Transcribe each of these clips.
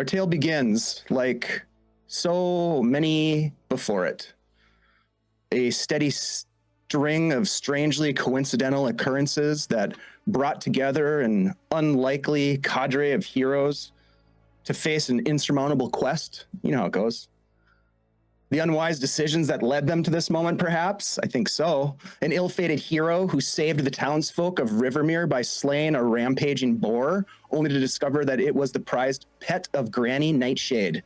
Our tale begins like so many before it. A steady string of strangely coincidental occurrences that brought together an unlikely cadre of heroes to face an insurmountable quest. You know how it goes. The unwise decisions that led them to this moment, perhaps? I think so. An ill-fated hero who saved the townsfolk of Rivermere by slaying a rampaging boar, only to discover that it was the prized pet of Granny Nightshade.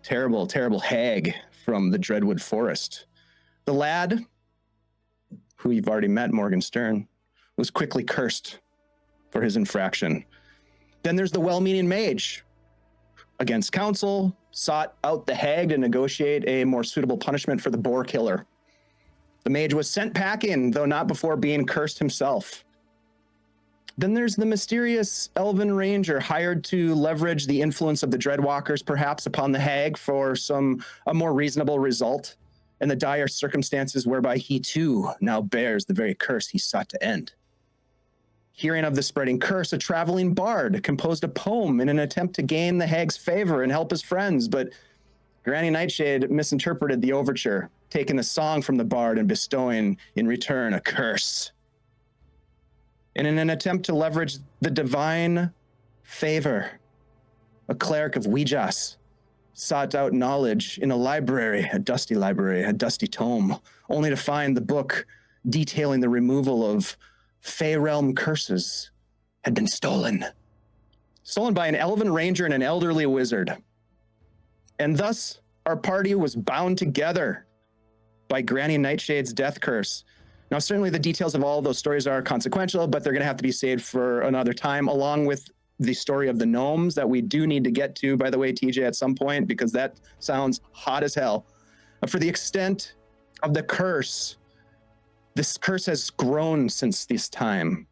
Terrible, terrible hag from the Dreadwood forest. The lad, who you've already met, Morgenstern, was quickly cursed for his infraction. Then there's the well-meaning mage. Against counsel, sought out the hag to negotiate a more suitable punishment for the boar killer. The mage was sent packing, though not before being cursed himself. Then there's the mysterious elven ranger hired to leverage the influence of the Dreadwalkers perhaps upon the hag for a more reasonable result, and the dire circumstances whereby he too now bears the very curse he sought to end. Hearing of the spreading curse, a traveling bard composed a poem in an attempt to gain the hag's favor and help his friends, but Granny Nightshade misinterpreted the overture, taking the song from the bard and bestowing in return a curse. And in an attempt to leverage the divine favor, a cleric of Ouijas sought out knowledge in a library, a dusty tome, only to find the book detailing the removal of Fey realm curses had been stolen. Stolen by an elven ranger and an elderly wizard. And thus, our party was bound together by Granny Nightshade's death curse. Now, certainly the details of all of those stories are consequential, but they're going to have to be saved for another time, along with the story of the gnomes that we do need to get to, by the way, TJ, at some point, because that sounds hot as hell. For the extent of the curse, this curse has grown since this time.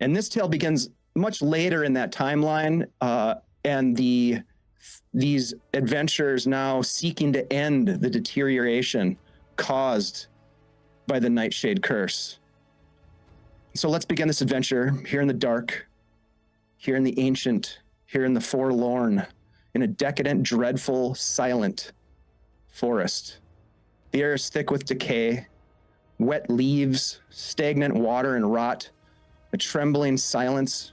And this tale begins much later in that timeline, and these adventures now seeking to end the deterioration caused by the Nightshade curse. So let's begin this adventure here in the dark, here in the ancient, here in the forlorn, in a decadent, dreadful, silent forest. The air is thick with decay, wet leaves, stagnant water and rot, a trembling silence,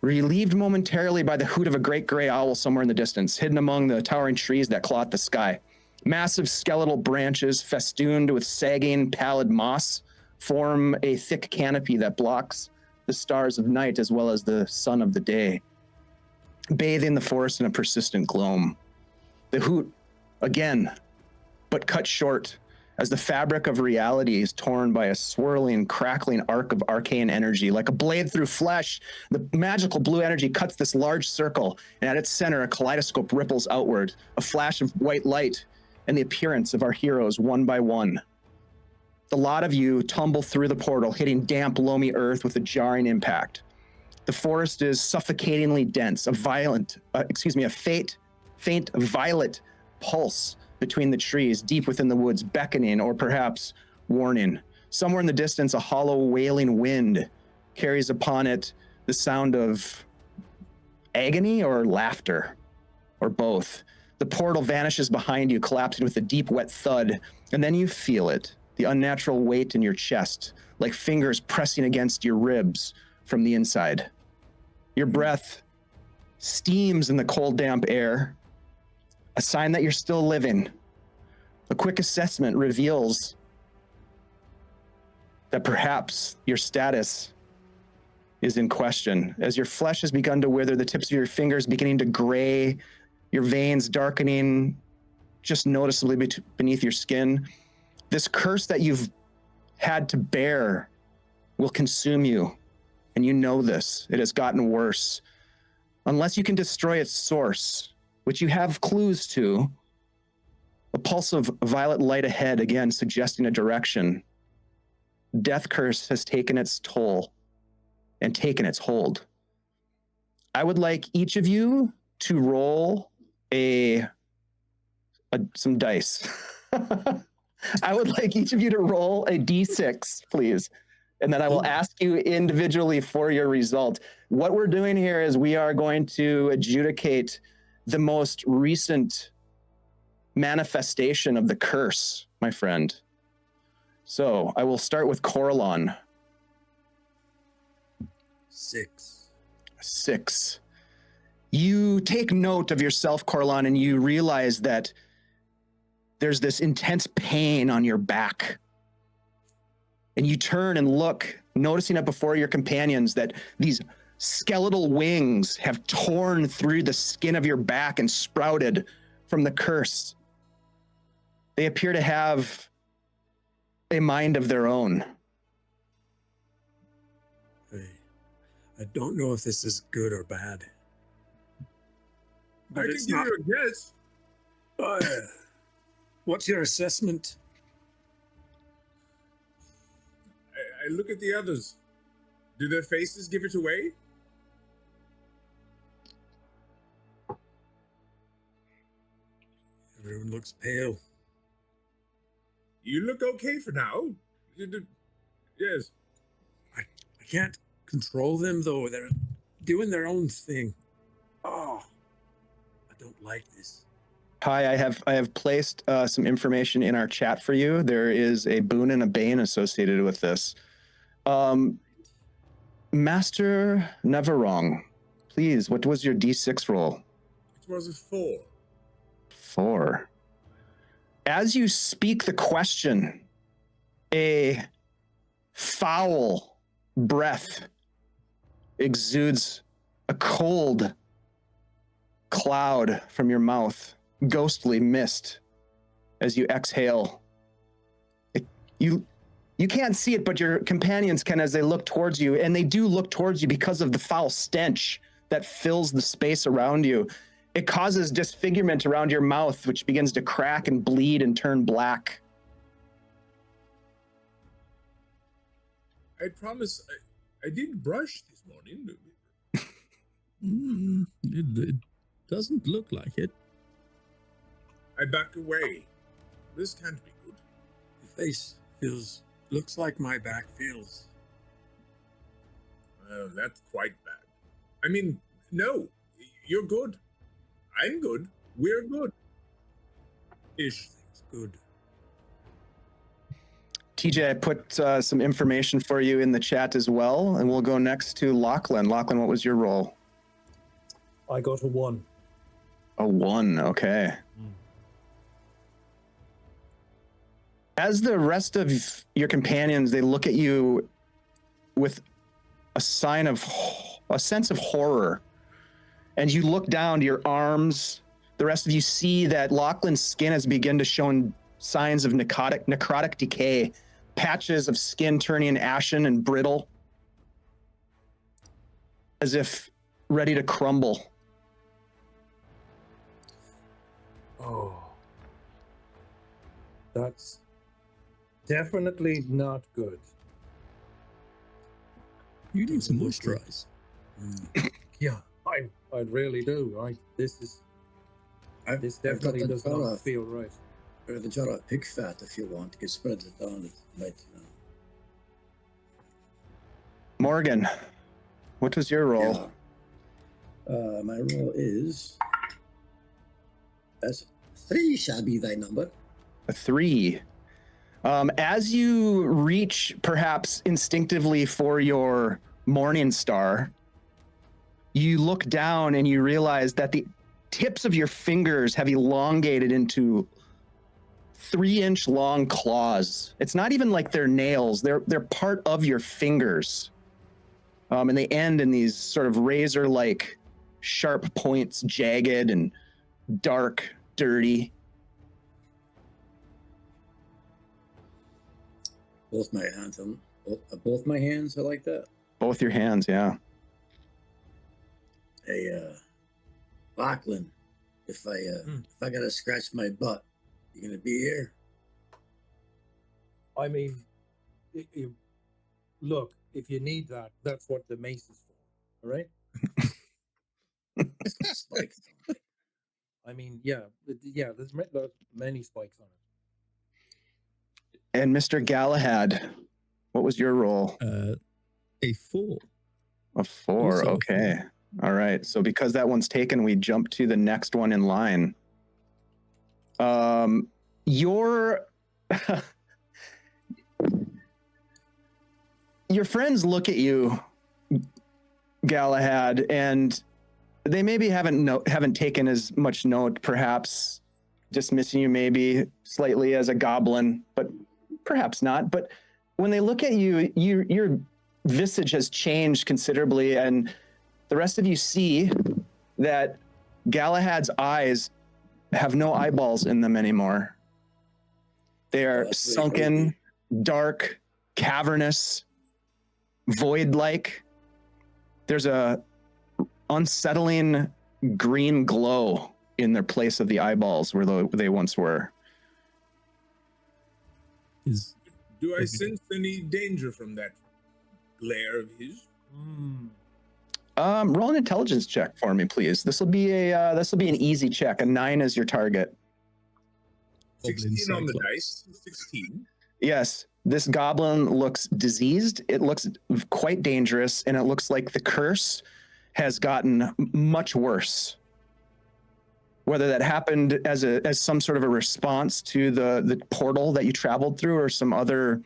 relieved momentarily by the hoot of a great gray owl somewhere in the distance, hidden among the towering trees that clot the sky. Massive skeletal branches festooned with sagging, pallid moss form a thick canopy that blocks the stars of night as well as the sun of the day, bathing the forest in a persistent gloam. The hoot, again, but cut short, as the fabric of reality is torn by a swirling, crackling arc of arcane energy. Like a blade through flesh, the magical blue energy cuts this large circle, and at its center, a kaleidoscope ripples outward, a flash of white light, and the appearance of our heroes one by one. The lot of you tumble through the portal, hitting damp, loamy earth with a jarring impact. The forest is suffocatingly dense, a faint violet pulse between the trees, deep within the woods, beckoning or perhaps warning. Somewhere in the distance, a hollow, wailing wind carries upon it the sound of agony or laughter, or both. The portal vanishes behind you, collapsing with a deep, wet thud, and then you feel it, the unnatural weight in your chest, like fingers pressing against your ribs from the inside. Your breath steams in the cold, damp air, a sign that you're still living. A quick assessment reveals that perhaps your status is in question. As your flesh has begun to wither, the tips of your fingers beginning to gray, your veins darkening just noticeably beneath your skin. This curse that you've had to bear will consume you, and you know this. It has gotten worse. Unless you can destroy its source, which you have clues to, a pulse of violet light ahead, again suggesting a direction. Death curse has taken its toll and taken its hold. I would like each of you to roll some dice. I would like each of you to roll a d6, please. and then I will ask you individually for your result. What we're doing here is we are going to adjudicate the most recent manifestation of the curse, my friend. So I will start with Coralon. 6. 6. You take note of yourself, Coralon, and you realize that there's this intense pain on your back. And you turn and look, noticing it before your companions, that these skeletal wings have torn through the skin of your back and sprouted from the curse. They appear to have a mind of their own. I don't know if this is good or bad. I can give you a guess. What's your assessment? I look at the others. Do their faces give it away? Everyone looks pale. You look okay for now. Yes. I can't control them, though. They're doing their own thing. Oh, I don't like this. Hi, I have placed some information in our chat for you. There is a boon and a bane associated with this. Master Neverwrong, please, what was your D6 roll? It was a 4. 4. As you speak the question, a foul breath exudes a cold cloud from your mouth, ghostly mist, as you exhale. You can't see it, but your companions can as they look towards you, and they do look towards you because of the foul stench that fills the space around you. It causes disfigurement around your mouth, which begins to crack and bleed and turn black. I promise I did brush this morning. It doesn't look like it. I back away. This can't be good. Your face looks like my back feels. Well, that's quite bad. I mean, no, you're good. I'm good. We're good. Ish. It's good. TJ, I put some information for you in the chat as well, and we'll go next to Lachlan. Lachlan, what was your roll? I got a 1. A 1, okay. As the rest of your companions, they look at you with a sense of horror. And you look down to your arms. The rest of you see that Lachlan's skin has begun to show signs of necrotic decay, patches of skin turning ashen and brittle, as if ready to crumble. Oh. That's definitely not good. You need some moisturize. Yeah, I really do. This definitely does not feel right. Or the jar of pig fat if you want. You can spread it down. It might, Morgan, what was your roll? Yeah. My roll is... That's 3 shall be thy number. A 3. As you reach, perhaps instinctively, for your morning star, you look down and you realize that the tips of your fingers have elongated into 3-inch long claws. It's not even like they're nails. They're part of your fingers. And they end in these sort of razor-like sharp points, jagged and dark, dirty. Both my hands. Both my hands are like that. Both your hands, yeah. Hey, Lachlan, if I gotta scratch my butt, you gonna be here? I mean, look, if you need that, that's what the mace is for, all right? Spikes. I mean, yeah, there's many spikes on it. And Mr. Galahad, What was your roll? A 4. A 4. Also a Okay. All right. So because that one's taken, we jump to the next one in line. Your your friends look at you, Galahad, and they maybe haven't taken as much note, perhaps dismissing you maybe slightly as a goblin, but perhaps not. But when they look at you, your visage has changed considerably, and the rest of you see that Galahad's eyes have no eyeballs in them anymore. They are sunken, dark, cavernous, void-like. There's a unsettling green glow in their place of the eyeballs where they once were. Do I sense any danger from that glare of his? Roll an intelligence check for me, please. This will be an easy check. A 9 is your target. 16 on the dice. 16. Yes, this goblin looks diseased. It looks quite dangerous, and it looks like the curse has gotten much worse. Whether that happened as some sort of a response to the portal that you traveled through, or some other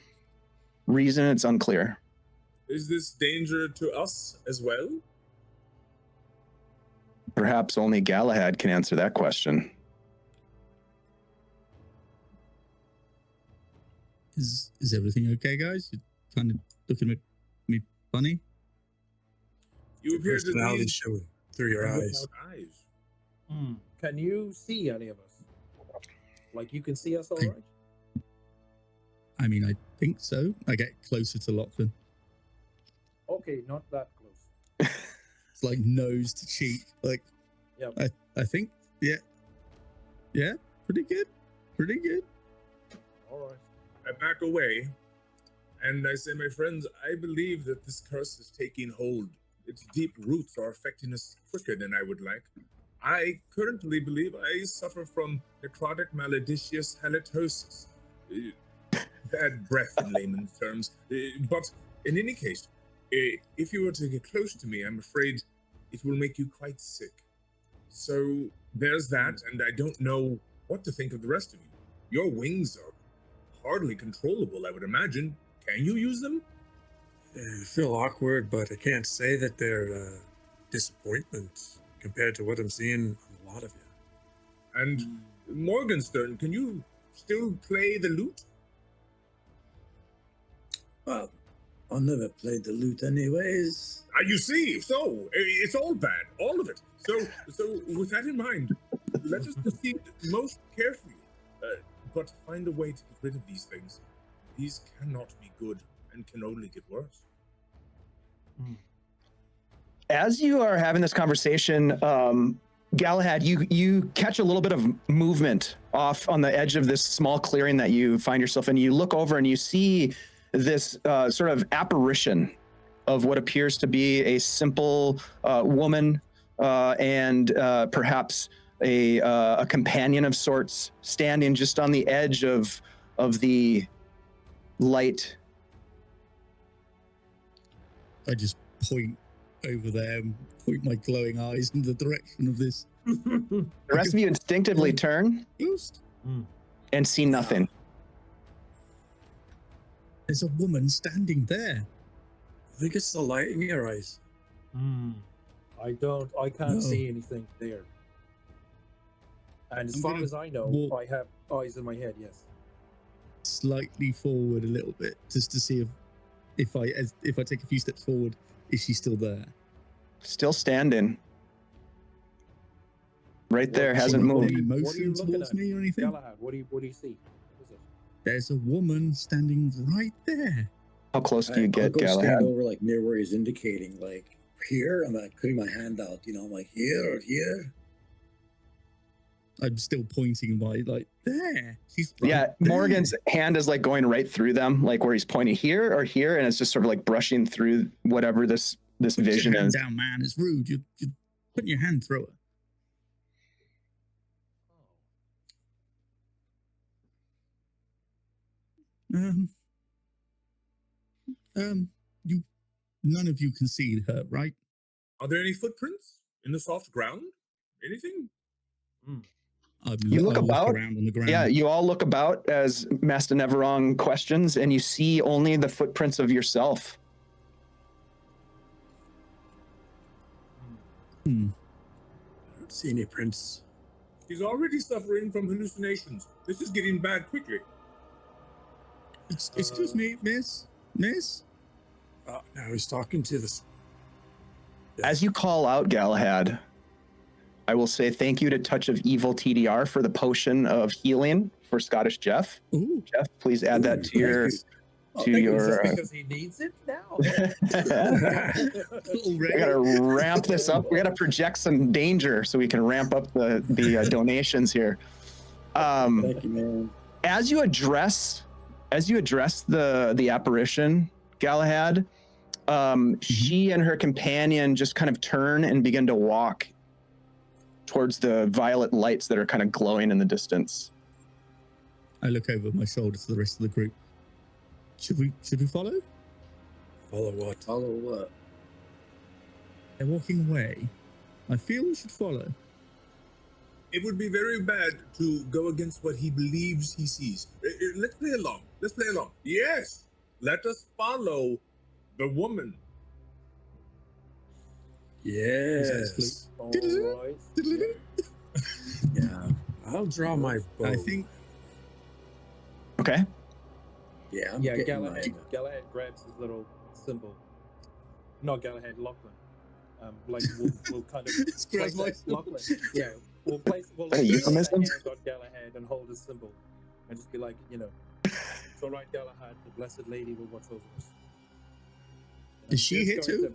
reason, it's unclear. Is this danger to us as well? Perhaps only Galahad can answer that question. Is everything okay, guys? You're kind of looking at me funny. You appear to Personality be showing through your eyes. eyes. Can you see any of us? Like you can see us all right? I mean, I think so. I get closer to Lachlan. Okay, not that close. It's like nose to cheek. Like, Yep. I think, yeah, pretty good. All right. I back away and I say, my friends, I believe that this curse is taking hold. Its deep roots are affecting us quicker than I would like. I currently believe I suffer from necrotic malodicious halitosis. Bad breath in layman's terms. But in any case, if you were to get close to me, I'm afraid it will make you quite sick. So there's that, and I don't know what to think of the rest of you. Your wings are hardly controllable, I would imagine. Can you use them? I feel awkward, but I can't say that they're disappointment compared to what I'm seeing on a lot of you. And Morgenstern, can you still play the lute? Well, I never played the lute anyways. You see, so it's all bad, all of it. So with that in mind, let us proceed most carefully, but find a way to get rid of these things. These cannot be good and can only get worse. As you are having this conversation, Galahad, you catch a little bit of movement off on the edge of this small clearing that you find yourself in. You look over and you see this sort of apparition of what appears to be a simple woman and perhaps a companion of sorts, standing just on the edge of the light. I just point over there and point my glowing eyes in the direction of this. The rest of you instinctively turn Ghost. and see nothing. There's a woman standing there. I think it's the light in your eyes. I can't No. see anything there. And as I'm far gonna as I know, walk- I have eyes in my head, yes. Slightly forward a little bit, just to see if I take a few steps forward, is she still there? Still standing. Right there, What- hasn't Any moved. What are you motion looking towards at? me or anything? Galahad, what do you see? What is it? There's a woman standing right there. How close do you I'll get, go stand Galahad? over like near where he's indicating, like here. I'm like putting my hand out, I'm like here or here. I'm still pointing my there. She's right Yeah, there. Morgan's hand is like going right through them, like where he's pointing here or here, and it's just sort of like brushing through whatever this Put your vision hand is. down, man. It's rude. You're putting your hand through her. None of you can see her, right? Are there any footprints in the soft ground? Anything? You look I'll about. look around on the ground. Yeah, you all look about as Master Neverong questions, and you see only the footprints of yourself. I don't see any prints. He's already suffering from hallucinations. This is getting bad quickly. Excuse me, miss? Miss? Now he's talking to the... As you call out Galahad, I will say thank you to Touch of Evil TDR for the potion of healing for Scottish Jeff. Ooh. Jeff, please add that to your... Just because he needs it now. We gotta ramp this up. We gotta project some danger so we can ramp up the donations here. Thank you, man. As you address the apparition, Galahad, she and her companion just kind of turn and begin to walk towards the violet lights that are kind of glowing in the distance. I look over my shoulder to the rest of the group. Should we follow? Follow what? Follow what? They're walking away. I feel we should follow. It would be very bad to go against what he believes he sees. Let's play along. Let's play along. Yes. Let us follow the woman. Yes. All right. Yeah. I'll draw my bow. I think Okay. Yeah, I'm Yeah, getting my... Galahad grabs his little symbol. Not Galahad, Lachlan. We'll kind of It's place my that- Lachlan. Yeah, we'll that a place euphemism? hand on Galahad and hold his symbol, and just be like, it's all right, Galahad. The Blessed Lady will watch over us. Is she here too?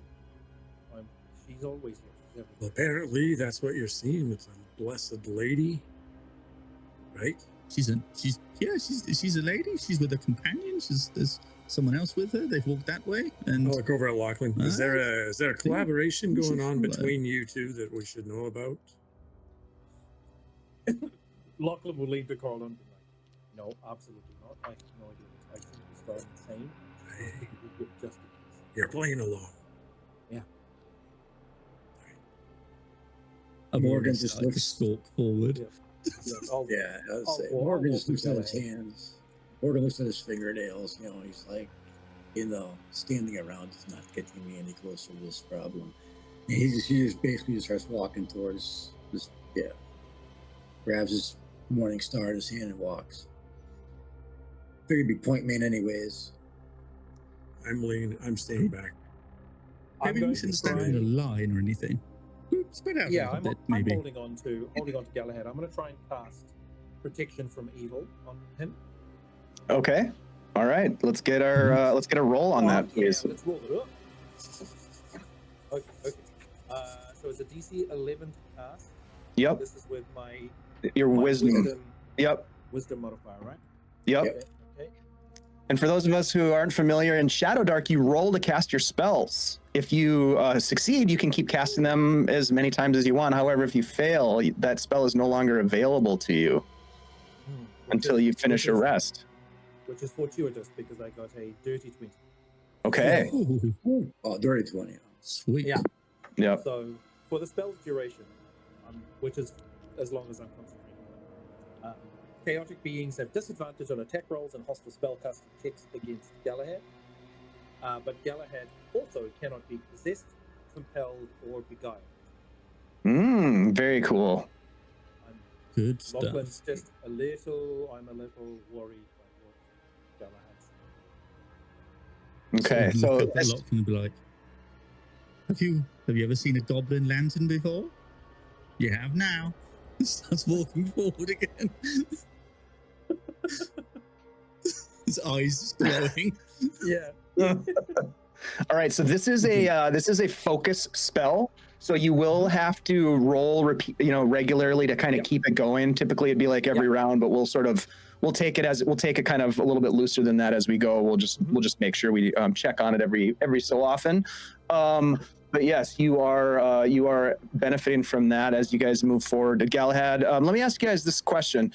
She's always here. She's everywhere. Well, apparently, that's what you're seeing. It's a blessed lady, right? she's a lady. She's with a companion. There's someone else with her. They've walked that way. And I'll look over at Lachlan. Is there a collaboration we should going on follow. between you two that we should know about? Lachlan will lean to Carl and be like, "No, absolutely not. I have no idea. I think he's gone insane. Just in case." You're playing along. Morgan just looks... stalk forward. Yeah, I would say. I'll Morgan walk just looks with at his Galahad. hands. Morgan looks at his fingernails. He's like, standing around is not getting me any closer to this problem. And he just basically just starts walking towards this, grabs his morning star in his hand and walks. Figured he'd be point man anyways. I'm staying back. Maybe we shouldn't stand in a line or anything. Spread out Yeah, a I'm little bit, maybe. holding on to Galahad. I'm going to try and cast protection from evil on him. Okay. All right. Let's get our let's get a roll on that, please. Yeah, let's roll it up. Okay. So it's a DC 11 to cast. Yep. This is with my Your wisdom. Yep. Wisdom modifier, right? Yep. Okay. And for those of us who aren't familiar, in Shadowdark, you roll to cast your spells. If you succeed, you can keep casting them as many times as you want. However, if you fail, that spell is no longer available to you until you finish a rest. Which is fortuitous because I got a dirty 20. Okay. Ooh, Oh, dirty 20. sweet. Yeah. Yep. So for the spell's duration, which is as long as I'm concentrating, chaotic beings have disadvantage on attack rolls and hostile spellcasting checks against Galahad. But Galahad also cannot be possessed, compelled, or beguiled. Very cool. Good stuff. Lachlan's just I'm a little worried by what Galahad's. Okay. So look up at Lachlan and be like, have you ever seen a goblin lantern before? You have now. Starts walking forward again. His eyes just glowing. Yeah. all right. So this is a focus spell. So you will have to roll regularly to kind of keep it going. Typically, it'd be like every round, but we'll take it kind of a little bit looser than that as we go. We'll just make sure we check on it every so often. But yes, you are benefiting from that as you guys move forward. Galahad, let me ask you guys this question: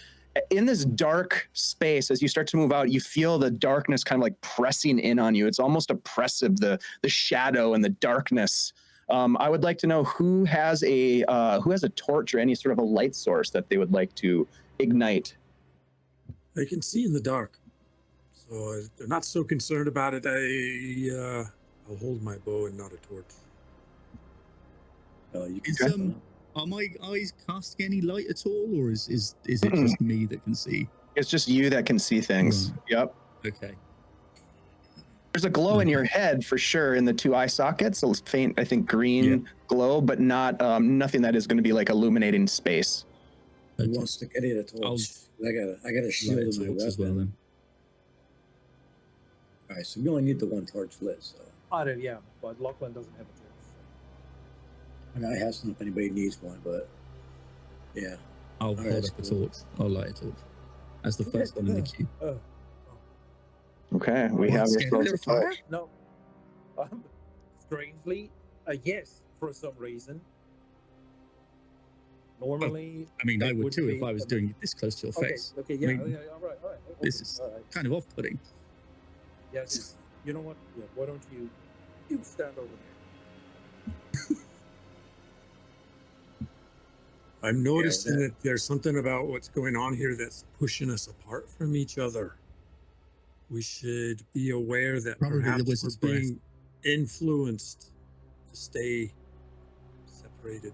in this dark space, as you start to move out, you feel the darkness kind of like pressing in on you. It's almost oppressive, the shadow and the darkness. I would like to know who has a torch or any sort of a light source that they would like to ignite. I can see in the dark, so they're not so concerned about it. I'll hold my bow and not a torch. You can Is, are my eyes casting any light at all, or is it just me that can see? It's just you that can see things. Right. Yep. Okay. There's a glow in your head for sure in the two eye sockets, a faint, I think, green glow, but not nothing that is going to be like illuminating space. Who wants to get it a torch? I got a shield in my weapon. As well, then. All right, so we only need the one torch lit. So I do, yeah, but Lachlan doesn't have a torch. I mean, I have some if anybody needs one, but yeah. I'll hold up a torch. I'll light a torch. As the first one in the queue. Okay, we have yourselves a torch. No. Strangely, yes, for some reason. Normally, I mean, I would too if be I was doing it this close to your face. Okay, yeah, I mean, all right. This is kind of off-putting. Yes, you know what? Yeah, why don't you stand over there? I'm noticing that there's something about what's going on here that's pushing us apart from each other. We should be aware that Probably the perhaps wizard's we're being influenced to stay separated.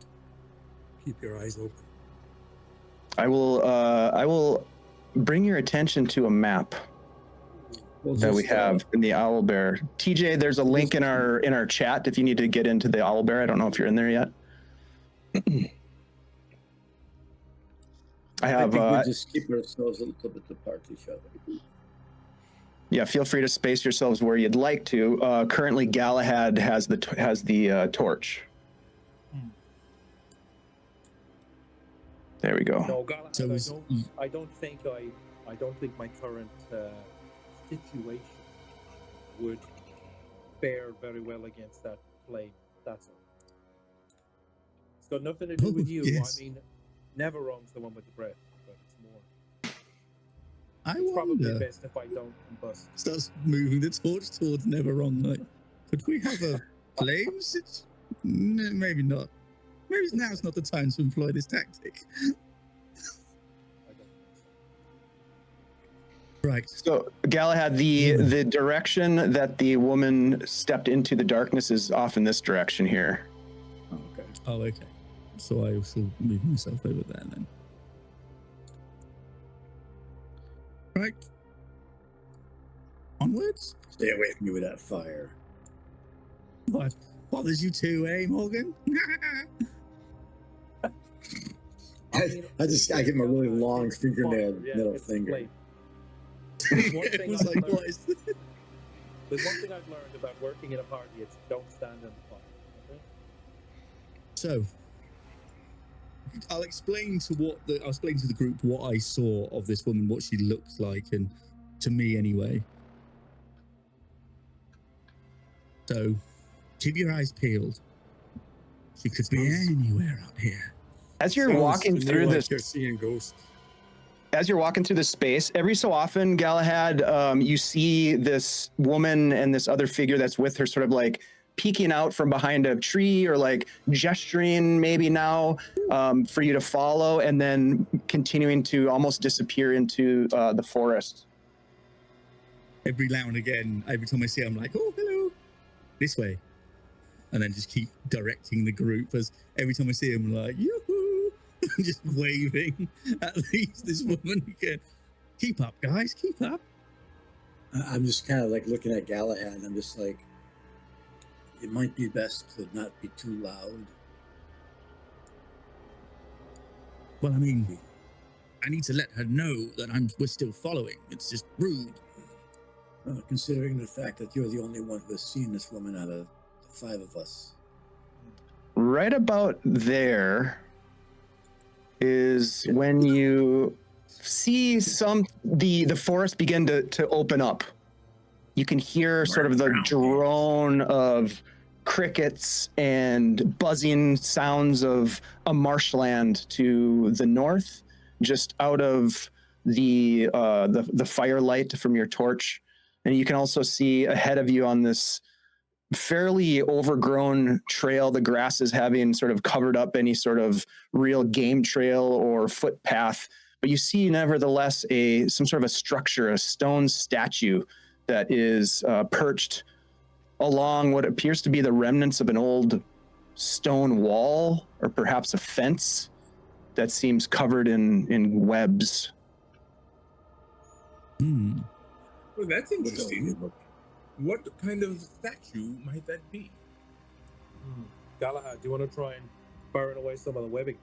Keep your eyes open. I will bring your attention to a map that we have in the Owlbear. TJ, there's a link in our chat if you need to get into the Owlbear. I don't know if you're in there yet. I think we just keep ourselves a little bit apart from each other. Yeah, feel free to space yourselves where you'd like to. Currently, Galahad has the torch. There we go. No, Galahad, So I don't think my current situation would fare very well against that flame. That's all. It's got nothing to do with you. Yes. I mean, never wrong's the one with the bread, but it's more. I It's probably wonder. best if I don't combust. Starts moving the torch towards Never Wrong. Like, could we have a flames? Maybe not. Maybe now's not the time to employ this tactic. I don't know. Right. So, Galahad, the direction that the woman stepped into the darkness is off in this direction here. Oh, okay. Oh, okay. So I shall move myself over there then. Right. Onwards? Stay away from me with that fire. What bothers you too, eh, Morgan? I give him a really long fingernail, middle it's finger. flame. There's one It thing was I've like, learned- what is this? There's one thing I've learned about working in a party: it's don't stand in the fire. Okay? So, I'll explain to the group what I saw of this woman, what she looks like, and to me anyway. So, keep your eyes peeled. She could be anywhere up here. As you're walking through like this, you're seeing ghosts. as you're walking through this space, every so often, Galahad, you see this woman and this other figure that's with her sort of like peeking out from behind a tree or like gesturing maybe now for you to follow, and then continuing to almost disappear into the forest. Every now and again, every time I see her, I'm like, oh, hello, this way. And then just keep directing the group as every time I see him, I'm like, yoo-hoo, just waving at this woman again. Keep up, guys, keep up. I'm just kind of like looking at Galahad, and I'm just like, it might be best to not be too loud. Well, I mean, I need to let her know that we're still following. It's just rude. Considering the fact that you're the only one who has seen this woman out of the 5 of us. Right about there is when you see the forest begin to open up. You can hear sort of the drone of crickets and buzzing sounds of a marshland to the north, just out of the firelight from your torch, and you can also see ahead of you on this fairly overgrown trail, the grass is having sort of covered up any sort of real game trail or footpath, but you see nevertheless some sort of a structure, a stone statue that is perched along what appears to be the remnants of an old stone wall or perhaps a fence that seems covered in webs. Well, that's interesting. What kind of statue might that be? Galahad, do you want to try and burn away some of the webbing?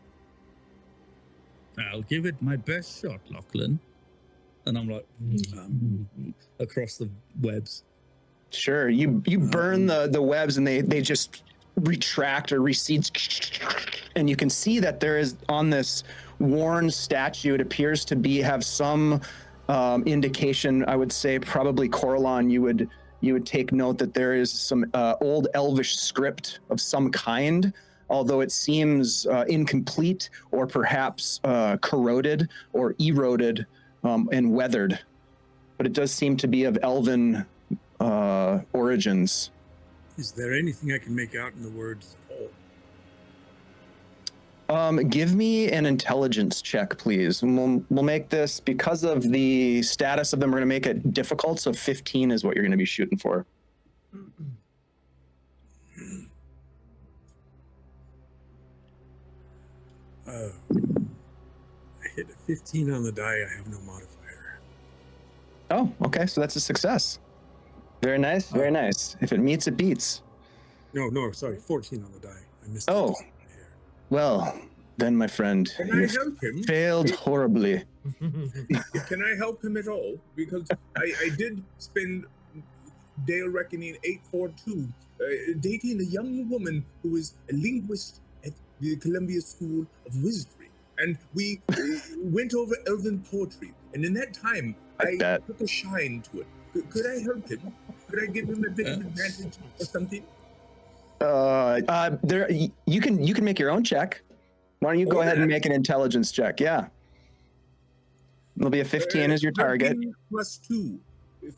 I'll give it my best shot, Lachlan. And I'm like, across the webs. Sure, you burn the webs and they just retract or recede, and you can see that there is on this worn statue, it appears to have some indication. I would say probably Coralon, you would take note that there is some old Elvish script of some kind, although it seems incomplete or perhaps corroded or eroded and weathered. But it does seem to be of Elven origins. Is there anything I can make out in the words at all? Give me an intelligence check, please. And we'll make this, because of the status of them, we're going to make it difficult. So 15 is what you're going to be shooting for. I hit a 15 on the die. I have no modifier. Oh, okay. So that's a success. Very nice. Very nice. If it meets, it beats. No, sorry. 14 on the die. I missed Oh. it. Well, then, my friend, Can I you help him? failed horribly. Can I help him at all? Because I did spend Dale Reckoning 842 dating a young woman who is a linguist at the Columbia School of Wizardry. And we went over Elven poetry. And in that time, I took a shine to it. Could I help him? Could I give him a bit of advantage or something? There, you can make your own check. Why don't you go ahead and make an intelligence check? Yeah. It'll be a 15 as your target. 13 plus 2.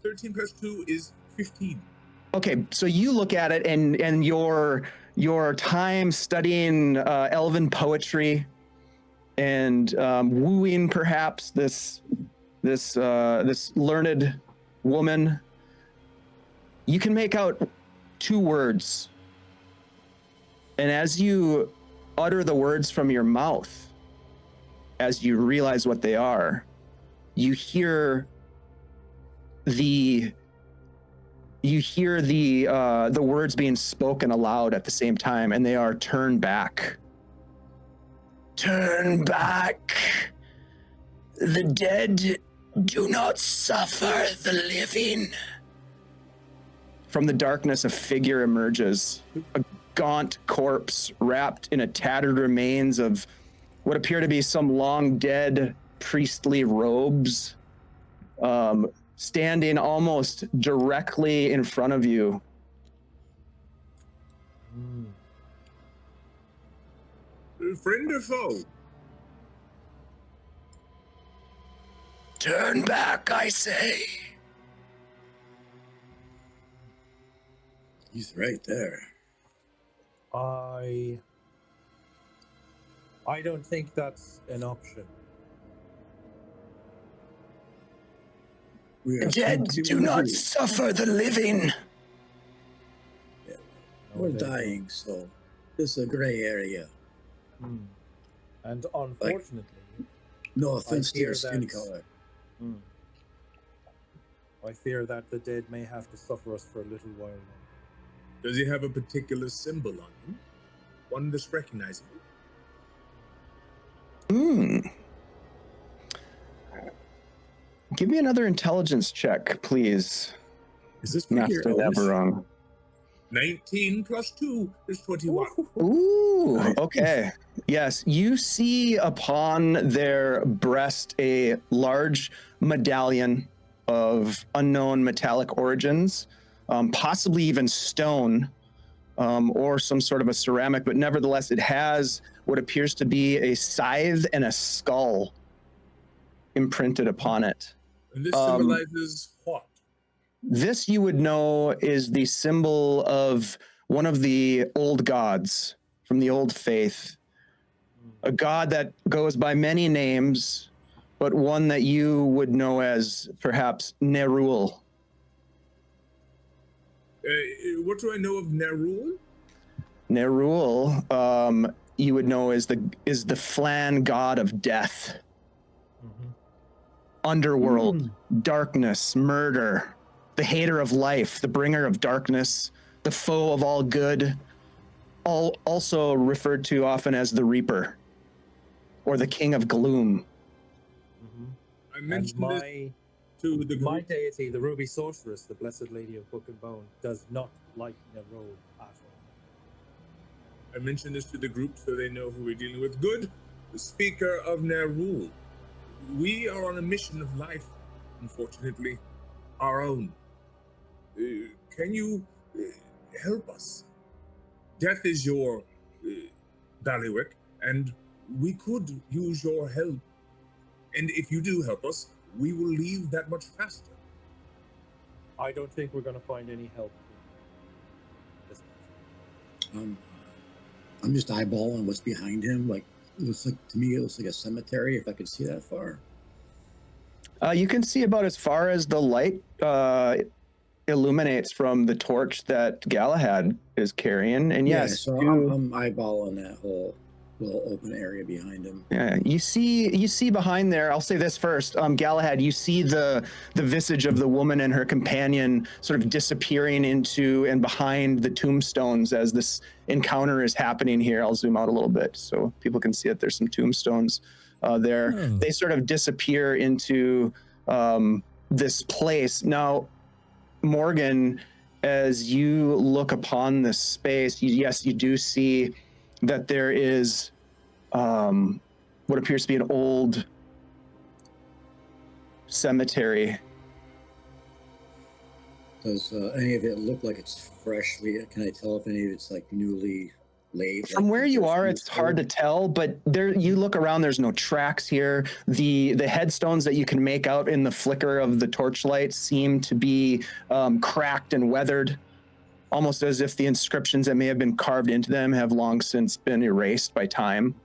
13 plus 2 is 15. Okay, so you look at it, and your time studying Elven poetry and wooing perhaps this learned woman, you can make out 2 words. And as you utter the words from your mouth, as you realize what they are, you hear the words being spoken aloud at the same time, and they are "turn back. Turn back. The dead do not suffer the living." From the darkness, a figure emerges, a gaunt corpse wrapped in a tattered remains of what appear to be some long dead priestly robes, standing almost directly in front of you. Friend or foe? Turn back, I say. He's right there. I don't think that's an option. We are The dead do not suffer the living. Yeah, we're dying, so this is a gray area. And unfortunately, No offense to your fear skin that- color. I fear that the dead may have to suffer us for a little while longer. Does he have a particular symbol on him? One that's recognizable? Give me another intelligence check, please. Is this Master Everwrong. 19 plus 2 is 21. Ooh, okay. Yes, you see upon their breast a large medallion of unknown metallic origins, possibly even stone, or some sort of a ceramic, but nevertheless, it has what appears to be a scythe and a skull imprinted upon it. And this symbolizes what? This you would know is the symbol of one of the old gods from the old faith. A god that goes by many names, but one that you would know as perhaps Nerul. What do I know of Nerul? Nerul, you would know is the Flan god of death. Underworld, darkness, murder, the hater of life, the bringer of darkness, the foe of all good, also referred to often as the Reaper or the King of Gloom. I mentioned this to the my group. deity, the Ruby Sorceress, the Blessed Lady of Book and Bone, does not like Nerul at all. I mentioned this to the group so they know who we're dealing with. Good speaker of Nerul. We are on a mission of life, unfortunately, our own. Can you help us? Death is your bailiwick, and we could use your help. And if you do help us, we will leave that much faster. I don't think we're going to find any help. I'm just eyeballing what's behind him. Like, it looks like, to me, it looks like a cemetery, if I could see that far. You can see about as far as the light illuminates from the torch that Galahad is carrying. And yes, so I'm eyeballing that whole little open area behind him. Yeah, you see behind there. I'll say this first, Galahad. You see the visage of the woman and her companion sort of disappearing into and behind the tombstones as this encounter is happening here. I'll zoom out a little bit so people can see it. There's some tombstones there. They sort of disappear into this place. Now, Morgan, as you look upon this space, yes, you do see that there is what appears to be an old cemetery. Does any of it look like it's freshly? Can I tell if any of it's like newly laid? From where you are, it's hard to tell, but there, you look around, there's no tracks here. The headstones that you can make out in the flicker of the torchlight seem to be cracked and weathered, almost as if the inscriptions that may have been carved into them have long since been erased by time.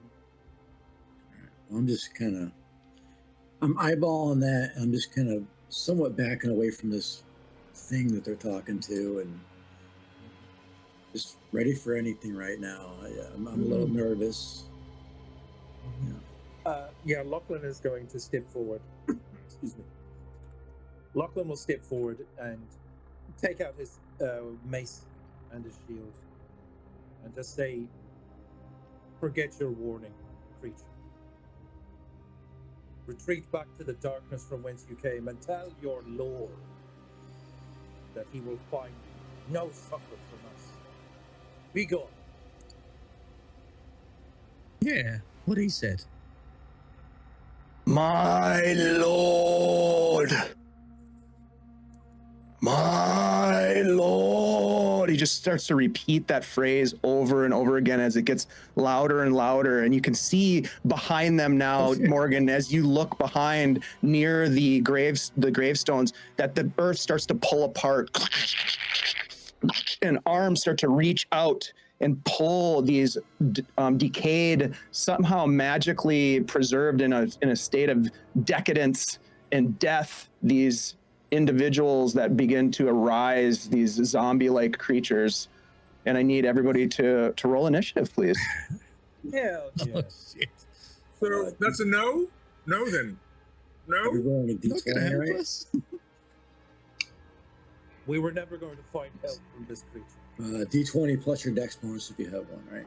I'm just kind of, I'm eyeballing that. I'm just kind of somewhat backing away from this thing that they're talking to and just ready for anything right now. I'm a little nervous. Lachlan is going to step forward. Excuse me. Lachlan will step forward and take out his mace and his shield and just say, forget your warning, creature. Retreat back to the darkness from whence you came and tell your lord that he will find no succor from us. Be gone. Yeah, what he said. My lord. My lord. He just starts to repeat that phrase over and over again as it gets louder and louder. And you can see behind them now, Morgan, as you look behind near the gravestones, that the earth starts to pull apart and arms start to reach out and pull these decayed, somehow magically preserved in a state of decadence and death, these individuals that begin to arise, these zombie-like creatures. And I need everybody to roll initiative, please. Hell yeah. Oh, shit. So that's a no? No then. Are we No? rolling a Not gonna D20, help right? us. We were never going to find help from this creature. D20 plus your dex bonus if you have one, right?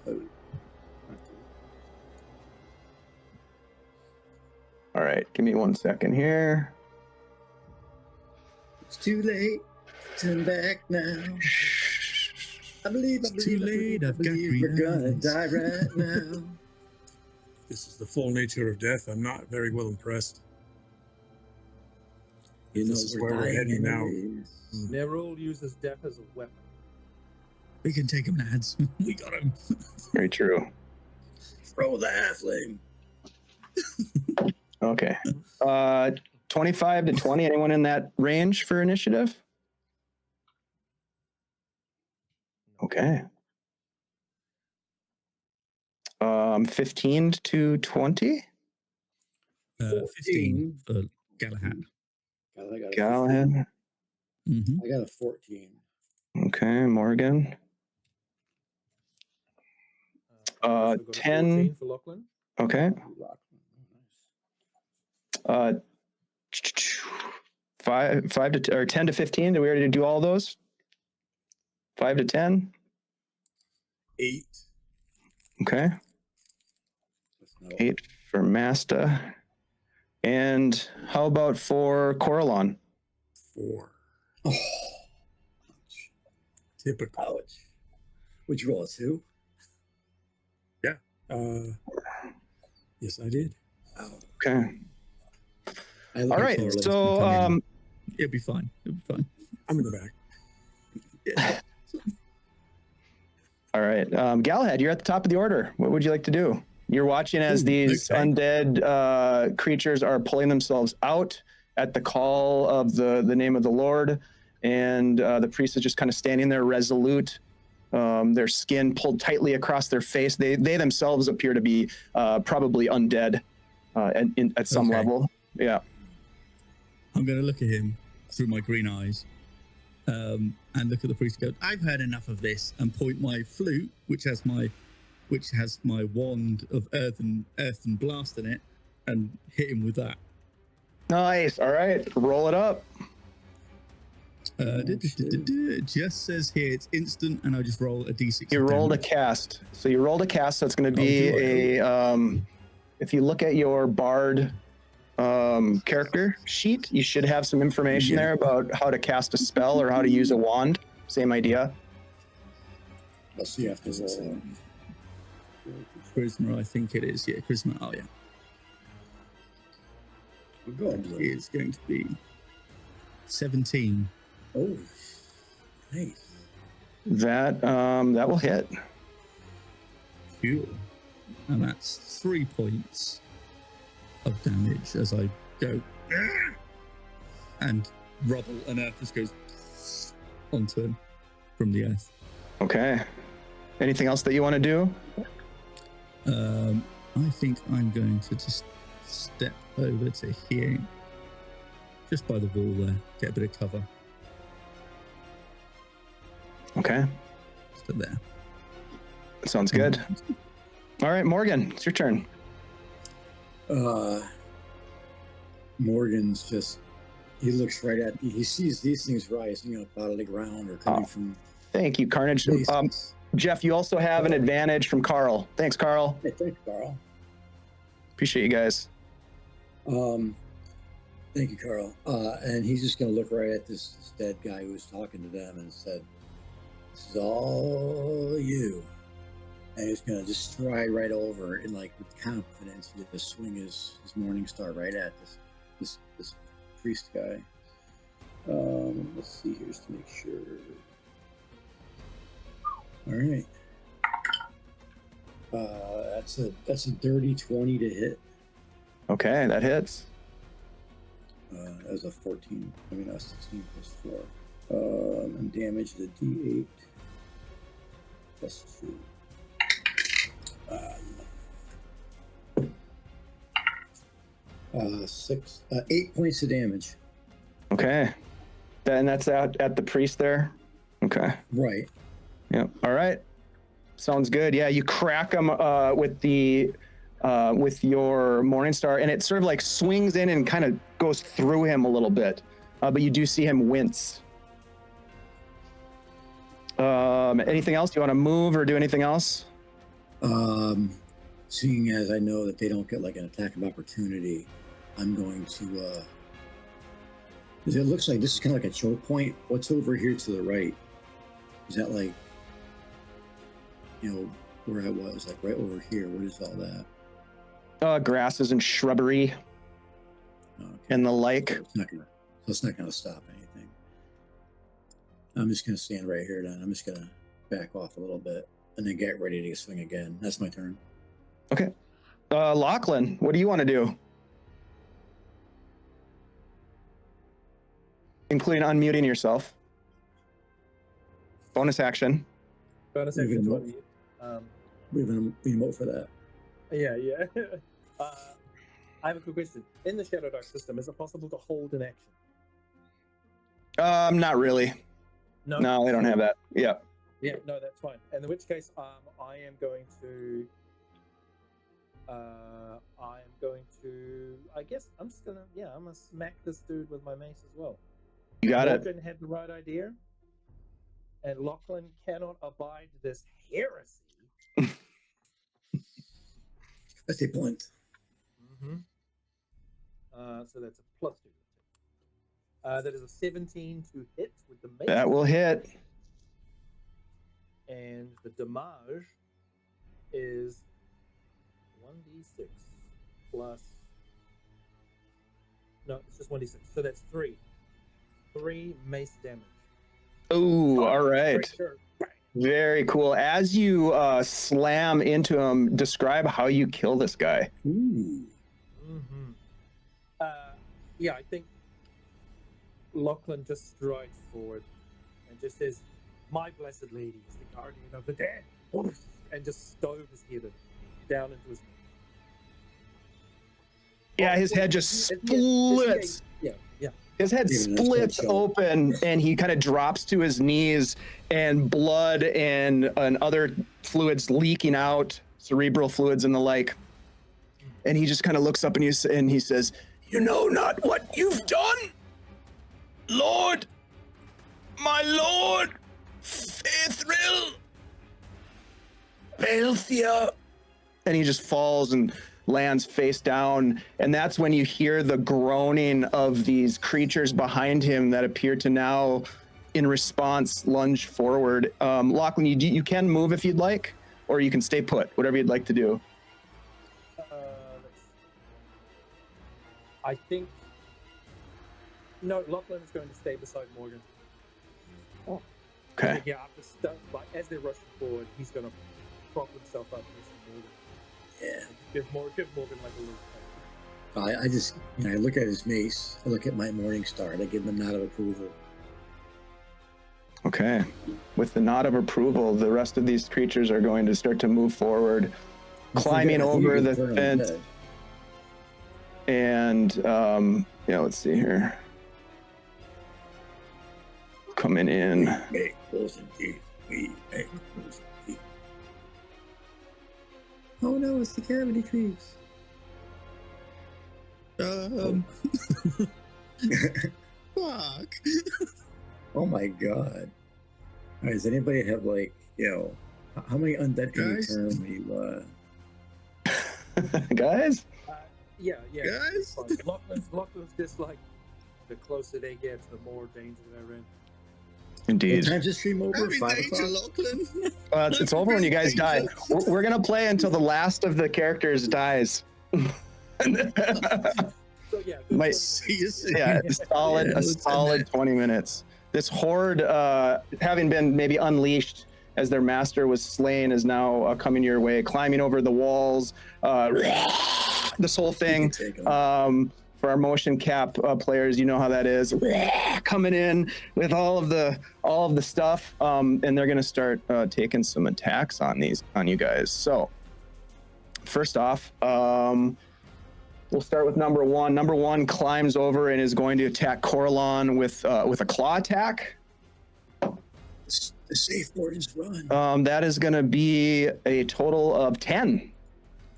Oh. All right, give me 1 second here. It's too late. Turn back now. I believe too late, I've got we're gonna reasons. die right now. This is the full nature of death. I'm not very well impressed. You know This is we're where we're dying heading now. anyways. Nerul uses death as a weapon. We can take him, lads. We got him. Very true. Throw the halfling. Okay. 25 to 20. Anyone in that range for initiative? Okay. 15 to 20. 15 for Galahad. God, I got a 15. Galahad. Mm-hmm. I got a 14. Okay, Morgan. Also got a 10. 14 for Lachlan. Okay. Oh, nice. 5 to or 10 to 15. Did we already do all those? 5 to 10. 8. Okay. That's not 8 for Masta. And how about for Coralon? 4. Oh, Typical. ouch. Would you roll a 2? Yes, I did. Ow. Okay. I look All at right. Coral's So companion. It'll be fine. It'll be fine. I'm in the back. Yeah. all right. Galahad, you're at the top of the order. What would you like to do? You're watching as Ooh, these okay. undead creatures are pulling themselves out at the call of the name of the Lord. And the priest is just kind of standing there resolute, their skin pulled tightly across their face. They themselves appear to be probably undead at some Okay. level. Yeah. I'm going to look at him through my green eyes and look at the priest and go, I've heard enough of this, and point my flute, which has my wand of earth and blast in it, and hit him with that. Nice. All right. Roll it up. It just says here it's instant, and I just roll a d6. You of rolled a damage. cast. So you rolled a cast. So it's going to Oh, be do a. If you look at your bard character sheet, you should have some information Yeah. there about how to cast a spell or how to use a wand. Same idea. I'll see after roll. Charisma, I think it is. Yeah, charisma. Oh yeah, I'm going blue. it's going to be 17. Oh, nice. That will hit. Cool. And that's 3 points of damage as I go and rubble and earth just goes onto him from the earth. Okay. Anything else that you want to do? I think I'm going to just step over to here, just by the wall there, get a bit of cover. Okay. Just up there. Sounds good. All right, Morgan, it's your turn. Morgan's just, he looks right at, he sees these things rising up out of the ground or coming from Thank you, Carnage. space. Jeff, you also have an advantage from Carl. Thanks, Carl. Hey, thanks, Carl. Appreciate you guys. Thank you, Carl. And he's just going to look right at this dead guy who was talking to them and said, "This is all you." And he's going to just stride right over and, like, with confidence, just swing his morning star right at this priest guy. Let's see here just to make sure. All right. That's a dirty 20 to hit. Okay, that hits. That was a 14. I mean, that's 16 plus 4. And damage the D8 plus 2. 8 points of damage. Okay. And that's out at the priest there? Okay. Right. Yep. All right. Sounds good. Yeah, you crack him with your Morning Star, and it sort of like swings in and kind of goes through him a little bit. But you do see him wince. Anything else? Do you want to move or do anything else? Seeing as I know that they don't get like an attack of opportunity, I'm going to. It looks like this is kind of like a choke point. What's over here to the right? Is that like, you know, where I was, like right over here? What is all that? Grasses and shrubbery Okay. and the like. So it's not gonna stop anything. I'm just gonna stand right here then. I'm just gonna back off a little bit and then get ready to swing again. That's my turn. Okay. Lachlan, what do you want to do? Including unmuting yourself. Bonus action. Bonus We action can to move. unmute. We have an emote for that. Yeah. I have a quick question. In the Shadowdark system, is it possible to hold an action? Not really. No, they don't have that. Yeah. Yeah, no, that's fine. And in which case, I am going to. I guess I'm just gonna. Yeah, I'm gonna smack this dude with my mace as well. You got it. Morgan had the right idea, and Lachlan cannot abide this heresy. That's a point. Mm-hmm. So that's a +2. That is a 17 to hit with the mace. That will hit. And the damage is 1d6 plus. No, it's just 1d6. So that's 3. 3 mace damage. Oh, all right. Great, sure. Bang. Very cool. As you slam into him, describe how you kill this guy. Ooh. Mm-hmm. Yeah, I think Lachlan just strides forward and just says, "My blessed lady is the guardian of the dead," and just stove his head down into his neck. Yeah, his head just splits. Yeah. His head Even a splits short shot. open, and he kind of drops to his knees, and blood and other fluids leaking out, cerebral fluids and the like. And he just kind of looks up and he says, "You know not what you've done, Lord, my Lord, Faithril, Balthia." And he just falls and lands face down, and that's when you hear the groaning of these creatures behind him that appear to now, in response, lunge forward. Lachlan, you can move if you'd like, or you can stay put, whatever you'd like to do. I think. No, Lachlan is going to stay beside Morgan. Okay. Yeah, after like as they're rushing forward, he's going to prop himself up against Morgan. Yeah. Give Morgan like a little. I just, I look at his mace, I look at my morning star, and I give him a nod of approval. Okay. With the nod of approval, the rest of these creatures are going to start to move forward, climbing over the fence. And let's see here. Coming in. Make close indeed. We make close indeed. Oh no, it's the cavity creeps. Fuck. Oh my god. Alright, does anybody have how many undead can you Guys? turn when you Guys? Yeah. Guys? Lachlan's just like, the closer they get, the more danger they're in. What Indeed. time's the stream over? I'm in 5 danger, o'clock? Lachlan. It's over when you guys die. We're going to play until the last of the characters dies. So yeah, Might- See you soon. Yeah, a solid Yeah, let's end 20 minutes. This horde, having been maybe unleashed as their master was slain, is now coming your way, climbing over the walls. This whole thing. Take 'em. For our motion cap players, you know how that is. Coming in with all of the stuff, and they're gonna start taking some attacks on you guys. So first off, we'll start with number one. Number one climbs over and is going to attack Coralon with a claw attack. The safe wardens run. That is going to be a total of 10.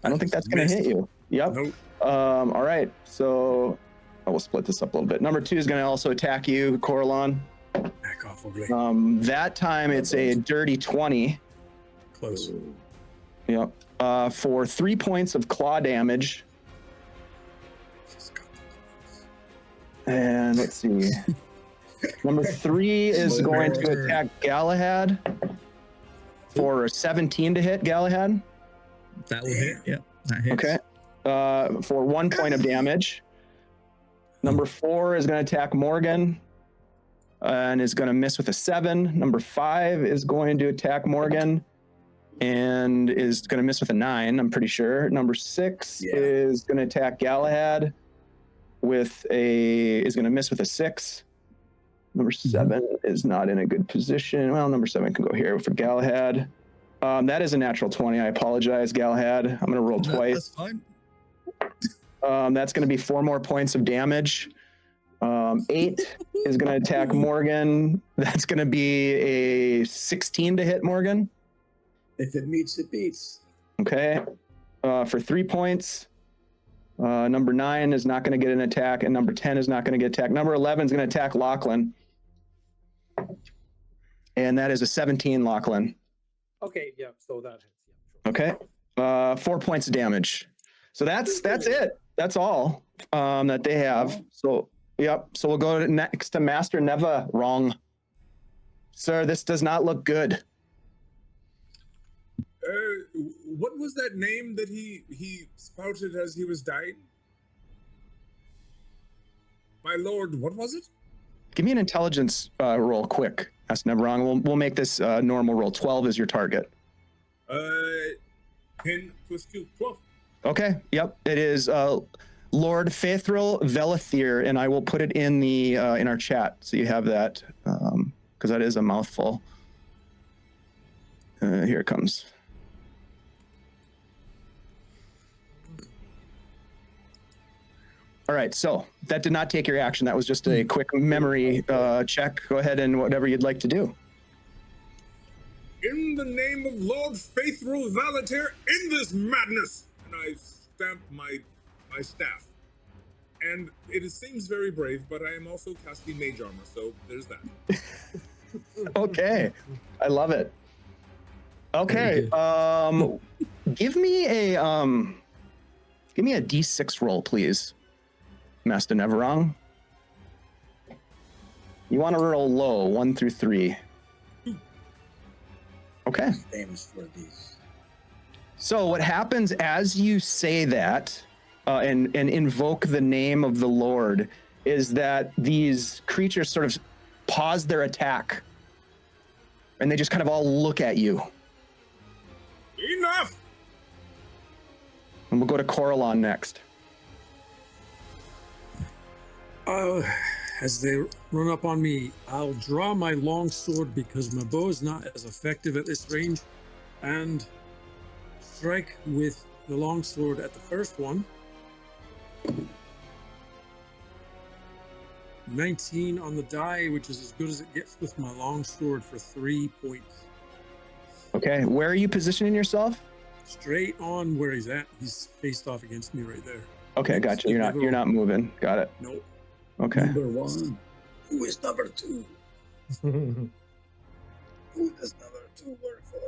I don't think that's going to hit you. Yep. Nope. All right. So I will split this up a little bit. Number 2 is going to also attack you, Coralon. Back off, ugly. That time it's a dirty 20. Close. Yep. For 3 points of claw damage. Just got those And let's see. Number 3 is going to attack Galahad for 17 to hit Galahad. That will hit. Yep, that hits. Okay. For 1 point of damage. Number 4 is going to attack Morgan and is going to miss with a 7. Number 5 is going to attack Morgan and is going to miss with a 9, I'm pretty sure. Number 6 is going to attack Galahad is going to miss with a 6. Number 7 is not in a good position. Well, number 7 can go here for Galahad. That is a natural 20. I apologize, Galahad. I'm going to roll twice. That's fine. That's going to be 4 more points of damage. 8 is going to attack Morgan. That's going to be a 16 to hit Morgan. If it meets, it beats. Okay. For 3 points. Number 9 is not going to get an attack, and number 10 is not going to get attacked. Number 11 is going to attack Lachlan. And that is a 17, Lachlan. Okay, yeah, so that hits. Okay. 4 points of damage. So that's it. That's all that they have. So, yep. So we'll go next to Master Neva. Wrong. Sir, this does not look good. What was that name that he spouted as he was dying? My lord, what was it? Give me an intelligence roll quick. That's never wrong. We'll make this normal roll. 12 is your target. 10 plus 2, 12. Okay. Yep. It is Lord Faithril Velithir, and I will put it in the in our chat so you have that because that is a mouthful. Here it comes. All right, so that did not take your action. That was just a quick memory check. Go ahead and whatever you'd like to do. In the name of Lord Faithful Valatir, in this madness! And I stamp my staff. And it seems very brave, but I am also casting mage armor, so there's that. Okay, I love it. Okay, give me a D6 roll, please. Master Neverong. You want to roll low, 1 through 3. Okay. Famous for these. So what happens as you say that and invoke the name of the Lord is that these creatures sort of pause their attack and they just kind of all look at you. Enough! And we'll go to Coralon next. As they run up on me, I'll draw my long sword because my bow is not as effective at this range, and strike with the long sword at the first one. 19 on the die, which is as good as it gets with my long sword for 3 points. Okay, where are you positioning yourself? Straight on where he's at. He's faced off against me right there. Okay, gotcha. You're not moving. Got it. Nope. Okay. Number 1. Who is number 2? Who does number 2 work for?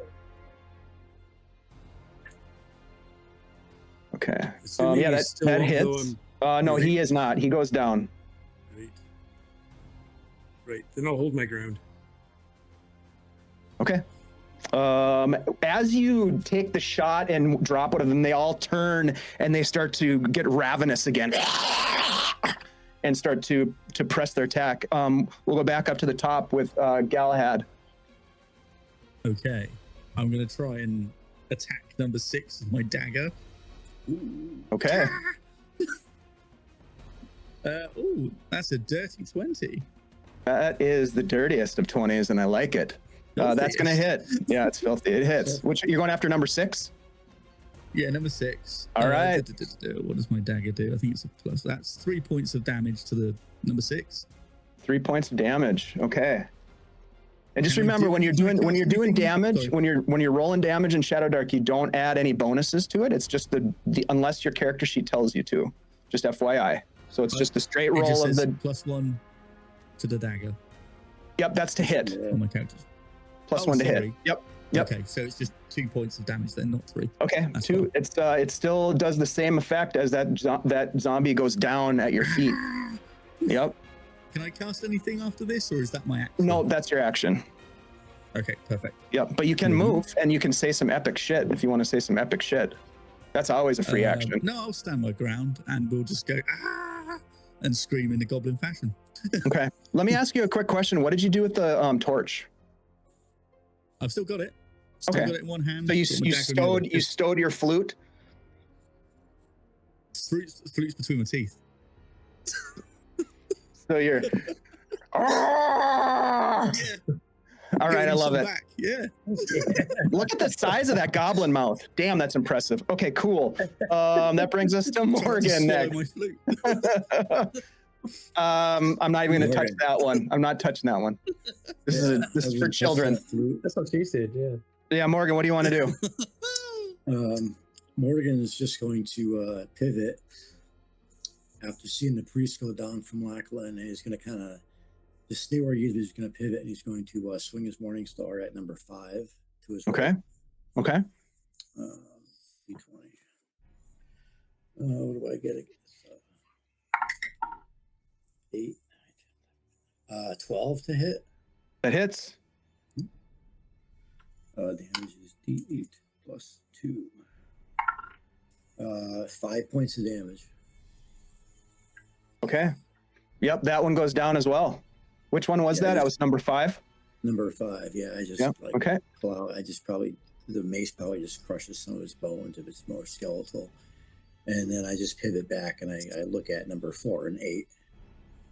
Okay. Assuming Yeah, he's still that up, hits. though, No, he is not. He goes down. Right. Then I'll hold my ground. Okay. As you take the shot and drop one of them, they all turn and they start to get ravenous again and start to press their attack. We'll go back up to the top with Galahad. Okay. I'm going to try and attack number 6 with my dagger. Okay. That's a dirty 20. That is the dirtiest of 20s, and I like it. That's going to hit. Yeah, it's filthy. It hits. Which you're going after number 6? Yeah, number 6. All right. What does my dagger do? I think it's a plus. That's 3 points of damage to the number 6. 3 points of damage. Okay. And just remember, when you're doing damage, when you're rolling damage in Shadowdark, you don't add any bonuses to it. It's just the unless your character sheet tells you to. Just FYI. So it's just the straight roll of the +1 to the dagger. Yep, that's to hit. On my character. +1 to hit. Yep. Okay, so it's just 2 points of damage then, not 3. Okay, That's 2. fine. It still does the same effect as that zombie goes down at your feet. Yep. Can I cast anything after this, or is that my action? No, that's your action. Okay, perfect. Yep, but you can move and you can say some epic shit if you want to say some epic shit. That's always a free action. No, I'll stand my ground and we'll just go and scream in the goblin fashion. Okay, let me ask you a quick question. What did you do with the torch? I've still got it. Still Okay. got it in one hand. So you got my dagger in the other. stowed your flute. Flute's between my teeth. So you're. Ah! Yeah. All right, I love it. Back. Yeah. Look at the size of that goblin mouth. Damn, that's impressive. Okay, cool. That brings us to Morgan next. My flute. I'm not even going to touch Morgan. that one. I'm not touching that one. This is for children. That's what she said. Yeah. Yeah, Morgan, what do you want to do? Morgan is just going to pivot after seeing the priest go down from Lackland, and he's going to kind of just stay where he is. He's going to pivot, and he's going to swing his Morning Star at number 5 to his Okay. Okay. D20. What do I get against? 8, 12 to hit. That hits. Damage is D8 plus 2. 5 points of damage. Okay. Yep, that one goes down as well. Which one was Yeah, that? That was number 5. Number 5, yeah. I just Yep. Okay. I just probably the mace probably just crushes some of his bones if it's more skeletal, and then I just pivot back and I look at number 4 and 8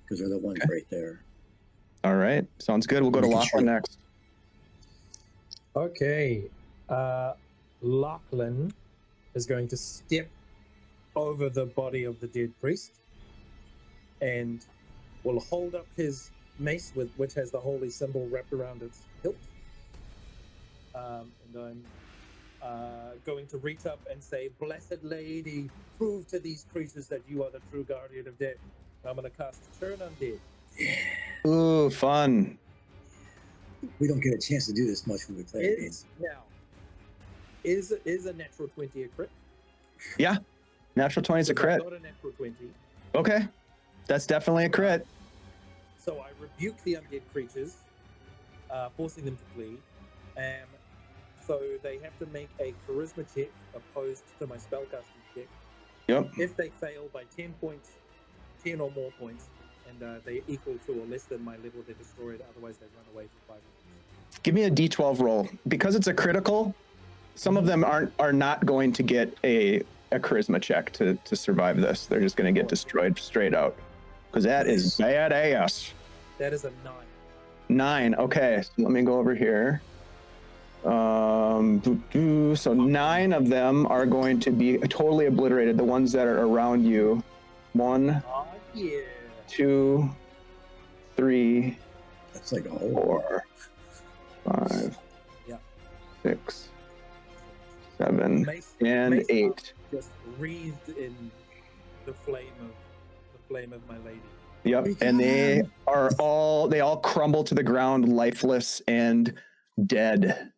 because they're the ones right there. All right. Sounds good. We'll go to Making Lachlan sure. next. Okay. Lachlan is going to step over the body of the dead priest and will hold up his mace, which has the holy symbol wrapped around its hilt. And I'm going to reach up and say, "Blessed Lady, prove to these creatures that you are the true guardian of death." I'm going to cast Turn Undead. Ooh, fun. We don't get a chance to do this much when we play games. Is a natural 20 a crit? Yeah. Natural 20 is a crit. Not a natural 20. Okay. That's definitely a crit. So I rebuke the undead creatures, forcing them to flee. So they have to make a charisma check opposed to my spellcasting check. Yep. If they fail by 10 points, 10 or more points, and they equal to or less than my level, they're destroyed. Otherwise, they run away for 5 minutes. Give me a D12 roll. Because it's a critical, some of them are not going to get a charisma check to survive this. They're just going to get destroyed straight out. Because that is badass. That is a 9. 9. Okay, so let me go over here. So 9 of them are going to be totally obliterated. The ones that are around you. 1, Oh, yeah. 2, 3, That's like a whole 4, 5, Yeah. 6, 7, Mace- and Mace 8. Just wreathed in the flame of my lady. Yep, and they all crumble to the ground, lifeless and dead.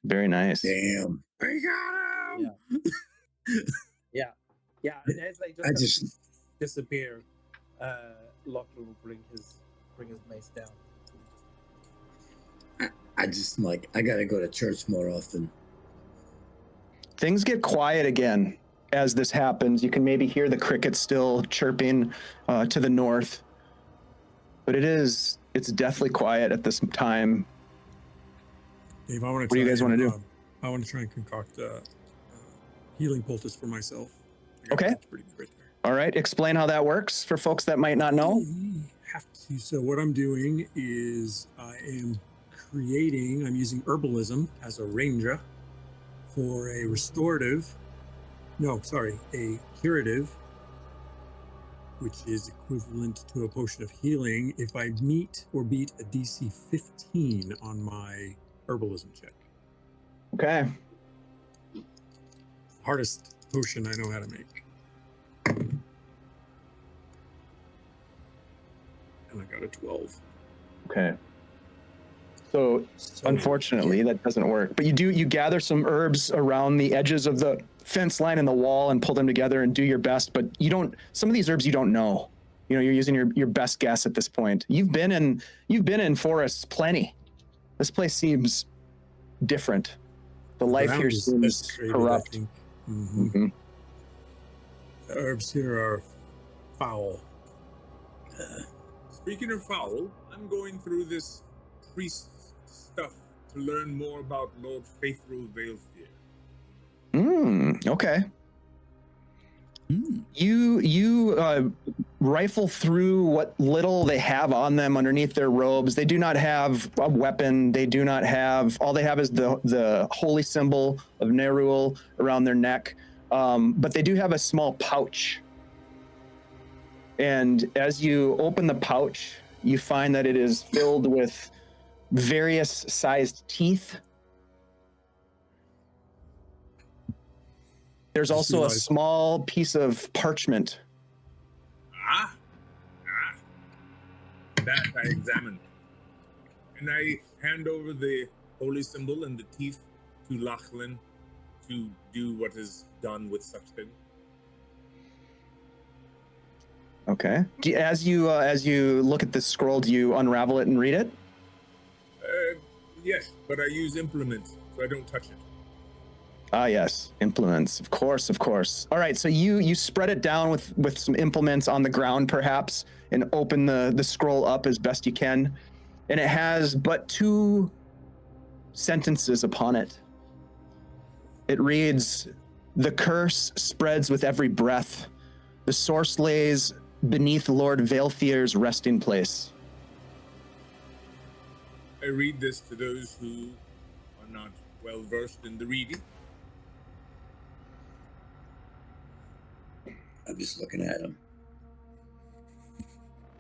Very nice. damn. Yeah. And as they I just disappear, Lachlan will bring his mace down. I just like I gotta go to church more often. Things get quiet again as this happens. You can maybe hear the crickets still chirping to the north, but it's deathly quiet at this time. Dave, I want to. What do you guys wanna do? I want to try and concoct healing poultice for myself. Okay. That's pretty good right there. All right, explain how that works for folks that might not know. Have to. So what I'm doing is I'm using herbalism as a ranger for a curative, which is equivalent to a potion of healing if I meet or beat a DC 15 on my herbalism check. Okay. Hardest potion I know how to make. And I got a 12. Okay. So unfortunately, that doesn't work. But you gather some herbs around the edges of the fence line and the wall and pull them together and do your best. But some of these herbs you don't know. You're using your best guess at this point. You've been in forests plenty. This place seems different. The life ground here is seems desecrated, I corrupt. think. Mm-hmm. The herbs here are foul. Speaking of foul, I'm going through this priest stuff to learn more about Lord Faithful Veilfear. Okay. Hmm. You rifle through what little they have on them underneath their robes. They do not have a weapon. They do not have. All they have is the holy symbol of Nerul around their neck. But they do have a small pouch. And as you open the pouch, you find that it is filled with various sized teeth. There's also a small piece of parchment. That I examine. And I hand over the holy symbol and the teeth to Lachlan to do what is done with such thing. Okay. As you look at this scroll, do you unravel it and read it? Yes, but I use implements, so I don't touch it. Ah, yes, implements. Of course. All right, so you spread it down with some implements on the ground, perhaps, and open the scroll up as best you can. And it has but 2 sentences upon it. It reads, "The curse spreads with every breath. The source lays beneath Lord Veilfear's resting place." I read this to those who are not well versed in the reading. I'm just looking at him.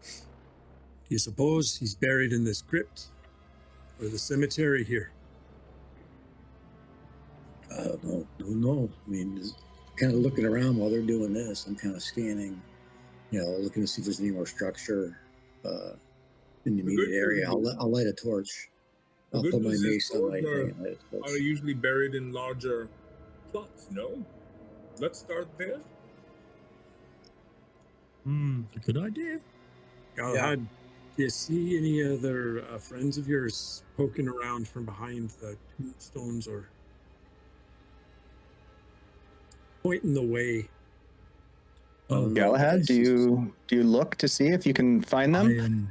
Do you suppose he's buried in this crypt or the cemetery here? I don't know. I mean, just kind of looking around while they're doing this. I'm kind of scanning, looking to see if there's any more structure in the immediate area. I'll light a torch. I'll put my mace on my thing and light a torch. Are usually buried in larger plots, no? Let's start there. Good idea. Galahad, do you see any other friends of yours poking around from behind the tombstones or pointing the way? Galahad, do you look to see if you can find them?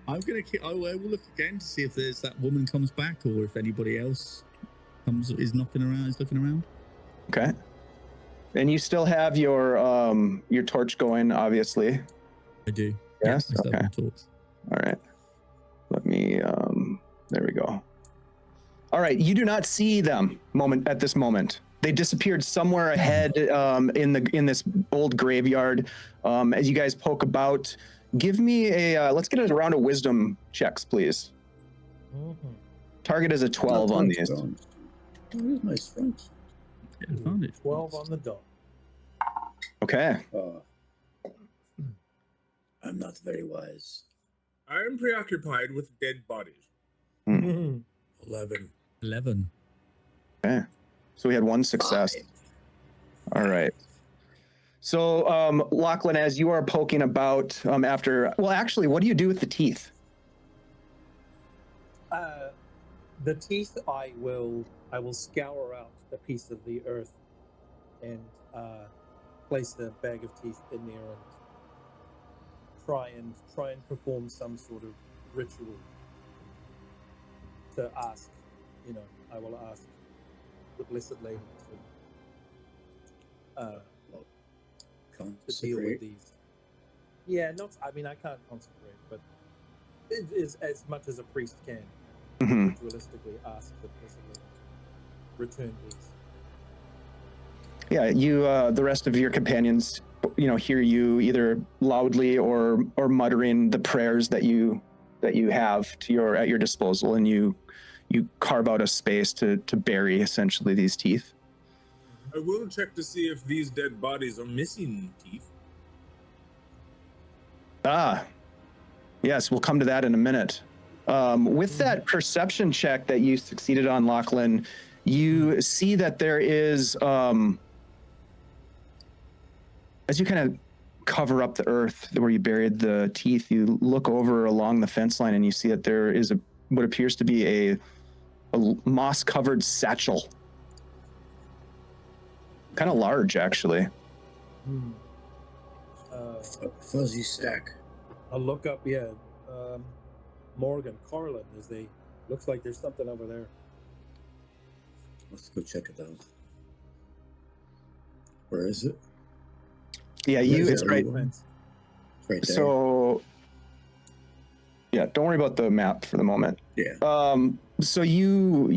I will look again to see if there's that woman comes back or if anybody else is looking around. Okay. And you still have your torch going, obviously. I do. Yes. I still Okay. have my torch. All right. Let me. There we go. All right. You do not see them at this moment. They disappeared somewhere ahead in this old graveyard. As you guys poke about, give me let's get a round of wisdom checks, please. Target is a 12 on these. Where's my strength? Advantage. 12 on the dot. Okay. I'm not very wise. I am preoccupied with dead bodies. 11. 11. Okay. So we had 1 success. 5. All right. So, Lachlan, as you are poking about actually, what do you do with the teeth? The teeth, I will scour out a piece of the earth and place the bag of teeth in there and try and perform some sort of ritual to ask. I will ask the blessed lady to deal with these. Yeah, I can't concentrate, but it is as much as a priest can. Realistically, ask the blessed lady to return these. Yeah, you, the rest of your companions, hear you either loudly or muttering the prayers that you have at your disposal, and you carve out a space to bury essentially these teeth. I will check to see if these dead bodies are missing teeth. Yes, we'll come to that in a minute. With that perception check that you succeeded on, Lachlan, you see that there is, as you kind of cover up the earth where you buried the teeth, you look over along the fence line and you see that there is what appears to be a moss-covered satchel. Kind of large, actually. Fuzzy stack. I'll look up, Morgan, Carlin, as they Looks like there's something over there. Let's go check it out. Where is it? Yeah, it's right. It's right there. So, yeah, don't worry about the map for the moment. Yeah. So you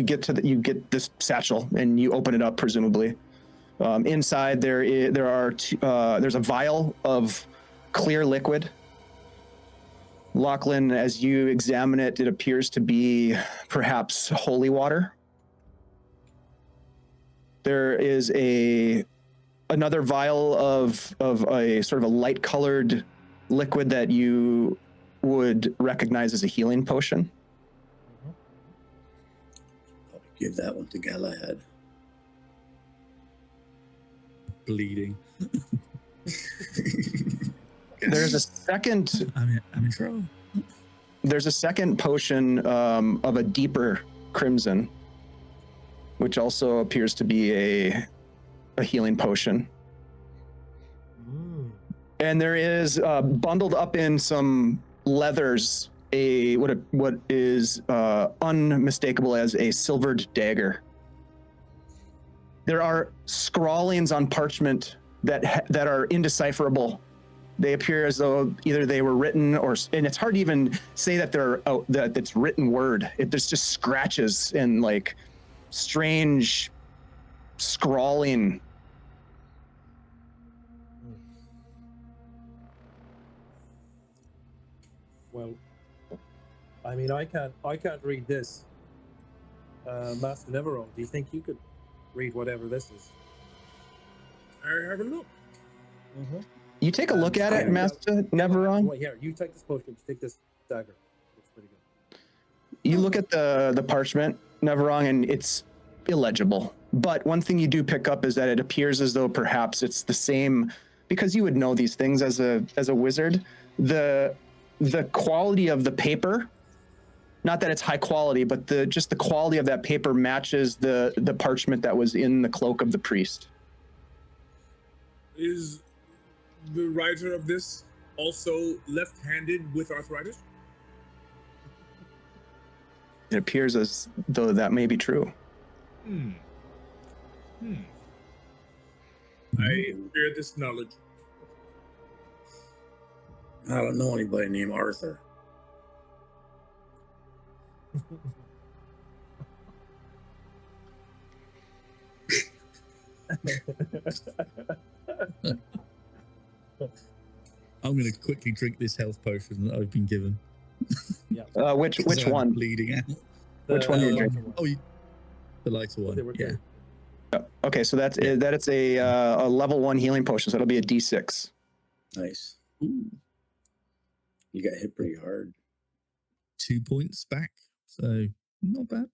get this satchel and you open it up, presumably. Inside there's a vial of clear liquid. Lachlan, as you examine it, it appears to be perhaps holy water. There is another vial of a sort of a light-colored liquid that you would recognize as a healing potion. I'll give that one to Galahad. Bleeding. There's a second. I'm in trouble. There's a second potion of a deeper crimson, which also appears to be a healing potion. And there is bundled up in some leathers what is unmistakable as a silvered dagger. There are scrawlings on parchment that are indecipherable. They appear as though either they were written and it's hard to even say that that it's written word. There's just scratches and like strange scrawling. Well, I mean, I can't read this. Master Neverone, do you think you could read whatever this is? I have a look. You take a look at it, Master Neverone. Well, here, you take this potion, take this dagger. Looks pretty good. You look at the parchment, Neverone, and it's illegible. But one thing you do pick up is that it appears as though perhaps it's the same, because you would know these things as a wizard. The quality of the paper, not that it's high quality, but just the quality of that paper matches the parchment that was in the cloak of the priest. Is the writer of this also left-handed with arthritis? It appears as though that may be true. I share this knowledge. I don't know anybody named Arthur. I'm going to quickly drink this health potion that I've been given. Yeah. Which I'm one? Bleeding out. Which one are you lighter drinking? one. The lighter one. They were Yeah. good. Okay, so that's a level 1 healing potion, so it'll be a D6. Nice. Ooh, You got hit pretty hard. 2 points back. So not bad.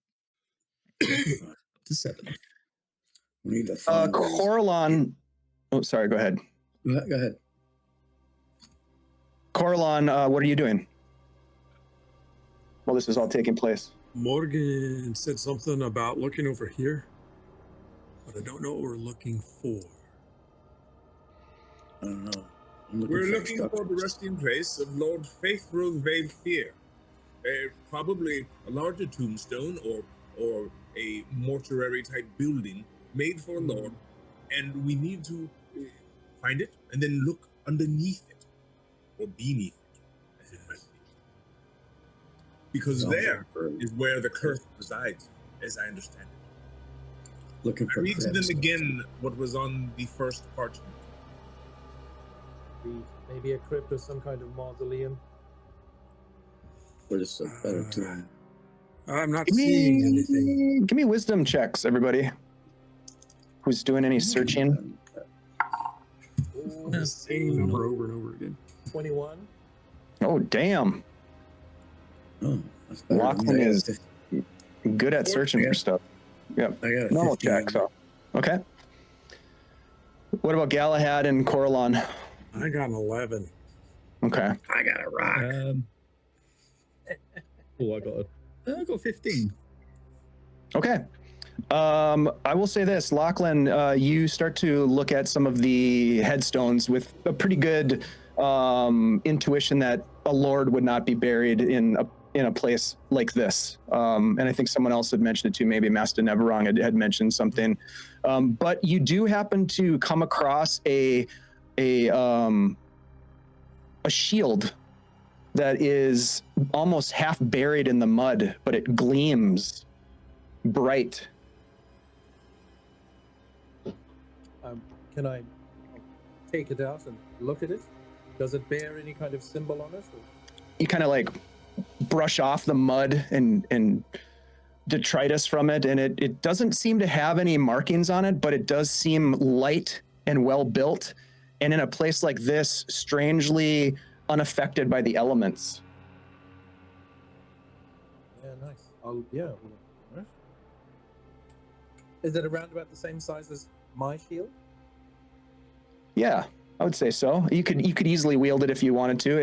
Up to 7. We need to find those. Coralon. Oh, sorry. Go ahead. Go ahead. Coralon, what are you doing? Well, this is all taking place. Morgan said something about looking over here, but I don't know what we're looking for. I don't know. We're looking for the resting place of Lord Faithful Veiled Fear. Probably a larger tombstone or a mortuary type building made for a lord, and we need to find it and then look underneath it or beneath it, as it might be. Because there is where the curse resides, as I understand it. Looking for I read to them crabs. again what was on the first parchment. Maybe a crypt or some kind of mausoleum. Or just a better tomb. I'm not seeing anything. Give me wisdom checks, everybody. Who's doing any searching? The same number over and over again. 21. Oh, damn. Oh, that's better. Lachlan I got is good at searching for stuff. Yep. I got a Normal 15. check, so. Okay. What about Galahad and Coralon? I got an 11. Okay. I got a rock. I got 15. Okay. I will say this, Lachlan, you start to look at some of the headstones with a pretty good intuition that a lord would not be buried in in a place like this. And I think someone else had mentioned it too. Maybe Master Neverong had mentioned something. But you do happen to come across a shield that is almost half buried in the mud, but it gleams bright. Can I take it out and look at it? Does it bear any kind of symbol on it? Or? You kind of like brush off the mud and detritus from it, and it doesn't seem to have any markings on it, but it does seem light and well built, and in a place like this, strangely unaffected by the elements. Yeah, nice. Right. Is it around about the same size as my shield? Yeah, I would say so. You could easily wield it if you wanted to.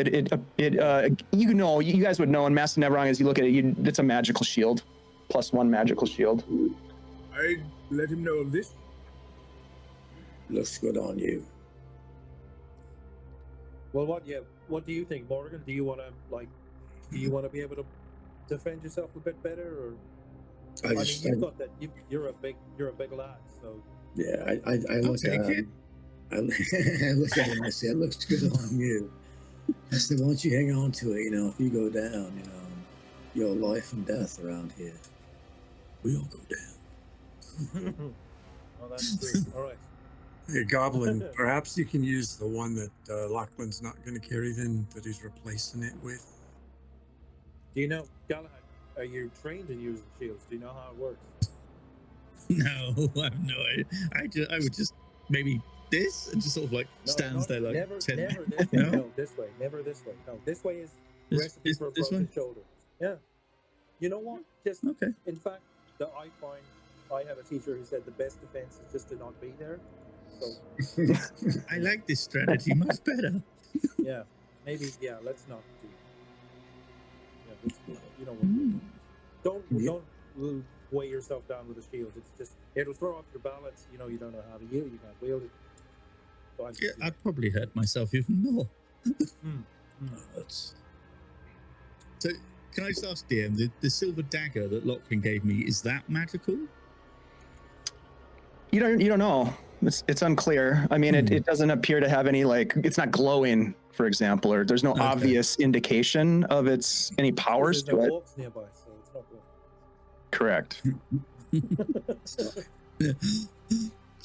You guys would know, and Master Neverong, as you look at it, it's a magical shield, +1 magical shield. I let him know of this. Looks good on you. Well, what do you think, Morgan? Do you want to be able to defend yourself a bit better, or? You've got that. You're a big lad, so. Yeah, I look at him. I look at him and I say, "It looks good on you." I said, "Why don't you hang on to it? If you go down, your life and death around here, we all go down." Oh, that's true. All right. Hey, Goblin, perhaps you can use the one that Lachlan's not going to carry then, that he's replacing it with. Do you know, Galahad, are you trained in using shields? Do you know how it works? No, I have no idea. I would just maybe this and just sort of like stands there like never 10 this way. No? No, this way. Never this way. No, this way is recipe for a this broken way? shoulder. Yeah. You know what? Just Okay. in fact, I had a teacher who said the best defense is just to not be there. So I like this strategy much better. yeah, maybe let's not do. You know what? Don't weigh yourself down with a shield. It's just it'll throw off your balance. You don't know how to use it. You can't wield it. So I'd probably hurt myself even more. So, can I just ask, DM, the silver dagger that Lachlan gave me, is that magical? You don't know. It's unclear. I mean, it doesn't appear to have any, it's not glowing, for example, or there's no obvious indication of any powers there's to no it. orcs nearby, so it's not good. Correct.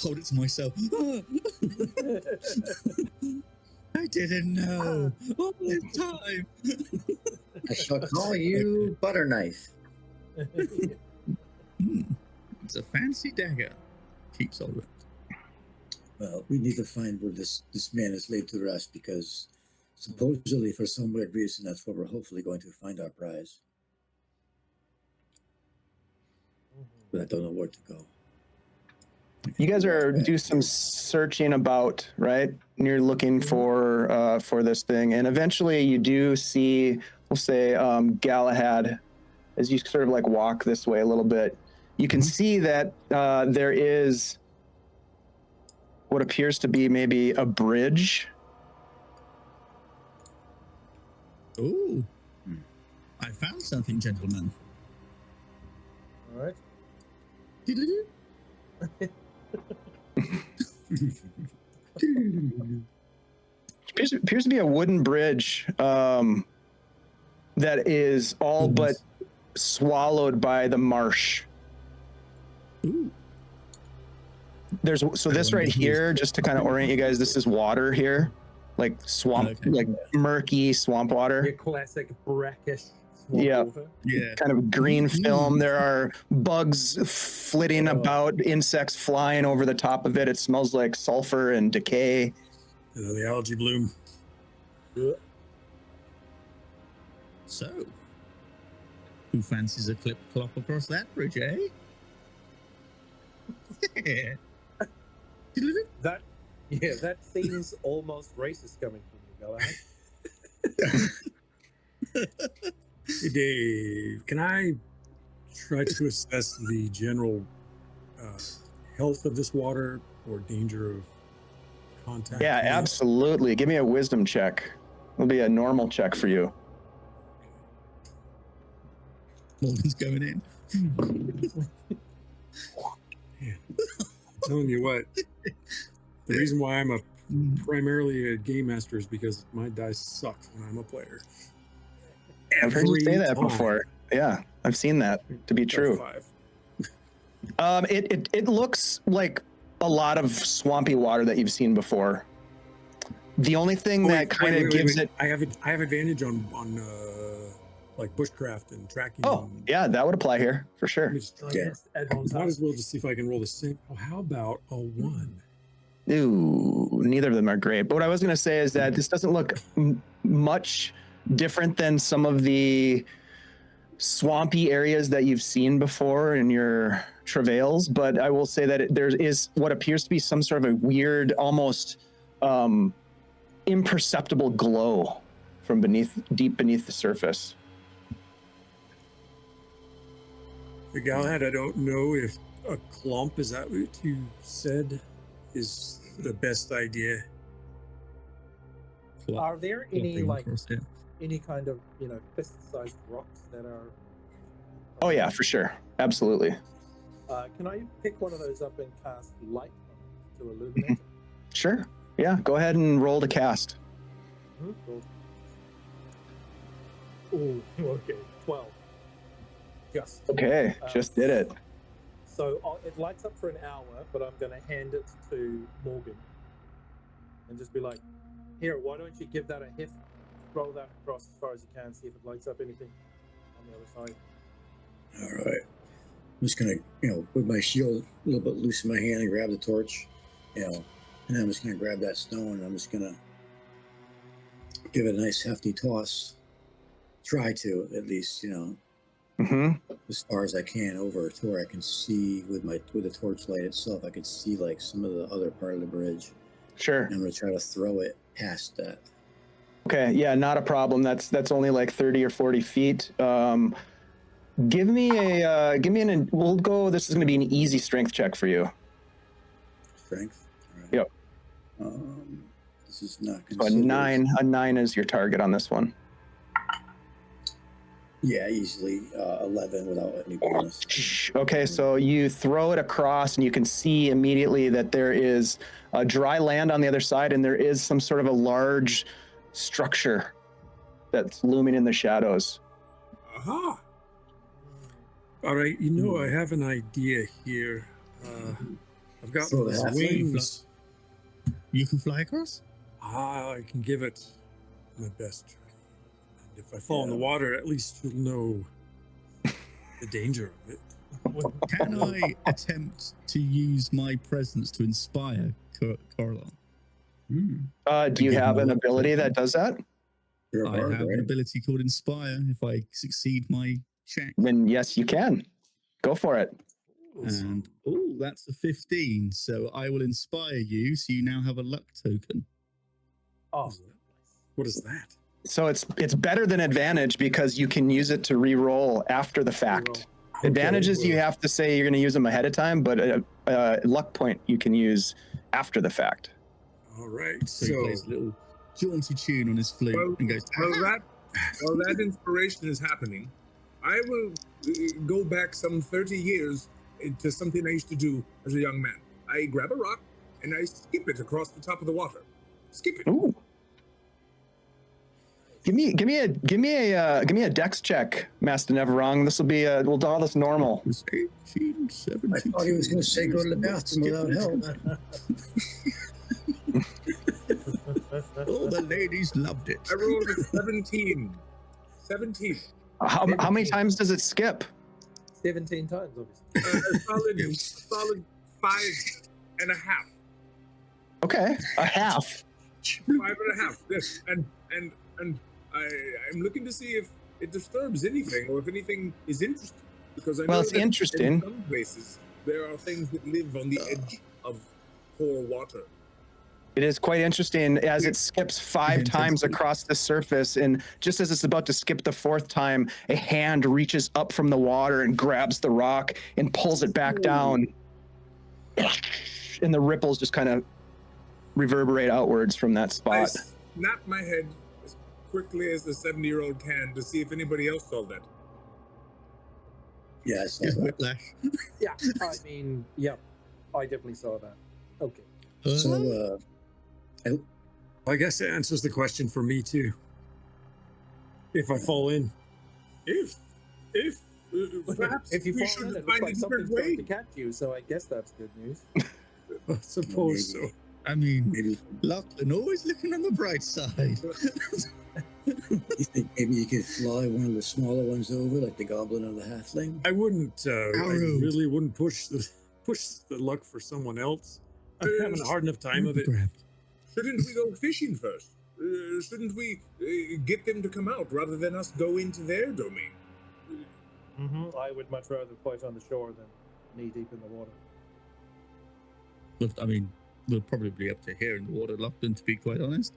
Hold it to myself. I didn't know all this time. I shall call you Butter Knife. It's a fancy dagger. Keeps all right. Well, we need to find where this man is laid to rest, because supposedly, for some weird reason, that's where we're hopefully going to find our prize. But I don't know where to go. You guys do some searching about, right? And you're looking for this thing, and eventually you do see, we'll say, Galahad, as you sort of walk this way a little bit. You can see that there is what appears to be maybe a bridge. Ooh. I found something, gentlemen. All right. Diddle-doo. Appears to be a wooden bridge that is all but swallowed by the marsh. Ooh. This right here, just to kind of orient you guys, this is water here, like swamp, like murky swamp water. Your classic brackish swamp water. Yeah. Kind of green film. There are bugs flitting about, insects flying over the top of it. It smells like sulfur and decay. The algae bloom. So, who fancies a clip clop across that bridge, eh? Yeah. That seems almost racist coming from you, Galahad. Hey, Dave, can I try to assess the general health of this water or danger of contact? Yeah, absolutely. Give me a wisdom check. It'll be a normal check for you. Morgan's going in. I'm telling you what, the reason why I'm primarily a game master is because my dice suck when I'm a player. I've heard you say that Every before. Yeah, I've seen that to be true. 5. It looks like a lot of swampy water that you've seen before. The only thing that kind of gives it. I have advantage on like bushcraft and tracking. Oh, yeah, that would apply here for sure. Let me just try Yeah. this. Might as well just see if I can roll the same. Oh, how about a 1? Ooh, neither of them are great. But what I was going to say is that this doesn't look much different than some of the swampy areas that you've seen before in your travails. But I will say that there is what appears to be some sort of a weird, almost imperceptible glow from deep beneath the surface. The Galahad, I don't know if a clump, is that what you said, is the best idea. Are there any Flopping like across it. any kind of fist-sized rocks that are? Oh yeah, for sure. Absolutely. Can I pick one of those up and cast light on it to illuminate it? Sure. Yeah, go ahead and roll to cast. Cool. Oh, okay. 12. Just. Okay, just did it. So it lights up for an hour, but I'm going to hand it to Morgan and just be like, here, why don't you give that a hit? Roll that across as far as you can, see if it lights up anything on the other side. All right. I'm just gonna, with my shield a little bit loose in my hand and grab the torch, and I'm just gonna grab that stone and I'm just gonna give it a nice hefty toss. Try to, at least, as far as I can over to where I can see with the torchlight itself. I can see like some of the other part of the bridge. Sure. And I'm gonna try to throw it past that. Okay, yeah, not a problem. That's only like 30 or 40 feet. Give me an. We'll go. This is going to be an easy strength check for you. Strength. All right. Yep. This is not So considered. a 9 is your target on this one. Yeah, easily 11 without any bonus. Okay, so you throw it across, and you can see immediately that there is a dry land on the other side, and there is some sort of a large structure that's looming in the shadows. Aha! All right, I have an idea here. I've got So these that's wings. You can fly across? I can give it my best try. And if I fall in the water, at least you'll know the danger of it. Can I attempt to use my presence to inspire Coralon? Do you have an ability that does that? You're a I bard, have an right? ability called Inspire if I succeed my check. Then yes, you can. Go for it. And that's a 15. So I will inspire you, so you now have a luck token. Oh, What is that? So it's better than advantage because you can use it to re-roll after the fact. Advantages you have to say you're going to use them ahead of time, but luck point you can use after the fact. All right, So he plays a little jaunty tune on his flute and goes, While that inspiration is happening, I will go back some 30 years to something I used to do as a young man. I grab a rock and I skip it across the top of the water. Skip it. Ooh. Give me a dex check, Master Neverwrong. This will be we'll do all this normal. It's 1872. I thought he was going to say go to the bathroom without help. All the ladies loved it. I rolled a 17. 17. How many times does it skip? 17 times, obviously. A solid 5.5. Okay, a half. 5.5. Yes, and I'm looking to see if it disturbs anything or if anything is interesting. Because I know It's that interesting. in some places there are things that live on the edge of poor water. It is quite interesting as it skips 5 times across the surface, and just as it's about to skip the 4th time, a hand reaches up from the water and grabs the rock and pulls it back down. And the ripples just kind of reverberate outwards from that I spot. snap my head as quickly as the 70-year-old can to see if anybody else saw that. Yeah, I saw Just that. whiplash. Yeah, I mean, yeah, I definitely saw that. Okay. So, I guess it answers the question for me too. If I fall in, If perhaps If you we fall should in, it looks find a like different something's going way. to catch you, so I guess that's good news. I suppose so. maybe, I mean, maybe Lachlan always looking on the bright side. you think maybe you could fly one of the smaller ones over, like the goblin or the halfling? I wouldn't. I Arrows. really wouldn't push the luck for someone else. I'm having a hard enough time of it. Grabbed. Shouldn't we go fishing first? Shouldn't we get them to come out rather than us go into their domain? I would much rather fight on the shore than knee deep in the water. Look, I mean, we'll probably be up to here in the water, Lachlan, to be quite honest.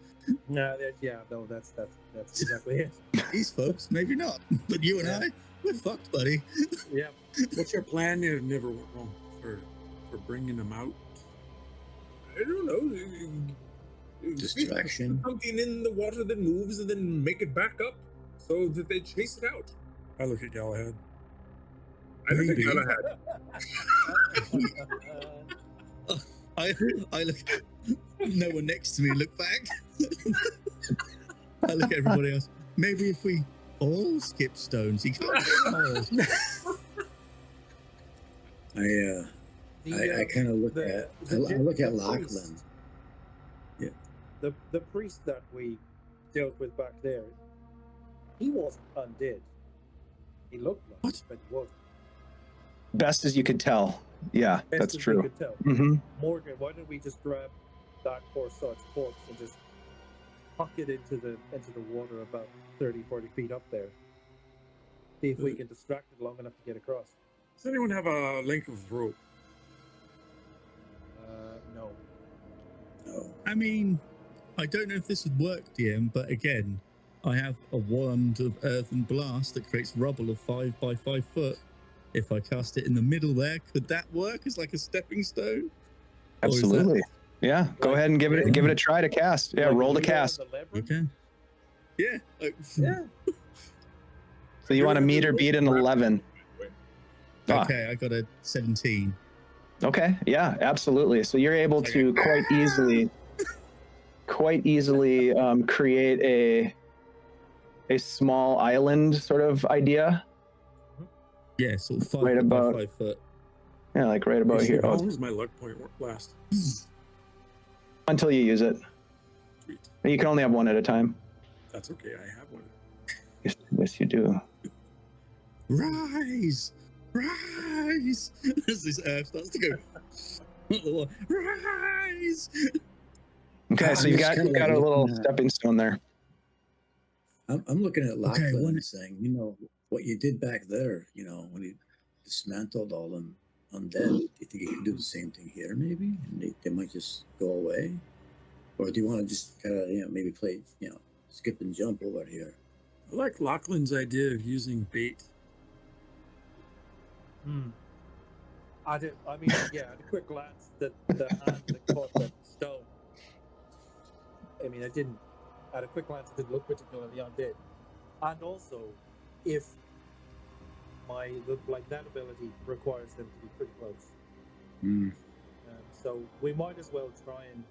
No, that's exactly it. These folks, maybe not. But you and I, we're fucked, buddy. Yeah. What's your plan? It never went wrong for bringing them out. I don't know. Distraction. Something in the water that moves and then make it back up so that they chase it out. I look at Galahad. I don't think Maybe. Galahad. I look. No one next to me look back. I look at everybody else. Maybe if we all skip stones, he can't. I kind of look at I look at Lachlan. The priest that we dealt with back there, he wasn't undead. He looked like it, but he wasn't. Best as you could tell. Yeah, Best that's as we true. could tell. Hmm. Morgan, why don't we just grab that poor sod's corpse and just huck it into the water about 30, 40 feet up there? See if we can distract it long enough to get across. Does anyone have a length of rope? No. No. I mean, I don't know if this would work, DM, but again, I have a wand of earthen blast that creates rubble of 5 by 5 foot. If I cast it in the middle there, could that work as like a stepping stone? Or is that- Absolutely. Yeah. Go ahead and give it a try to cast. Yeah, Like roll to leader on cast. the leverage? Okay. Yeah. Yeah. So you want to meet or beat an 11. Ah, Okay, I got a 17. okay. Yeah, absolutely. So you're able to quite easily create a small island sort of idea. Yeah, sort of 5 Right foot about- by 5 foot. Yeah, like right about here. How Oh, long does my luck point last? until you use it. Sweet. And you can only have one at a time. That's okay. I have one. Yes, you do. Rise! Rise! As this earth starts to go. Rise! Okay, so I'm you just got kinda a little looking at- stepping stone there. I'm looking at Lachlan when- and saying, what you did back there, when you dismantled all them undead, do you think you can do the same thing here, maybe? And they might just go away? Or do you want to just kind of, maybe play, skip and jump over here? I like Lachlan's idea of using bait. I mean, yeah, at a quick glance, the hand that caught that stone. I mean, at a quick glance, it didn't look particularly undead. And also, if that ability requires them to be pretty close. So we might as well try and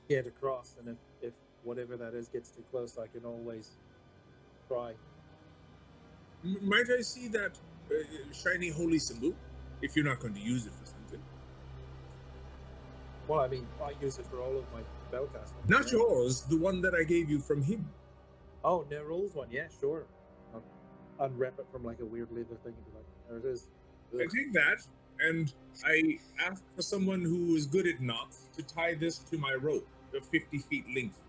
get across, and if whatever that is gets too close, I can always try. Might I see that shiny holy symbol? If you're not going to use it for something. Well, I mean, I use it for all of my spellcasting. Not yours, the one that I gave you from him. Oh, Nerul's one, yeah, sure. I'll unwrap it from like a weird leather thing and be like, there it is. I take that, and I ask for someone who is good at knots to tie this to my rope of 50 feet length.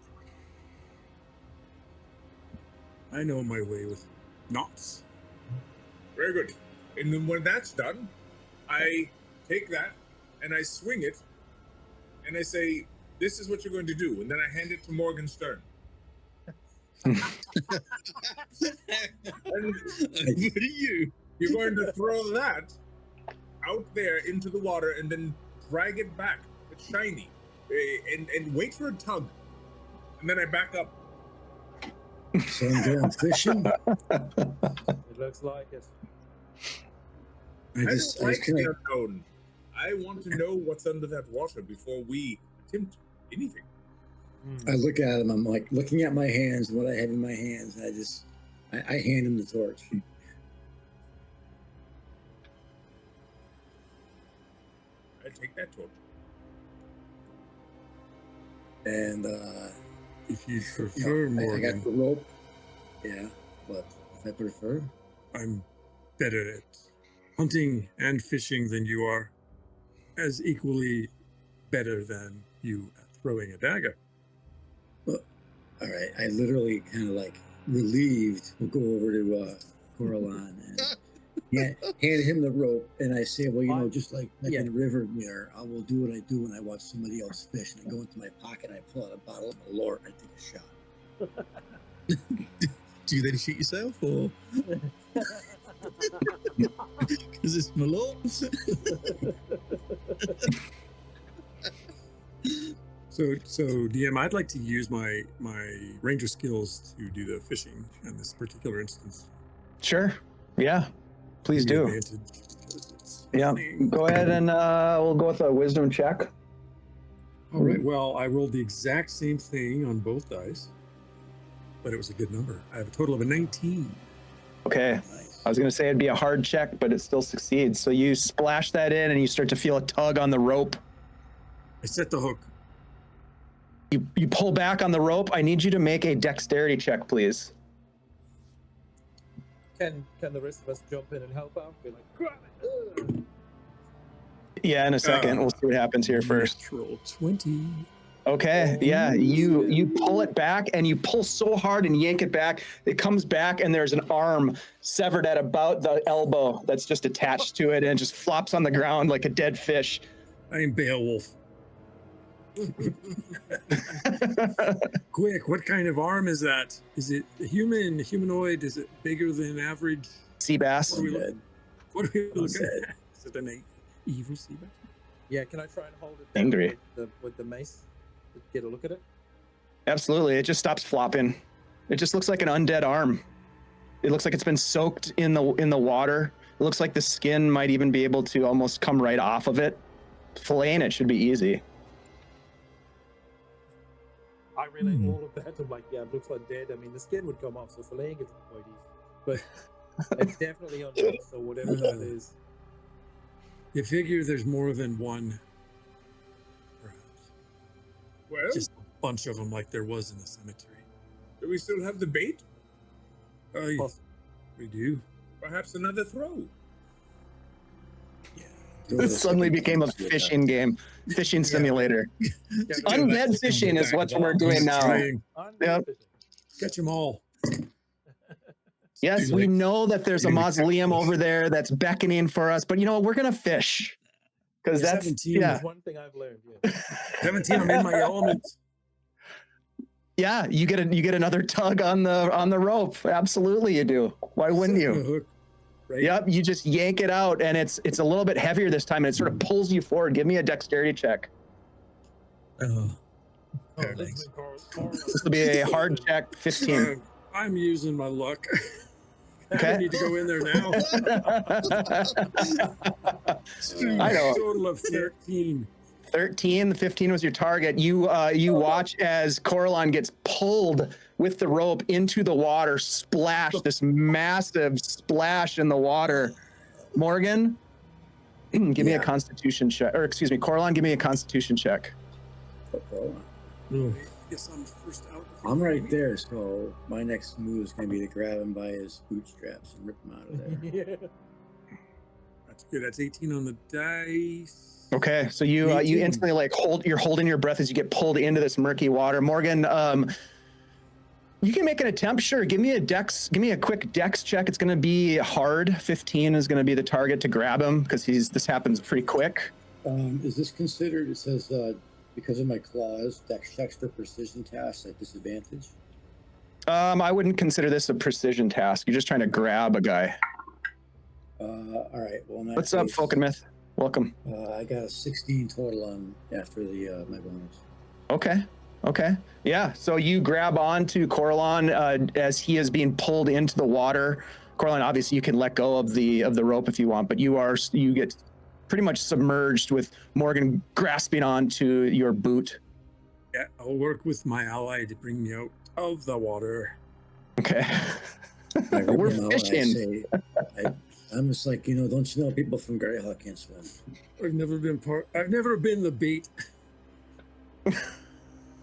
I know my way with knots. Very good. And then when that's done, I take that and I swing it, and I say, "This is what you're going to do." And then I hand it to Morgan Stern. And What are you? you're going to throw that out there into the water and then drag it back. It's shiny. And wait for a tug. And then I back up. So I'm going fishing? It looks like it. I just like kinda- the unknown. I want to know what's under that water before we attempt anything. I look at him. I'm like looking at my hands and what I have in my hands. And I hand him the torch. I take that torch. And if you you prefer, know, I Morgan, got the rope. Yeah, but if I prefer, I'm better at hunting and fishing than you are, as equally better than you at throwing a dagger. all right. I literally kind of like relieved. We'll go over to Coraline and hand him the rope, and I say, well, you know, just like in the river mirror, I will do what I do when I watch somebody else fish. And I go into my pocket, and I pull out a bottle of Malort, and I take a shot. Do you then shoot yourself, or because it's Malort? So DM, I'd like to use my ranger skills to do the fishing in this particular instance. Sure. Yeah. Please Give me do. advantage because it's Yeah. fishing. Go ahead and we'll go with a wisdom check. All right. Well, I rolled the exact same thing on both dice, but it was a good number. I have a total of a 19. Okay. Nice. I was going to say it'd be a hard check, but it still succeeds. So you splash that in and you start to feel a tug on the rope. I set the hook. You pull back on the rope. I need you to make a dexterity check, please. Can the rest of us jump in and help out? Be like, grab it. Ugh. Yeah, in a second. We'll see what happens here first. Natural 20. Okay, yeah, you pull it back and you pull so hard and yank it back. It comes back and there's an arm severed at about the elbow that's just attached to it and it just flops on the ground like a dead fish. I'm Beowulf. Quick, what kind of arm is that? Is it humanoid? Is it bigger than average? Sea bass. What are we looking, what are we looking dead. at? Is it an evil sea bass? Yeah, can I try and hold it down Angry. with the mace? Get a look at it? Absolutely, it just stops flopping. It just looks like an undead arm. It looks like it's been soaked in the water. It looks like the skin might even be able to almost come right off of it. Filleting it should be easy. I relate all of that. I'm like, yeah, it looks like dead. I mean, the skin would come off, so filleting it's quite easy. But it's definitely undead, so whatever that is. You figure there's more than one, perhaps. Well, Just a bunch of them like there was in the cemetery. do we still have the bait? Possible. We do. Perhaps another throw. This suddenly became a fishing game, fishing simulator. Undead fishing is what we're doing now. Trying. Yep. Catch them all. Yes, we know that there's a mausoleum over there that's beckoning for us, but you know what? We're gonna fish because that's 17. yeah, That's one thing I've learned. Yeah. 17, I'm in my element. yeah. You get another tug on the rope. Absolutely, you do. Why wouldn't The you? hook, right? Yep. You just yank it out, and it's a little bit heavier this time, and it sort of pulls you forward. Give me a dexterity check. Oh, Oh, Paradise. this is Carl. This will be a hard check. 15. I'm using my luck. I Okay. need to go in there now. I know. Total of 13. 13. 15 was your target. You watch as Coraline gets pulled with the rope into the water, splash, this massive splash in the water. Morgan, give me a constitution check. Or excuse me, Coraline, give me a constitution check. Guess I'm first out. I'm right there, so my next move is going to be to grab him by his bootstraps and rip him out of there. Yeah. That's good. That's 18 on the dice. Okay, so you 18. instantly you're holding your breath as you get pulled into this murky water. Morgan, you can make an attempt. Sure, give me a quick dex check. It's going to be hard. 15 is going to be the target to grab him because this happens pretty quick. Is this considered? It says because of my claws, dex checks for precision tasks at disadvantage. I wouldn't consider this a precision task. You're just trying to grab a guy. All right. Well, in that What's up, case, Folk and Myth? Welcome. I got a 16 total on after the my bonus. Okay. Yeah. So you grab onto Coraline as he is being pulled into the water. Coraline, obviously you can let go of the rope if you want, but you get pretty much submerged with Morgan grasping onto your boot. Yeah, I'll work with my ally to bring me out of the water. Okay. I rip We're him out and I fishing. say, I'm just like, don't you know people from Greyhawk can't swim? I've never been the bait.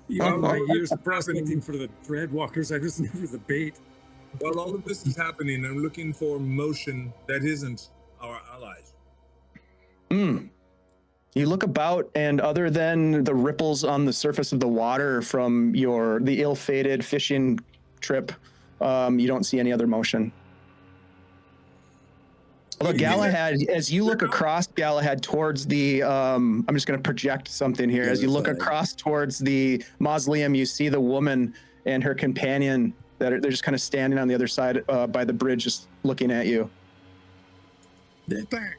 You know, my years prospecting for the Dreadwalkers, I was never the bait. While all of this is happening, I'm looking for motion that isn't our allies. You look about, and other than the ripples on the surface of the water from the ill-fated fishing trip, you don't see any other motion. Although Galahad, as you look across, Galahad, towards the, I'm just going to project something here. As you look across towards the mausoleum, you see the woman and her companion they're just kind of standing on the other side by the bridge, just looking at you. They're back.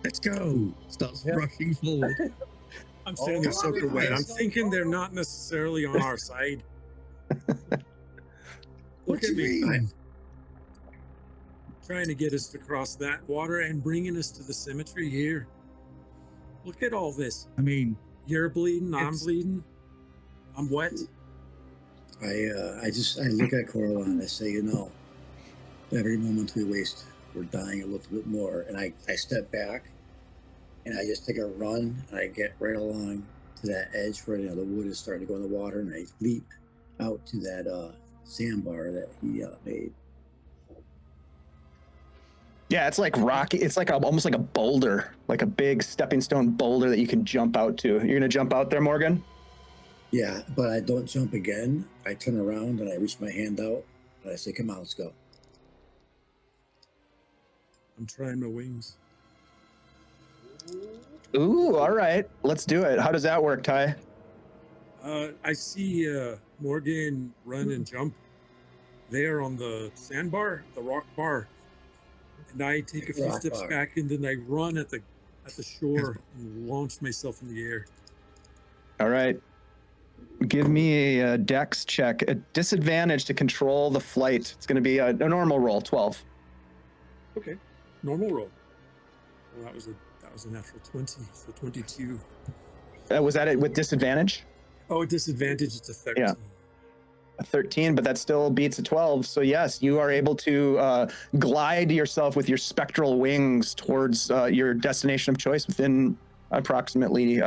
Let's go. Starts rushing forward. I'm standing there soaking wet. I'm thinking they're not necessarily on our side. What do you mean? Trying to get us to cross that water and bringing us to the cemetery here. Look at all this. I mean, You're bleeding, I'm bleeding. I'm wet. I look at Coraline and I say, every moment we waste, we're dying a little bit more. And I step back and I just take a run and I get right along to that edge where the wood is starting to go in the water, and I leap out to that sandbar that he made. Yeah, it's like rocky. It's like almost like a boulder, like a big stepping stone boulder that you can jump out to. You're gonna jump out there, Morgan? Yeah, but I don't jump again. I turn around and I reach my hand out and I say, "Come on, let's go." I'm trying my wings. Ooh, all right. Let's do it. How does that work, Ty? I see Morgan run and jump there on the sandbar, the rock bar. And I take a few steps back, and then I run at the shore and launch myself in the air. All right. Give me a dex check. A disadvantage to control the flight. It's going to be a normal roll, 12. Okay, normal roll. Well, that was a natural 20, so 22. Was that it with disadvantage? Oh, disadvantage, it's a 13. Yeah. A 13, but that still beats a 12. So yes, you are able to glide yourself with your spectral wings towards your destination of choice within approximately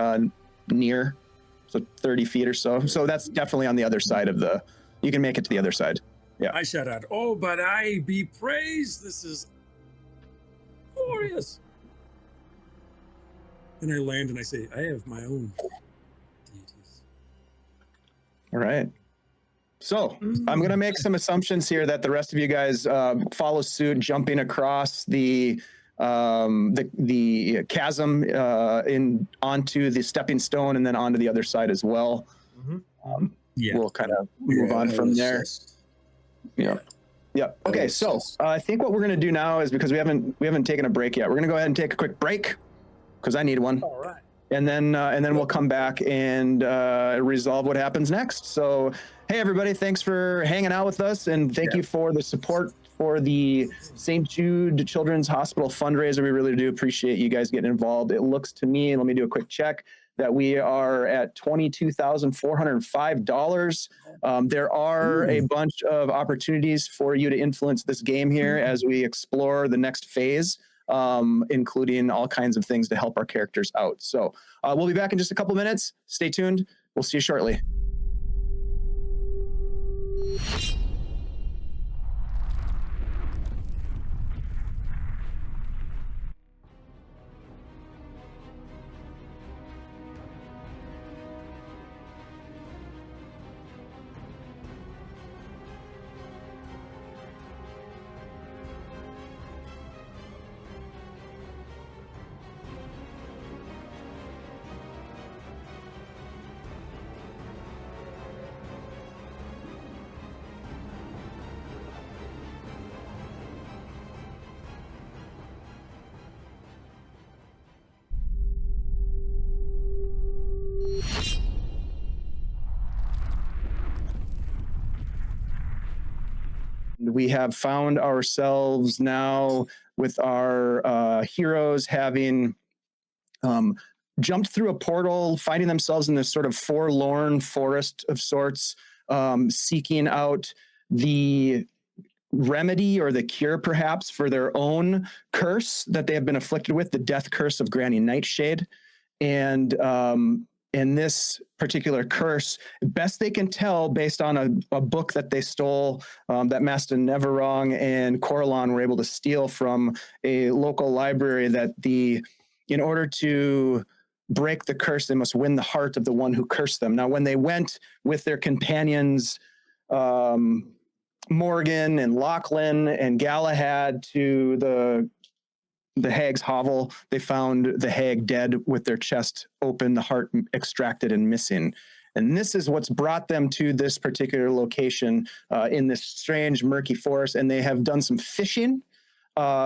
near, so 30 feet or so. So that's definitely on the other side of you can make it to the other side. Yeah. I shout out, "Oh, but I be praised. This is glorious." And I land and I say, "I have my own deities." All right. So I'm going to make some assumptions here that the rest of you guys follow suit, jumping across the chasm onto the stepping stone and then onto the other side as well. yeah. We'll kind of move on from there. Yeah. Yeah. Okay. So I think what we're going to do now is, because we haven't taken a break yet, we're going to go ahead and take a quick break because I need one. All right. And then we'll come back and resolve what happens next. So, hey, everybody, thanks for hanging out with us. And thank you for the support for the St. Jude Children's Hospital fundraiser. We really do appreciate you guys getting involved. It looks to me, let me do a quick check, that we are at $22,405. There are a bunch of opportunities for you to influence this game here as we explore the next phase, including all kinds of things to help our characters out. So we'll be back in just a couple minutes. Stay tuned. We'll see you shortly. We have found ourselves now with our heroes having jumped through a portal, finding themselves in this sort of forlorn forest of sorts, seeking out the remedy or the cure perhaps for their own curse that they have been afflicted with, the death curse of Granny Nightshade. And in this particular curse, best they can tell based on a book that they stole, that Master Neverwrong and Coralon were able to steal from a local library, that in order to break the curse, they must win the heart of the one who cursed them. Now, when they went with their companions, Morgan and Lachlan and Galahad, to the hag's hovel, they found the hag dead with their chest open, the heart extracted and missing. And this is what's brought them to this particular location in this strange, murky forest. And they have done some fishing,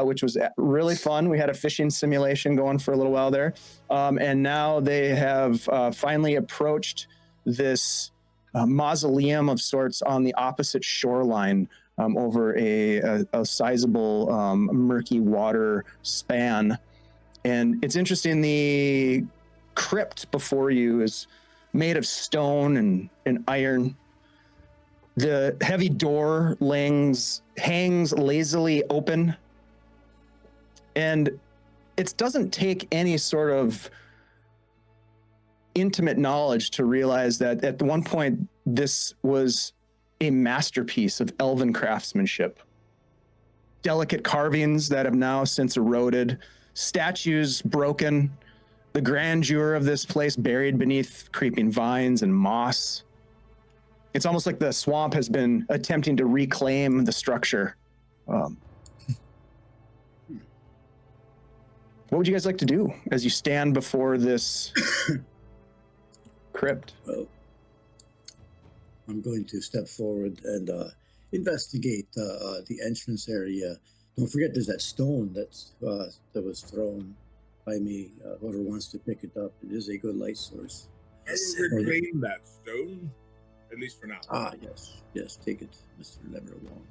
which was really fun. We had a fishing simulation going for a little while there. And now they have finally approached this mausoleum of sorts on the opposite shoreline, over a sizable murky water span. And it's interesting, the crypt before you is made of stone and iron. The heavy door hangs lazily open. And it doesn't take any sort of intimate knowledge to realize that at one point this was a masterpiece of elven craftsmanship. Delicate carvings that have now since eroded, statues broken, the grandeur of this place buried beneath creeping vines and moss. It's almost like the swamp has been attempting to reclaim the structure. What would you guys like to do as you stand before this crypt? Well, I'm going to step forward and investigate the entrance area. Don't forget, there's that stone that was thrown by me. Whoever wants to pick it up, it is a good light source. I will reclaim that stone, at least for now. Ah, yes, take it, Mr. Neverwrong.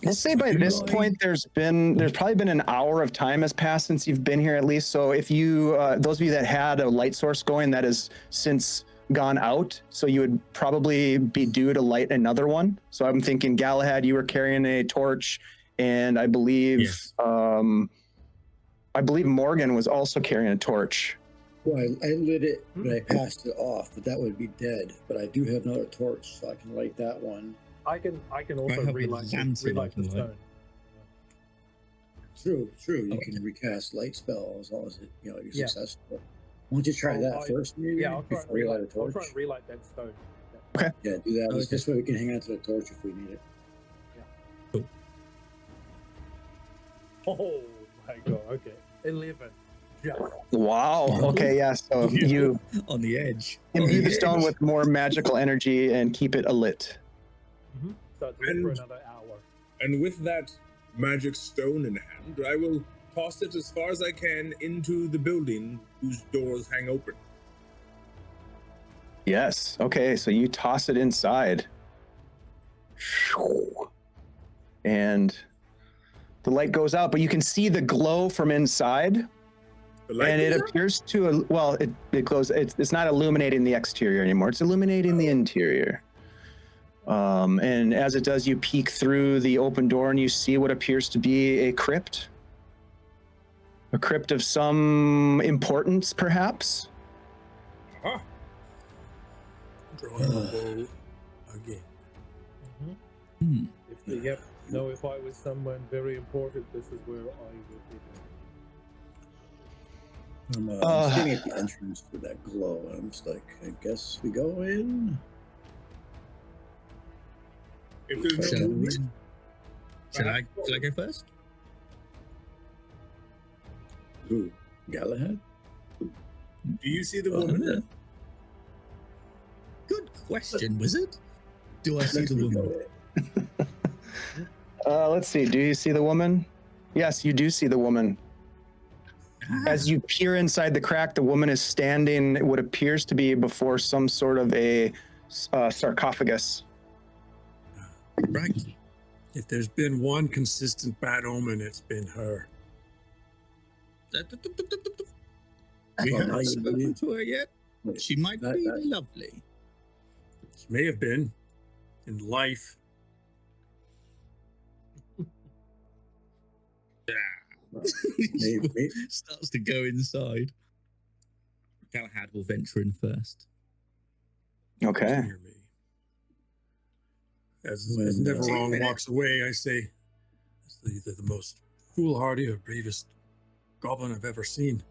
I'll say by this point, there's probably been an hour of time has passed since you've been here at least. So if you, those of you that had a light source going, that has since gone out. So you would probably be due to light another one. So I'm thinking, Galahad, you were carrying a torch, and I believe, Yes. I believe Morgan was also carrying a torch. Well, I lit it, but I passed it off, but that would be dead. But I do have another torch, so I can light that one. I can also have a relight lantern I the can light. stone. True. You Okay. can recast light spell as long as you're Yeah. successful. Why don't you try that first, maybe? Yeah, I'll try before you light a I'll torch? try and relight that stone. Yeah, do that. Okay. This way we can hang on to the torch if we need it. Oh my god, okay. 11. Just. Wow. Okay, yeah. So you On the edge. imbue the stone with more magical energy and keep it alit. So it's lit for another hour. And with that magic stone in hand, I will toss it as far as I can into the building whose doors hang open. Yes. Okay, so you toss it inside. And the light goes out, but you can see the glow from inside. The light And it goes out? appears to, well, it glows. It's not illuminating the exterior anymore. It's illuminating the interior. And as it does, you peek through the open door and you see what appears to be a crypt. A crypt of some importance, perhaps. Huh. Drawing the bow again. If I was someone very important, this is where I would be. I'm standing at the entrance to that glow, and I'm just like, I guess we go in. If there's Shall no we? Shall I go first? Ooh, Galahad? do you see the woman? Good question, wizard. Do I see the woman? Let's see. Do you see the woman? Yes, you do see the woman. As you peer inside the crack, the woman is standing what appears to be before some sort of a sarcophagus. Right. If there's been one consistent bad omen, it's been her. We Well, now haven't you spoken believe- to her yet. Wait, She might that- be that- lovely. She may have been in life. maybe- Starts to go inside. Galahad will venture in first. Okay. Hear me. As When, Neverwrong 10 walks away, I say, "It's either the most foolhardy or bravest goblin I've ever seen."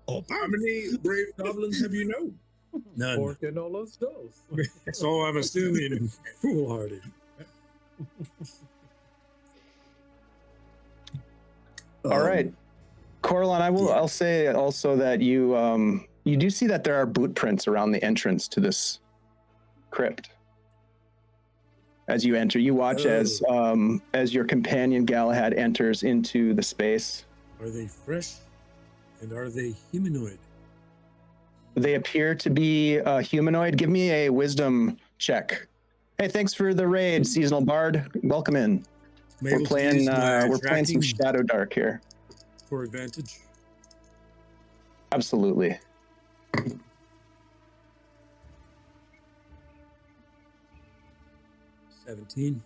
Oh, How many brave goblins have you known? None. Porque no los dos. So I'm assuming foolhardy. All right. um, Coralon, yeah. I'll say also that you you do see that there are boot prints around the entrance to this crypt. As you enter, you watch as your companion Galahad enters into the space. Are they fresh? And are they humanoid? They appear to be humanoid. Give me a wisdom check. Hey, thanks for the raid, Seasonal Bard. Welcome in. I'm We're able to playing use my we're playing some tracking Shadowdark here. for advantage. Absolutely. $17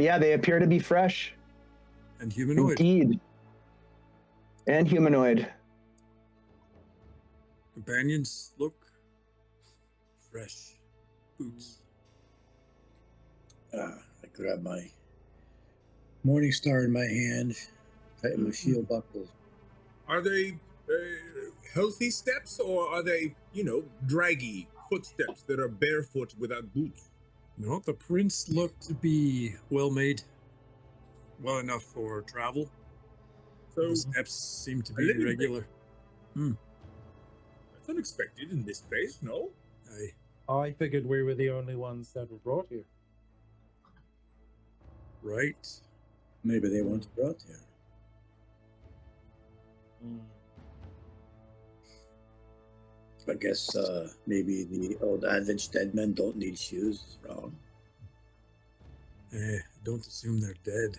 Yeah, they appear to be fresh. and humanoid. Indeed. And humanoid. Companions look fresh. Boots. I grab my Morning Star in my hand, tighten my shield buckle. Are they healthy steps, or are they, draggy footsteps that are barefoot without boots? No, the prints look to be well made. Well enough for travel. So The steps seem to a be little bit. regular. that's unexpected in this place, no? I figured we were the only ones that were brought here. Right. Maybe they weren't brought here. I guess maybe the old adage dead men don't need shoes is wrong. Don't assume they're dead.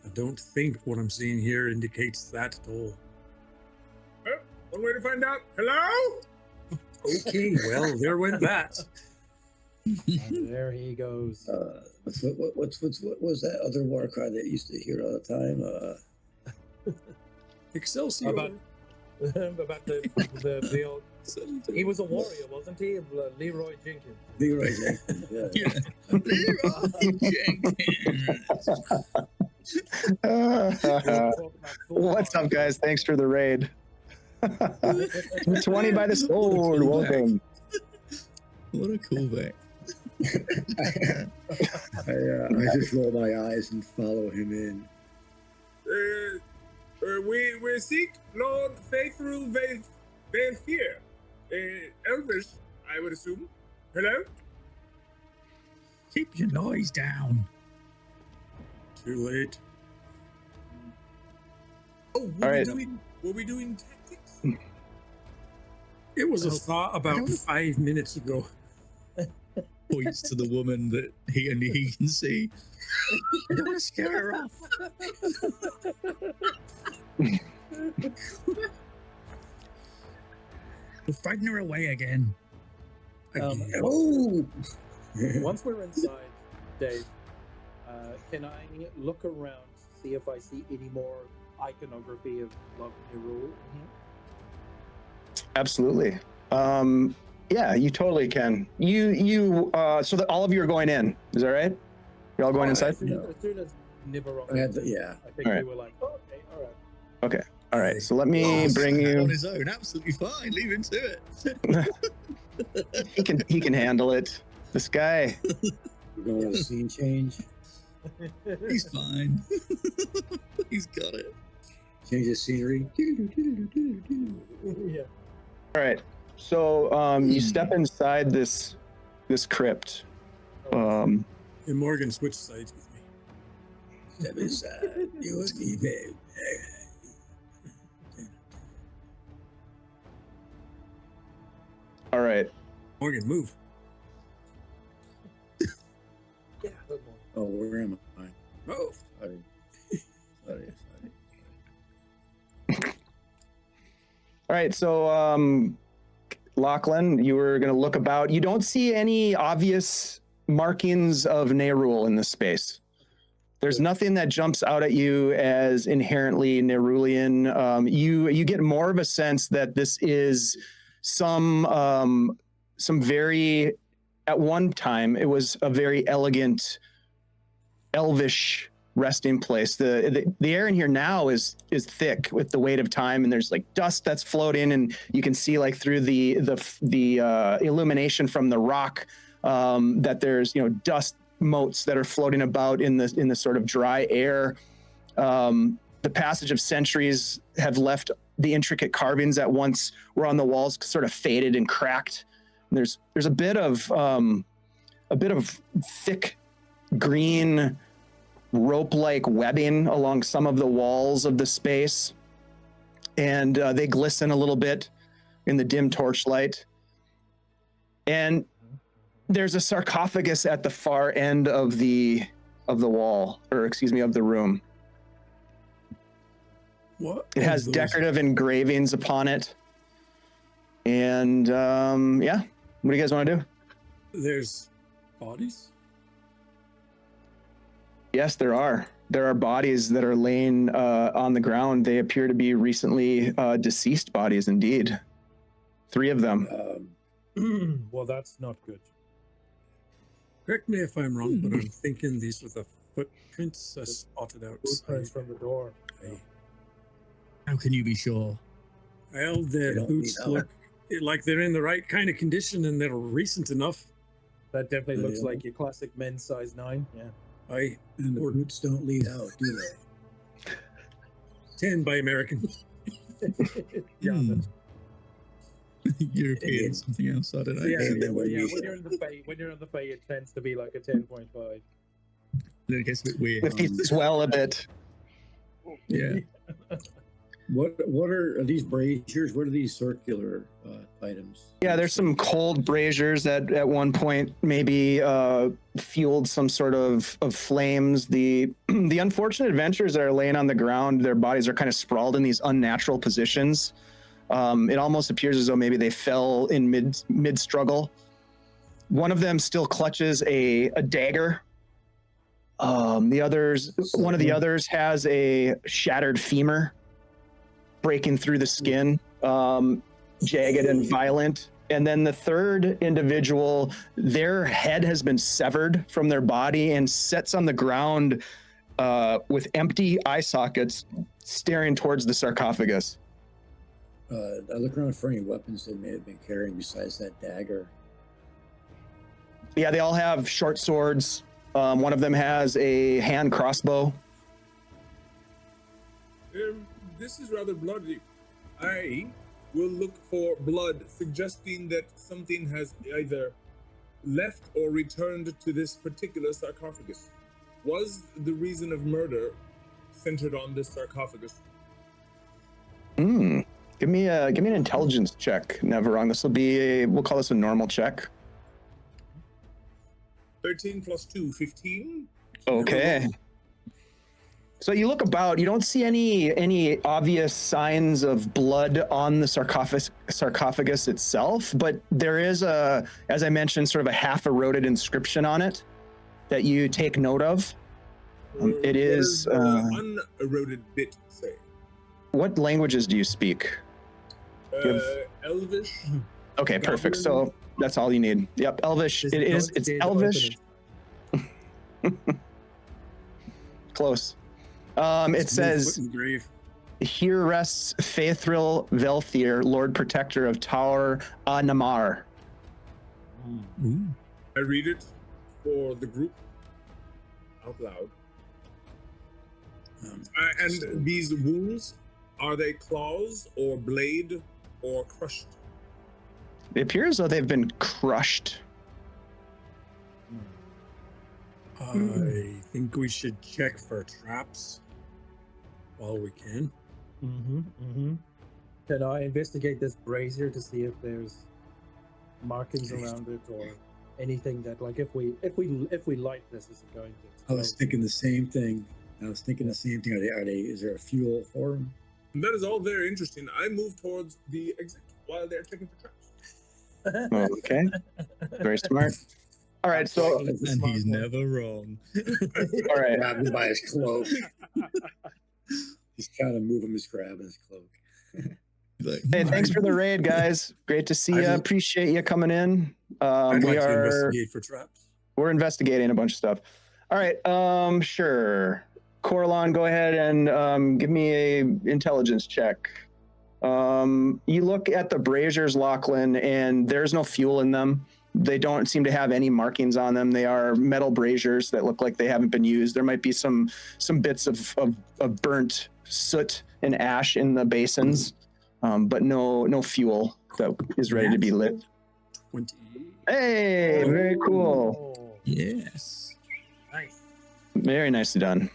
I don't think what I'm seeing here indicates that at all. Well, one way to find out. Hello? Okay, well, there went that. And there he goes. What was that other war cry that you used to hear all the time? Excelsior. About the old. He was a warrior, wasn't he? Leroy Jenkins. Leroy Jenkins. Yeah. Yeah. Leroy Jenkins. What's up, guys? Thanks for the raid. 20 by the sword. Welcome. What a callback. I just roll my eyes and follow him in. We seek Lord Faithful Valfear. Elvish, I would assume. Hello? Keep your noise down. Too late. Oh, All right. Were we doing tactics? It was a Oh, thought about 5 minutes ago. Points to the woman that he can see. I don't want to scare her off. We'll frighten her away again. Again. Oh! Once we're inside, Dave, can I look around, see if I see any more iconography of Love and Rule? Absolutely. Yeah, you totally can. So that all of you are going in. Is that right? You're all going inside? As soon as Nibiron, I had to- yeah. I think Alright. we were like, oh, okay, all right. All right. So let me Oh, bring on you. his own. Absolutely fine. Leave him to it. He can handle it. This guy. We're going to a scene change. He's fine. He's got it. Change the scenery. Yeah. All right. So you step inside this crypt. And Morgan switched sides with me. Step inside. You and me, babe. Morgan, move. Yeah, good morning. Oh, where am I? Oh, Sorry. Sorry. All right, so Lachlan, you were going to look about. You don't see any obvious markings of Nerul in this space. There's nothing that jumps out at you as inherently Nerulean. You get more of a sense that this is some very, at one time, it was a very elegant, elvish resting place. The air in here now is thick with the weight of time, and there's like dust that's floating, and you can see like through the illumination from the rock that there's dust motes that are floating about in the sort of dry air. The passage of centuries have left the intricate carvings that once were on the walls sort of faded and cracked. And there's a bit of thick green rope-like webbing along some of the walls of the space, and they glisten a little bit in the dim torchlight. And there's a sarcophagus at the far end of the wall, or excuse me, of the room. what? It has decorative engravings upon it. And yeah, what do you guys want to do? There's bodies? Yes, there are. There are bodies that are laying on the ground. They appear to be recently deceased bodies, indeed. 3 of them. Well, that's not good. Correct me if I'm wrong, but I'm thinking these are the footprints I spotted Footprints outside. from the door. How can you be sure? Well, They their don't boots need that. look like they're in the right kind of condition and they're recent enough. That definitely looks Yeah. like your classic men's size 9. Yeah. And the boots don't lead out, do they? 10 by American. Yeah, Hmm. that's, European, something else. I don't know. yeah, Yeah, when yeah. you're in the Fae, it tends to be like a 10.5. Then it gets a bit weird. If you swell a bit. Yeah. What are these braziers? What are these circular items? Yeah, there's some cold braziers that at one point maybe fueled some sort of flames. The unfortunate adventurers that are laying on the ground, their bodies are kind of sprawled in these unnatural positions. It almost appears as though maybe they fell in mid struggle. One of them still clutches a dagger. One of the others has a shattered femur breaking through the skin, jagged and violent. And then the third individual, their head has been severed from their body and sits on the ground with empty eye sockets staring towards the sarcophagus. I look around for any weapons they may have been carrying besides that dagger. Yeah, they all have short swords. One of them has a hand crossbow. This is rather bloody. I will look for blood, suggesting that something has either left or returned to this particular sarcophagus. Was the reason of murder centered on this sarcophagus? Give me an intelligence check, Neverong. This will be we'll call this a normal check. 13 plus 2, 15. Okay. So you look about, you don't see any obvious signs of blood on the sarcophagus itself, but there is as I mentioned, sort of a half eroded inscription on it that you take note of. It is. What does the uneroded bit say? What languages do you speak? Elvish. Okay, perfect. So that's all you need. Yep, Elvish. This It is. not It's dead Elvish. opening. Close. It says, Grave. "Here rests Faithril Velthir, Lord Protector of Tower Anamar." Ooh. I read it for the group out loud. And these wounds, are they claws or blade or crushed? It appears though they've been crushed. I think we should check for traps while we can. Can I investigate this brazier to see if there's markings around it or anything that, like, if we light this, is it going to I was explode? thinking the same thing. Are they? Is there a fuel for them? That is all very interesting. I move towards the exit while they're checking for traps. Okay. Very smart. All right. So, It's a And smart he's one. never wrong. all right. Grab him by his cloak. He's trying to move him. He's grabbing his cloak. Like, Hey, thanks for the raid, guys. Great to see I you. just- Appreciate you coming in. I'd We like to are investigate for traps. we're investigating a bunch of stuff. All right. Sure. Coralon, go ahead and give me a intelligence check. You look at the braziers, Lachlan, and there's no fuel in them. They don't seem to have any markings on them. They are metal braziers that look like they haven't been used. There might be some bits of burnt soot and ash in the basins, but no fuel that is ready to be lit. 20. Hey, very cool. Oh, yes. nice. Very nicely done.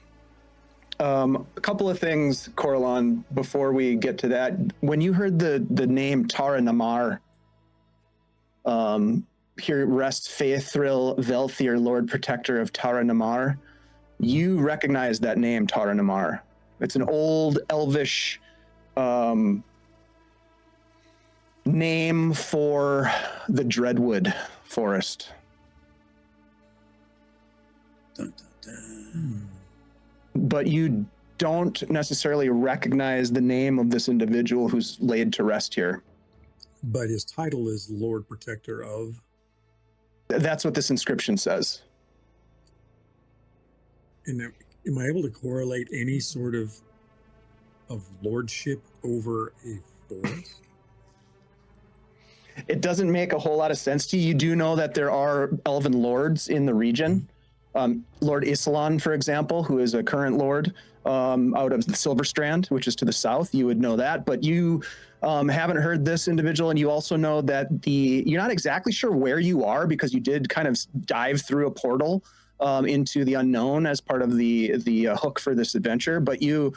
A couple of things, Coralon, before we get to that. When you heard the name Tara Namar, here rests Faithril Velthir, Lord Protector of Tara Namar, you recognize that name, Tara Namar. It's an old elvish name for the Dreadwood forest. Dun, dun, dun. But you don't necessarily recognize the name of this individual who's laid to rest here. But his title is Lord Protector of. That's what this inscription says. And am I able to correlate any sort of lordship over a forest? It doesn't make a whole lot of sense to you. You do know that there are elven lords in the region. Lord Isilon, for example, who is a current lord out of the Silver Strand, which is to the south. You would know that, but you haven't heard this individual, and you also know that you're not exactly sure where you are because you did kind of dive through a portal into the unknown as part of the hook for this adventure. But you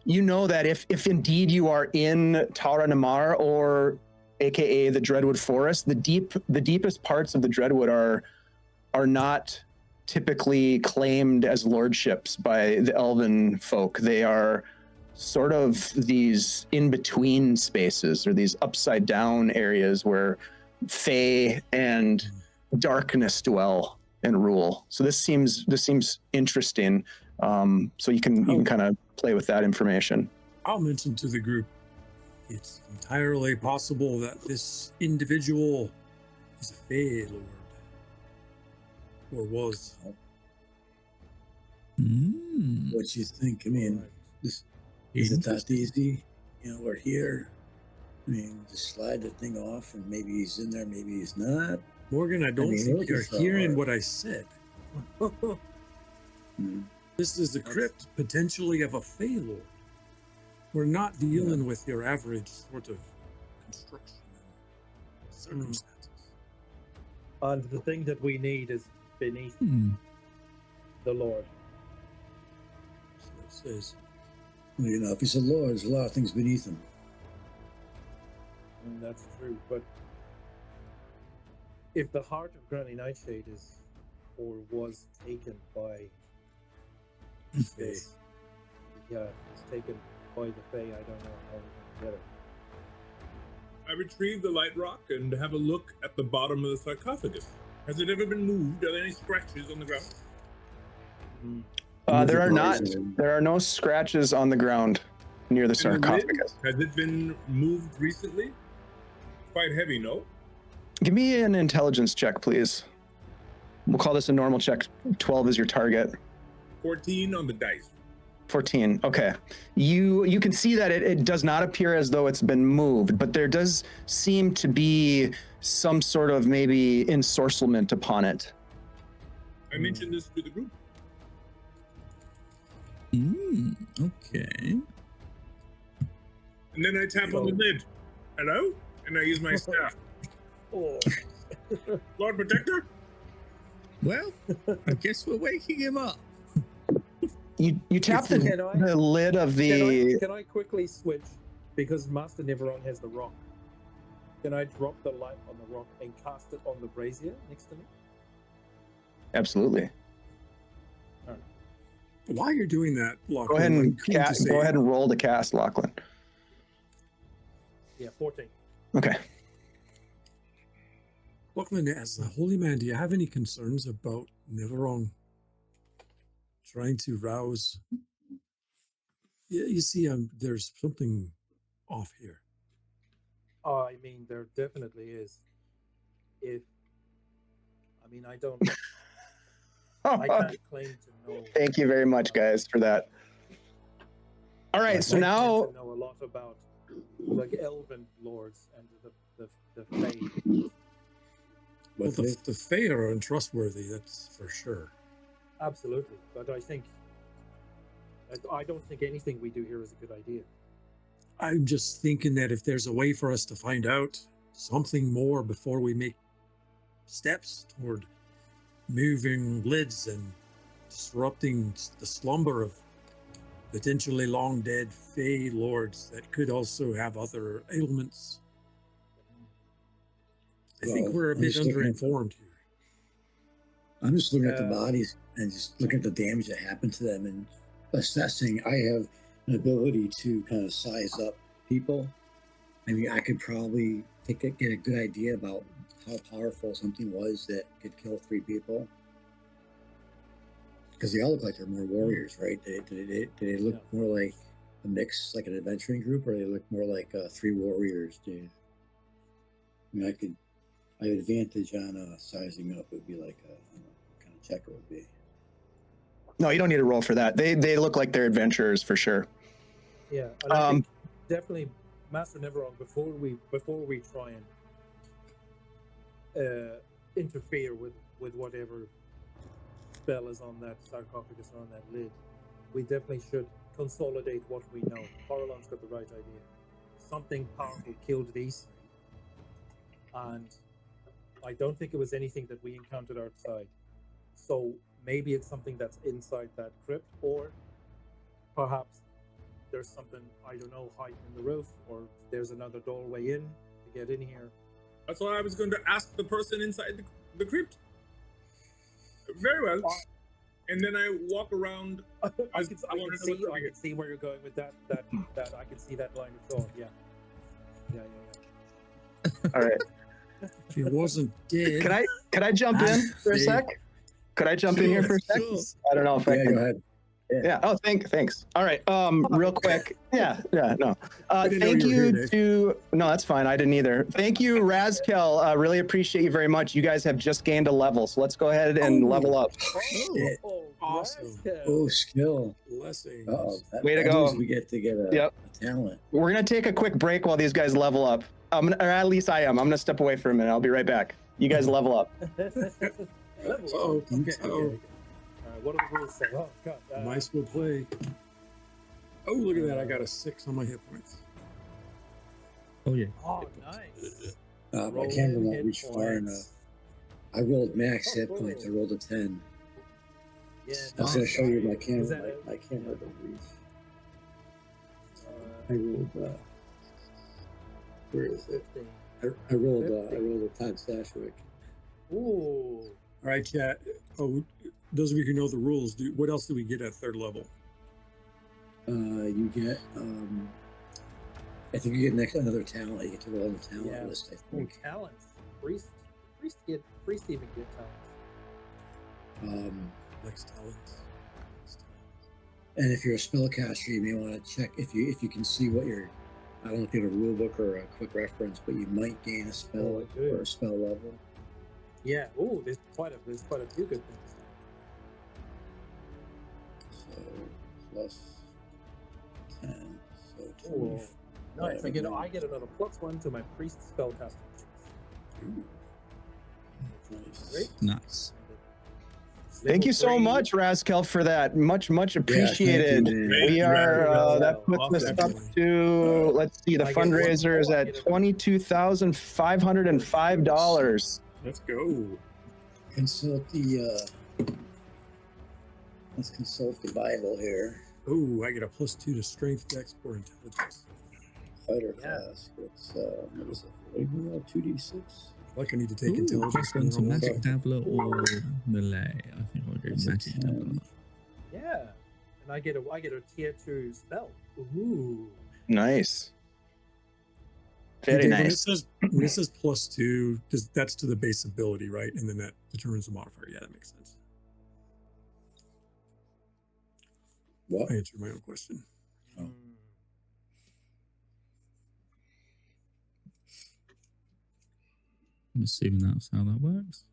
know that if indeed you are in Tara Namar, or AKA the Dreadwood Forest, the deepest parts of the Dreadwood are not typically claimed as lordships by the elven folk. They are sort of these in-between spaces, or these upside down areas where Fae and darkness dwell and rule. So this seems interesting. So you can kind of play with that information. I'll mention to the group, it's entirely possible that this individual is a Fae Lord. Or was. What you think? I mean, this is it that easy? You know, we're here. I mean, just slide the thing off, and maybe he's in there, maybe he's not. Morgan, I don't mean, think look you're at that hearing art. what I said. Hmm. This is the crypt, potentially, of a Fae Lord. We're not dealing with your average sort of construction and circumstances. And the thing that we need is beneath the Lord. So it says, Well, you know, if he's a lord, there's a lot of things beneath him. And that's true, but if the heart of Granny Nightshade is, or was taken by this, it's taken by the Fae, I don't know how we're going to get it. I retrieve the light rock and have a look at the bottom of the sarcophagus. Has it ever been moved? Are there any scratches on the ground? There are no scratches on the ground near the And the lid? sarcophagus. Has it been moved recently? Quite heavy, no? Give me an intelligence check, please. We'll call this a normal check. 12 is your target. 14 on the dice. 14. Okay. You can see that it does not appear as though it's been moved, but there does seem to be some sort of maybe ensorcelment upon it. I mentioned this to the group. Okay. And then I tap on the lid. Hello? And I use my staff. Oh, Lord Protector? Well, I guess we're waking him up. You tap the lid of the. can I quickly switch? Because Master Neveron has the rock. Can I drop the light on the rock and cast it on the brazier next to me? Absolutely. While you're doing that, Lachlan, Go ahead I'm and keen to say, go ahead and roll to cast, Lachlan. Yeah, 14. Okay. Lachlan, as the holy man, do you have any concerns about Neverong trying to rouse? Yeah, you see, there's something off here. I mean, there definitely is. I don't. I can't claim to know. Thank you very much, guys, for that. All right, so I now tend to know a lot about like elven lords and the fae. Well, the Fae are untrustworthy, that's for sure. Absolutely, but I don't think anything we do here is a good idea. I'm just thinking that if there's a way for us to find out something more before we make steps toward moving lids and disrupting the slumber of potentially long dead Fae lords that could also have other ailments. I think Well, we're a I'm bit just looking at- underinformed here. I'm just looking at the bodies and just looking at the damage that happened to them and assessing. I have an ability to kind of size up people. I mean, I could probably get a good idea about how powerful something was that could kill 3 people. Because they all look like they're more warriors, right? Did they look more like a mix, like an adventuring group, or they look more like 3 warriors, dude? I mean, I have advantage on sizing up. It would be like I don't know what kind of check it would be. no, you don't need to roll for that. They look like they're adventurers for sure. Yeah, and I think definitely Master Neverong before we try and interfere with whatever spell is on that sarcophagus or on that lid, we definitely should consolidate what we know. Coralon's got the right idea. Something powerful killed these 3, and I don't think it was anything that we encountered outside. So maybe it's something that's inside that crypt, or perhaps there's something, I don't know, hiding in the roof, or there's another doorway in to get in here. That's why I was going to ask the person inside the crypt. Very well. And then I walk around. I can see where you're going with that. I can see that line of thought. Yeah. All right. If he wasn't dead. Can I jump in for a sec? Could I jump in here for a sec? Sure. I don't know if I Yeah, can. go ahead. Yeah. Oh, thanks. All right. Real quick. Yeah. No. didn't know Thank you were you here, to. No, that's fine. I didn't either. Thank you, Razkel. Really appreciate you very much. You guys have just gained a level, so let's go ahead and level up. Awesome. Oh, skill. Blessings. Way to that go. means we get to get a talent. We're gonna take a quick break while these guys level up. Or at least I am. I'm gonna step away for a minute. I'll be right back. You guys level up. Oh, Okay. What are the rules say? Oh God. Mice will play. Oh, look at that. I got a 6 on my hit points. Oh yeah. Oh, nice. My Roll camera in won't hit reach far points. enough. I rolled max hit Oh, points. I cool. rolled a 10. Yeah. I was gonna show you my Is camera. that My camera don't reach. I rolled. Where is it? 15. I rolled a Todd Stashwick. Ooh. All right, chat. Oh, those of you who know the rules, what else do we get at 3rd level? You get. I think you get another talent. You get to roll on the talent Yeah. list. I Oh, think. talents. Priest even get talents. Next talents. And if you're a spellcaster, you may want to check if you can see what your. I don't know if you have a rule book or a quick reference, but you might gain a spell I do. or a spell level. Yeah. Ooh, there's quite a few good things. So plus 10. So 20. Ooh, nice. I get another +1 to my priest spellcasting checks. Nice. Great. Nice. Thank you so much, Razkel, for that. Much appreciated. thank you, man. We are Awesome. that puts us up Awesome. to, let's see, the I get one fundraiser is more. at $22,505. Let's go. Consult the. Let's consult the Bible here. Oh, I get a +2 to strength, dex, or intelligence. fighter Yeah. class. It's what is it? 2d6. Like I need to take Ooh, intelligence. plus one to from magic one. dabbler or melee. I think I'll go That's a magic 10. dabbler. Yeah. And I get a tier 2 spell. Ooh. Nice. Hey, Very Dave, nice. When it says +2, that's to the base ability, right? And then that determines the modifier. Yeah, that makes sense. What? I answered my own question. Oh. I'm assuming that's how that works.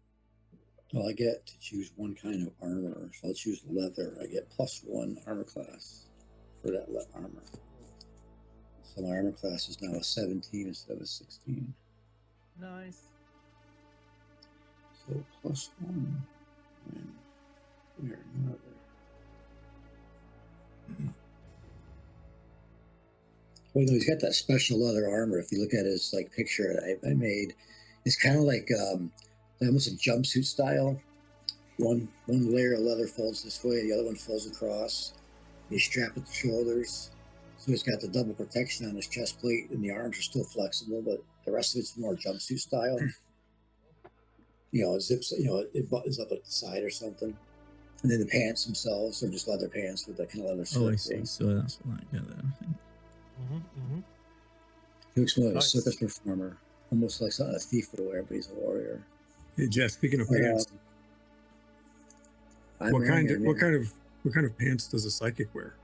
Well, I get to choose one kind of armor, so I'll choose leather. I get +1 armor class for that armor. So my armor class is now a 17 instead of a 16. Nice. So +1 when we're leather. Well, no, he's got that special leather armor. If you look at his like picture I made, it's kind of like almost a jumpsuit style. One layer of leather folds this way, the other one folds across. He's strapped at the shoulders, so he's got the double protection on his chest plate, and the arms are still flexible, but the rest of it's more jumpsuit style. It zips. It buttons up at the side or something, and then the pants themselves are just leather pants with that kind of leather Oh, I strip see. thing. So that's what that get there, I think. He looks more like Nice. a circus performer, almost like a thief would wear, but he's a warrior. Hey, Jeff, speaking of pants, I'm what wearing kind it, of pants does a psychic wear?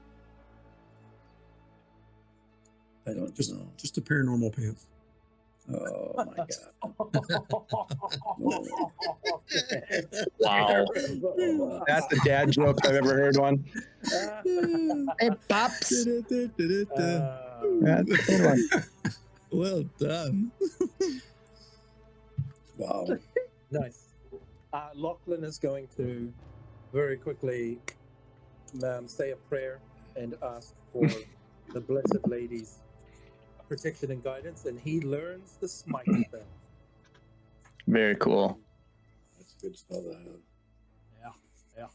I don't Just know. just a pair of normal pants. Oh my god! Wow. That's a dad joke if I've ever heard one. Hey, Pops. That's a good one. Well done. Wow. Nice. Lachlan is going to very quickly say a prayer and ask for the Blessed Lady's protection and guidance, and he learns the smite spell. Very cool. That's a good spell to have. Yeah.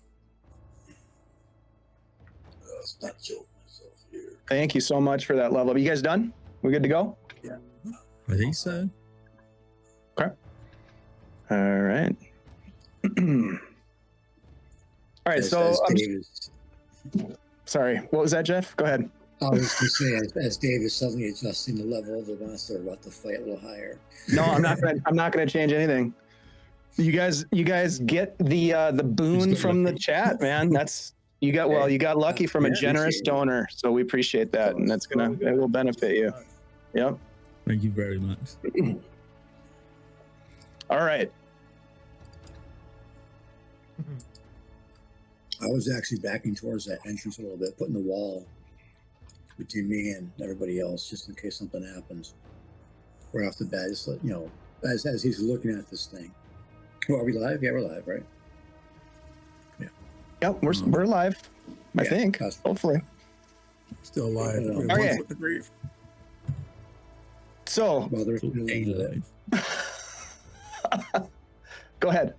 Let's not joke myself here. Thank you so much for that level up. You guys done? We good to go? I think so. All right. All right. As So I'm Dave is, sorry. What was that, Jeff? Go ahead. I was going to say, as Dave is suddenly adjusting the level of the monster, we're about to fight a little higher. No, I'm not gonna change anything. You guys get the boon got from the lucky. chat, man. That's you got lucky from a Yeah, generous appreciate it. donor, so we appreciate that, and it will benefit you. Yep. Thank you very much. All right. I was actually backing towards that entrance a little bit, putting the wall between me and everybody else, just in case something happens. Right off the bat, just let, as he's looking at this thing. Well, are we live? Yeah, we're live, right? Yep. We're live. I Yeah, think. that's- Hopefully. Still alive. We have Okay. one foot in the grave. So Well, there's A live. go ahead.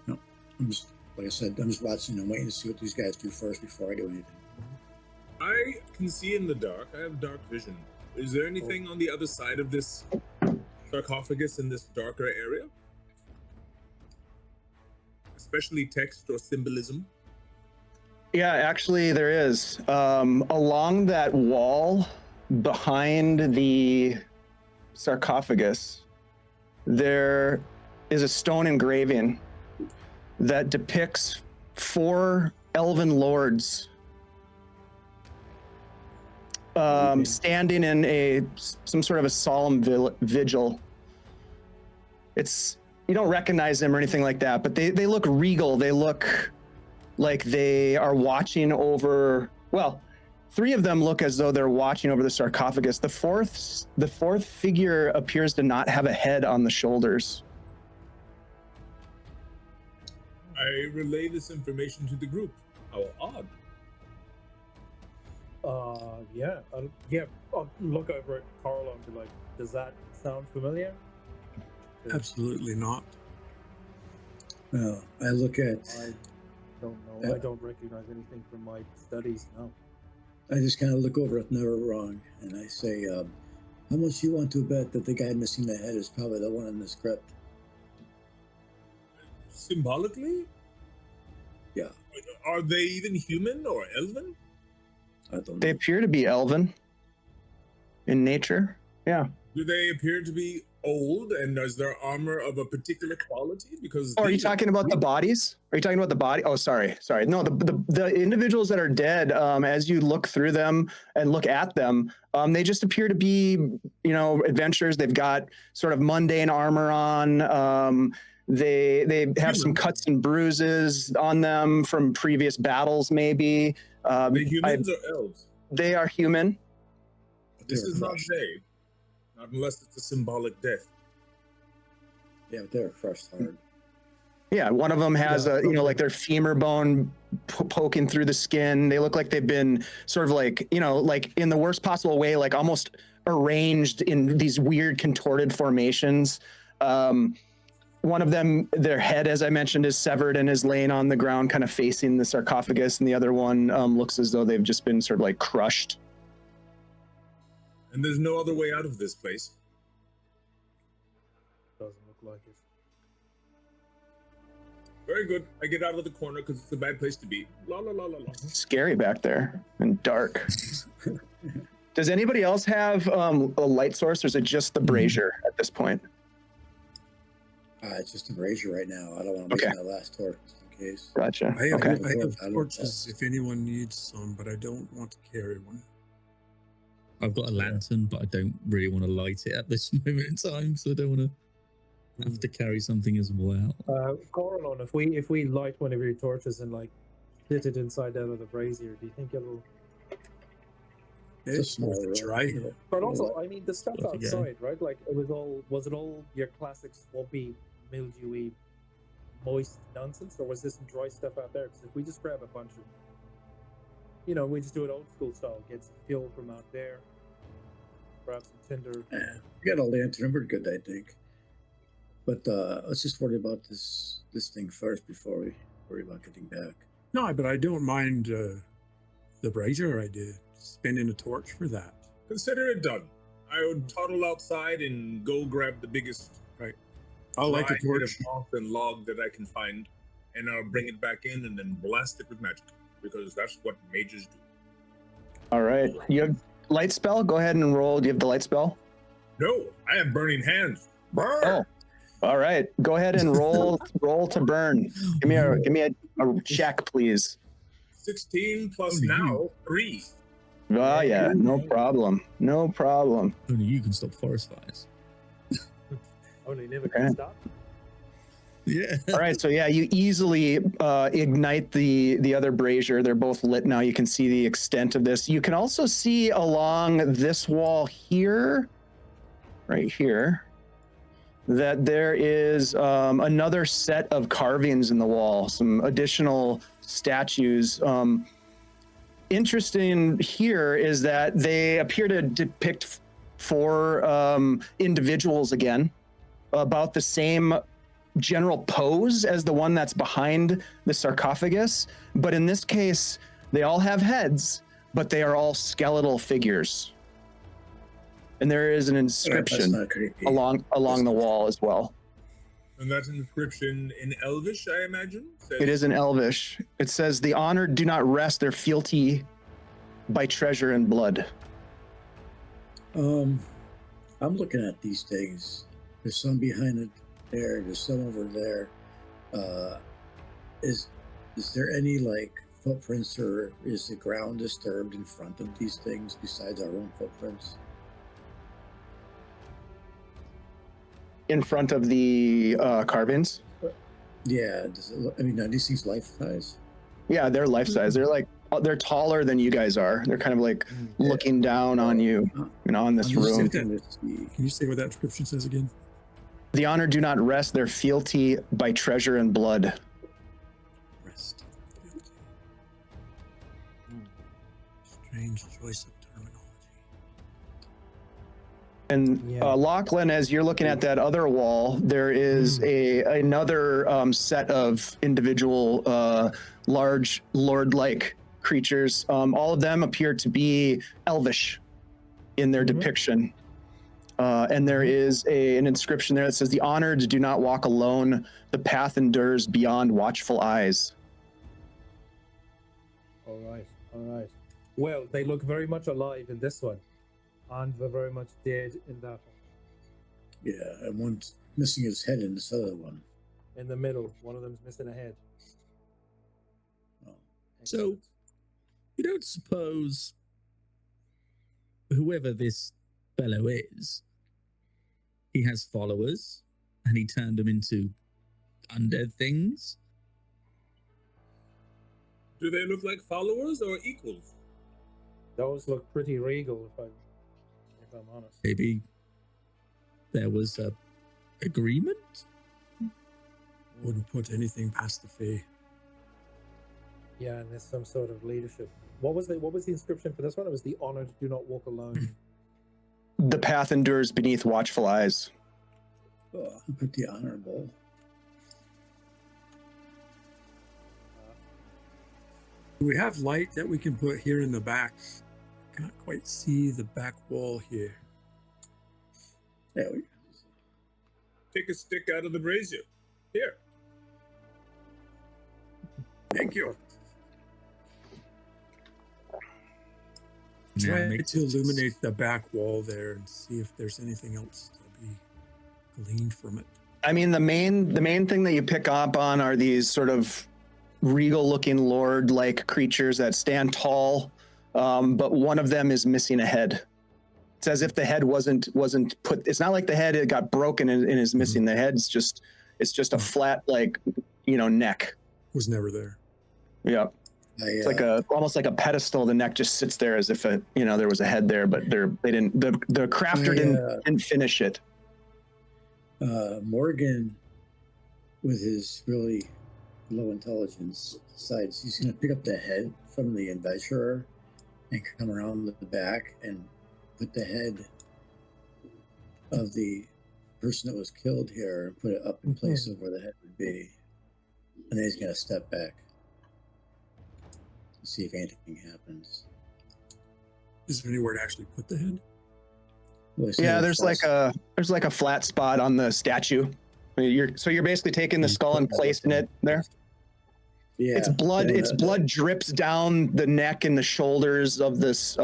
I'm just, like I said, I'm just watching and waiting to see what these guys do first before I do anything. I can see in the dark. I have dark vision. Is there anything on the other side of this sarcophagus in this darker area? Especially text or symbolism? Yeah, actually, there is. Along that wall behind the sarcophagus, there is a stone engraving that depicts 4 elven lords standing in some sort of a solemn vigil. You don't recognize them or anything like that, but they look regal. They look like they are watching over, well, 3 of them look as though they're watching over the sarcophagus. The fourth figure appears to not have a head on the shoulders. I relay this information to the group. How odd. I'll look over at Carlo and be like, does that sound familiar? Absolutely not. Well, I look at I don't know. I don't recognize anything from my studies, no. I just kind of look over at Never Wrong and I say, how much you want to bet that the guy missing the head is probably the one in the script? Symbolically? Yeah. Are they even human or elven? I don't know. They appear to be elven in nature. Yeah. Do they appear to be old, and is their armor of a particular quality? Because Oh, are you these talking about the bodies? Are you talking about the body? Oh, sorry. No, the individuals that are dead, as you look through them and look at them, they just appear to be, adventurers. They've got sort of mundane armor on. They have some cuts and bruises on them from previous battles, maybe. the humans or elves? They are human. This is not they. Not unless it's a symbolic death. Yeah, they're crushed hard. Yeah, one of them has like their femur bone poking through the skin. They look like they've been sort of like, like in the worst possible way, like almost arranged in these weird contorted formations. One of them, their head, as I mentioned, is severed and is laying on the ground, kind of facing the sarcophagus, and the other one looks as though they've just been sort of like crushed. And there's no other way out of this place. Doesn't look like it. Very good. I get out of the corner because it's a bad place to be. La la la la la. It's scary back there and dark. Does anybody else have a light source, or is it just the brazier at this point? It's just a brazier right now. I don't want to waste my last torch just in case. Gotcha. I Okay. have torches if anyone needs some, but I don't want to carry one. I've got a lantern, but I don't really want to light it at this moment in time, so I don't want to have to carry something as well. Coralon, if we light one of your torches and like put it inside out of the brazier, do you think it'll? It's worth a try. But also, I mean, the stuff outside, right? Like was it all your classic swampy, mildewy, moist nonsense, or was there some dry stuff out there? Because if we just grab a bunch of, we just do it old school style, get some fuel from out there, grab some tinder. We got a lantern. We're good, I think. But let's just worry about this thing first before we worry about getting back. No, but I don't mind the brazier idea. Spending a torch for that. Consider it done. I would toddle outside and go grab the biggest I'll light a torch. bit of moss and log that I can find, and I'll bring it back in and then blast it with magic, because that's what mages do. All right. You have light spell? Go ahead and roll. Do you have the light spell? No, I have burning hands. Burn! Oh. All right. Go ahead and roll to burn. Give me a check, please. 16 plus now 3. Oh yeah, no problem. No problem. Only you can stop forest fires. Only never can stop. Yeah. All right, so yeah, you easily ignite the other brazier. They're both lit now. You can see the extent of this. You can also see along this wall here, right here, that there is another set of carvings in the wall, some additional statues. Interesting here is that they appear to depict 4 individuals again, about the same general pose as the one that's behind the sarcophagus. But in this case, they all have heads, but they are all skeletal figures. And there is an inscription along the wall as well. And that's an inscription in Elvish, I imagine? It is in Elvish. It says, "The honored do not rest their fealty by treasure and blood." I'm looking at these things. There's some behind it there. There's some over there. Is there any like footprints, or is the ground disturbed in front of these things besides our own footprints? In front of the carvings? Yeah. Does it look, I mean, are these things life size? Yeah, they're life size. They're taller than you guys are. They're kind of like looking down on you and on this room. Can you say what that inscription says again? The honored do not rest their fealty by treasure and blood. Rest. Strange choice of terminology. And Lachlan, as you're looking at that other wall, there is another set of individual large lord-like creatures. All of them appear to be elvish in their depiction. And there is an inscription there that says, "The honored do not walk alone. The path endures beyond watchful eyes." All right, all right. Well, they look very much alive in this one, and they're very much dead in that one. Yeah, and one's missing his head in this other one. In the middle, one of them's missing a head. Oh. So, Excellent. you don't suppose whoever this fellow is, he has followers, and he turned them into undead things? Do they look like followers or equals? Those look pretty regal, if I'm honest. Maybe there was a agreement? Wouldn't put anything past the Fae. Yeah, and there's some sort of leadership. What was the inscription for this one? It was "The honored do not walk alone." The path endures beneath watchful eyes. Oh, put the honorable. Do we have light that we can put here in the back? Can't quite see the back wall here. There we go. Take a stick out of the brazier. Here. Thank you. Now Try make- to illuminate the back wall there and see if there's anything else to be gleaned from it. I mean, the main thing that you pick up on are these sort of regal-looking lord-like creatures that stand tall, but one of them is missing a head. It's as if the head wasn't put. It's not like the head got broken and is missing. The head's just a flat, like, neck. Was never there. Yeah, it's like almost like a pedestal. The neck just sits there as if there was a head there, but they didn't. The crafter didn't finish it. Morgan, with his really low intelligence, decides he's going to pick up the head from the adventurer and come around the back and put the head of the person that was killed here and put it up in place of where the head would be. And then he's going to step back to see if anything happens. Is there anywhere to actually put the head? Well, Yeah, there's like a flat spot on the statue. You're basically taking the skull and placing it there. Yeah, It's blood drips down the neck and the shoulders of this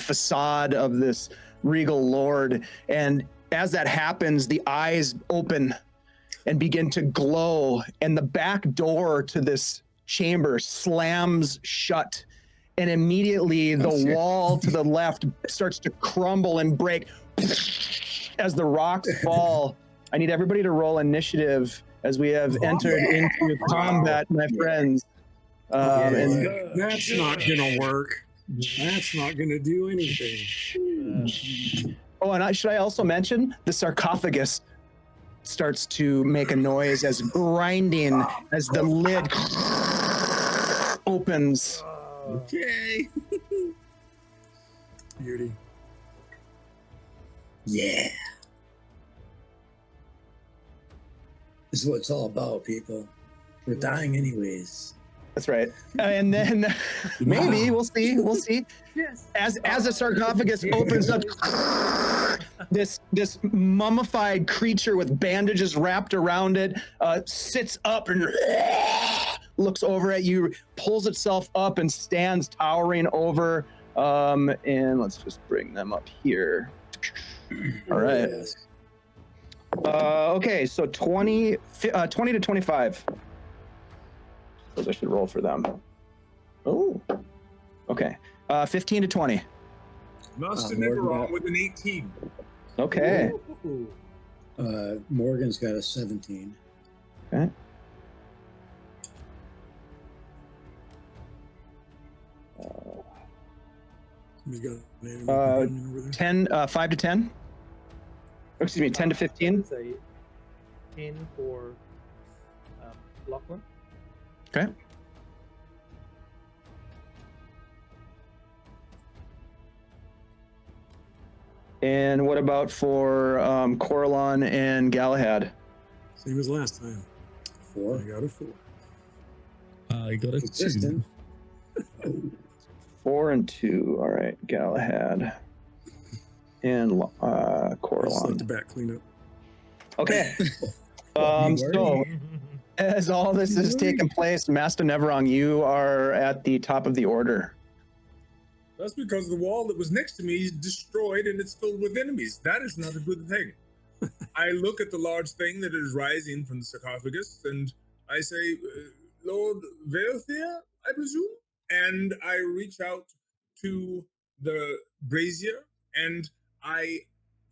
facade of this regal lord, and as that happens, the eyes open and begin to glow, and the back door to this chamber slams shut, and immediately the wall to the left starts to crumble and break as the rocks fall. I need everybody to roll initiative as we have entered into combat, my friends. And That's not gonna work. That's not gonna do anything. should I also mention the sarcophagus starts to make a noise as grinding as the lid opens. Okay. Beauty. Yeah. This is what it's all about, people. We're dying anyways. That's right. And then maybe we'll see. Yes. As the sarcophagus opens up, this mummified creature with bandages wrapped around it sits up and looks over at you, pulls itself up and stands towering over. And let's just bring them up here. All right. Yes. Okay, so 20 to 25. Those I should roll for them. Oh, okay. 15 to 20. Master never wrong with an 18. Okay. Ooh. Morgan's got a 17. Okay. Somebody's got an animal companion over there. 10, 5 to 10. Oh, excuse me, 10 to 15. It's a 10 for Lachlan. Okay. And what about for Coralon and Galahad? Same as last time. 4. I got a 4. I got a 2. Consistent. 4 and 2. All right, Galahad and I just let Coralon. the back clean up. Okay. So as all this is taking place, Master Neverong, you are at the top of the order. That's because the wall that was next to me is destroyed and it's filled with enemies. That is not a good thing. I look at the large thing that is rising from the sarcophagus and I say, Lord Veothir, I presume? And I reach out to the brazier and I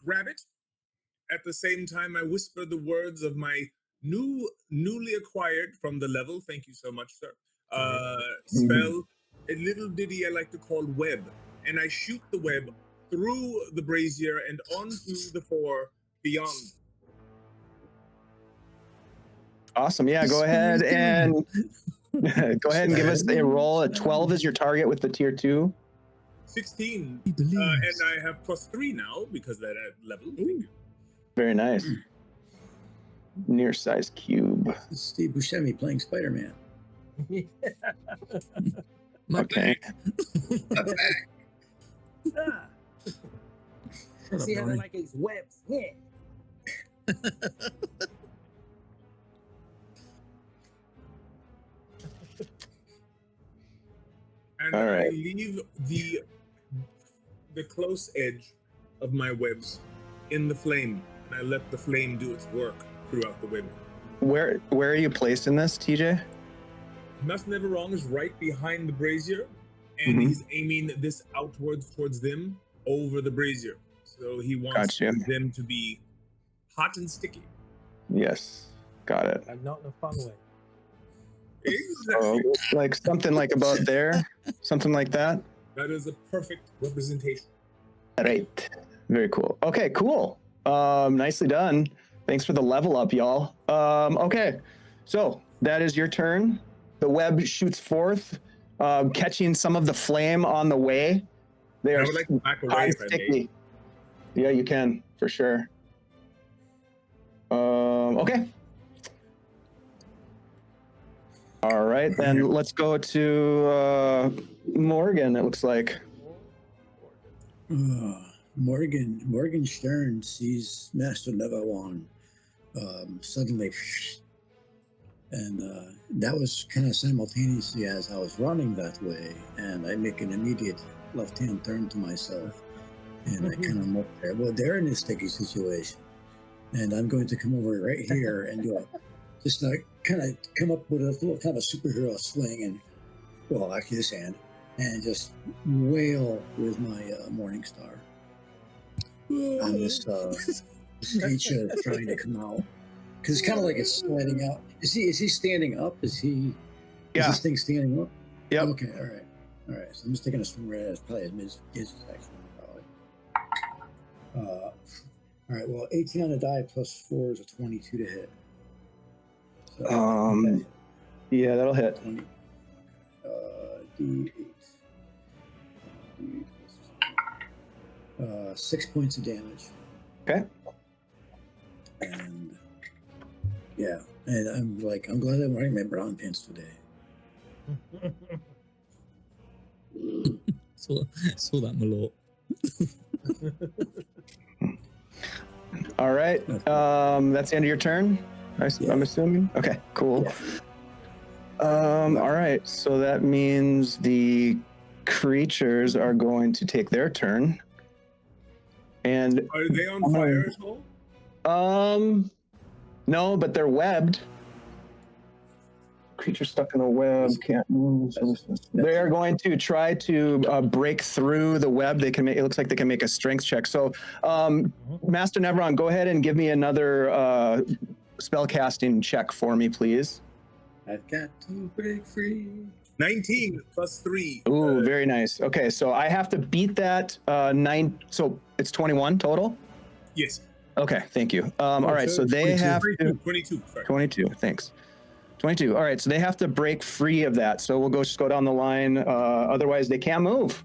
grab it. At the same time, I whisper the words of my newly acquired from the level, thank you so much, sir, spell, a little ditty I like to call web. And I shoot the web through the brazier and onto the four beyond. Awesome. Yeah, go ahead and give us a roll. At 12 is your target with the tier 2. 16. And I have +3 now because that level. Thank you. Very nice. Near size cube. This is Steve Buscemi playing Spider-Man. Okay. See how I like these webs? Yeah. And All right. I leave the close edge of my webs in the flame, and I let the flame do its work throughout the web. Where are you placed in this, TJ? Master Neverong is right behind the brazier, and he's aiming this outwards towards them over the brazier. So he wants them to be hot and sticky. Yes. Got it. And not in a fun way. Exactly. Like something like about there? Something like that? That is a perfect representation. Right. Very cool. Okay, cool. Nicely done. Thanks for the level up, y'all. Okay. So that is your turn. The web shoots forth, catching some of the flame on the way. They I are would like to back away if I may. sticky. Yeah, you can, for sure. Okay. All right, then let's go to Morgan, it looks like. Morgan Stern sees Master Neverong suddenly, and that was kind of simultaneously as I was running that way, and I make an immediate left-hand turn to myself, and I kind of look there. Well, they're in a sticky situation, and I'm going to come over right here and do just like kind of come up with a little kind of a superhero swing, and well, actually this hand, and just wail with my Morning Star on this creature trying to come out, because it's kind of like it's sliding out. Is he standing up? Is this thing standing up? Yep. Okay. All right. So I'm just taking a swing right at it. Probably his section. Probably. All right. Well, 18 on the die plus 4 is a 22 to hit. So, yeah, that'll hit. 20. D8. 6 points of damage. Okay. And yeah, and I'm glad I'm wearing my brown pants today. saw that, my lord. All right. That's the end of your turn, I'm assuming. Okay, cool. Yeah. All right. So that means the creatures are going to take their turn. And Are they on fire at all? no, but they're webbed. Creature stuck in a web can't move. They are going to try to break through the web. They can make. It looks like they can make a strength check. So, Master Neverong, go ahead and give me another spell casting check for me, please. I've got to break free. 19 plus 3. Ooh, very nice. Okay, so I have to beat that 9. So it's 21 total. Yes. Okay, thank you. All right, so they have to 22. Sorry. 22. Thanks. 22. All right, so they have to break free of that. So we'll just go down the line. Otherwise, they can't move.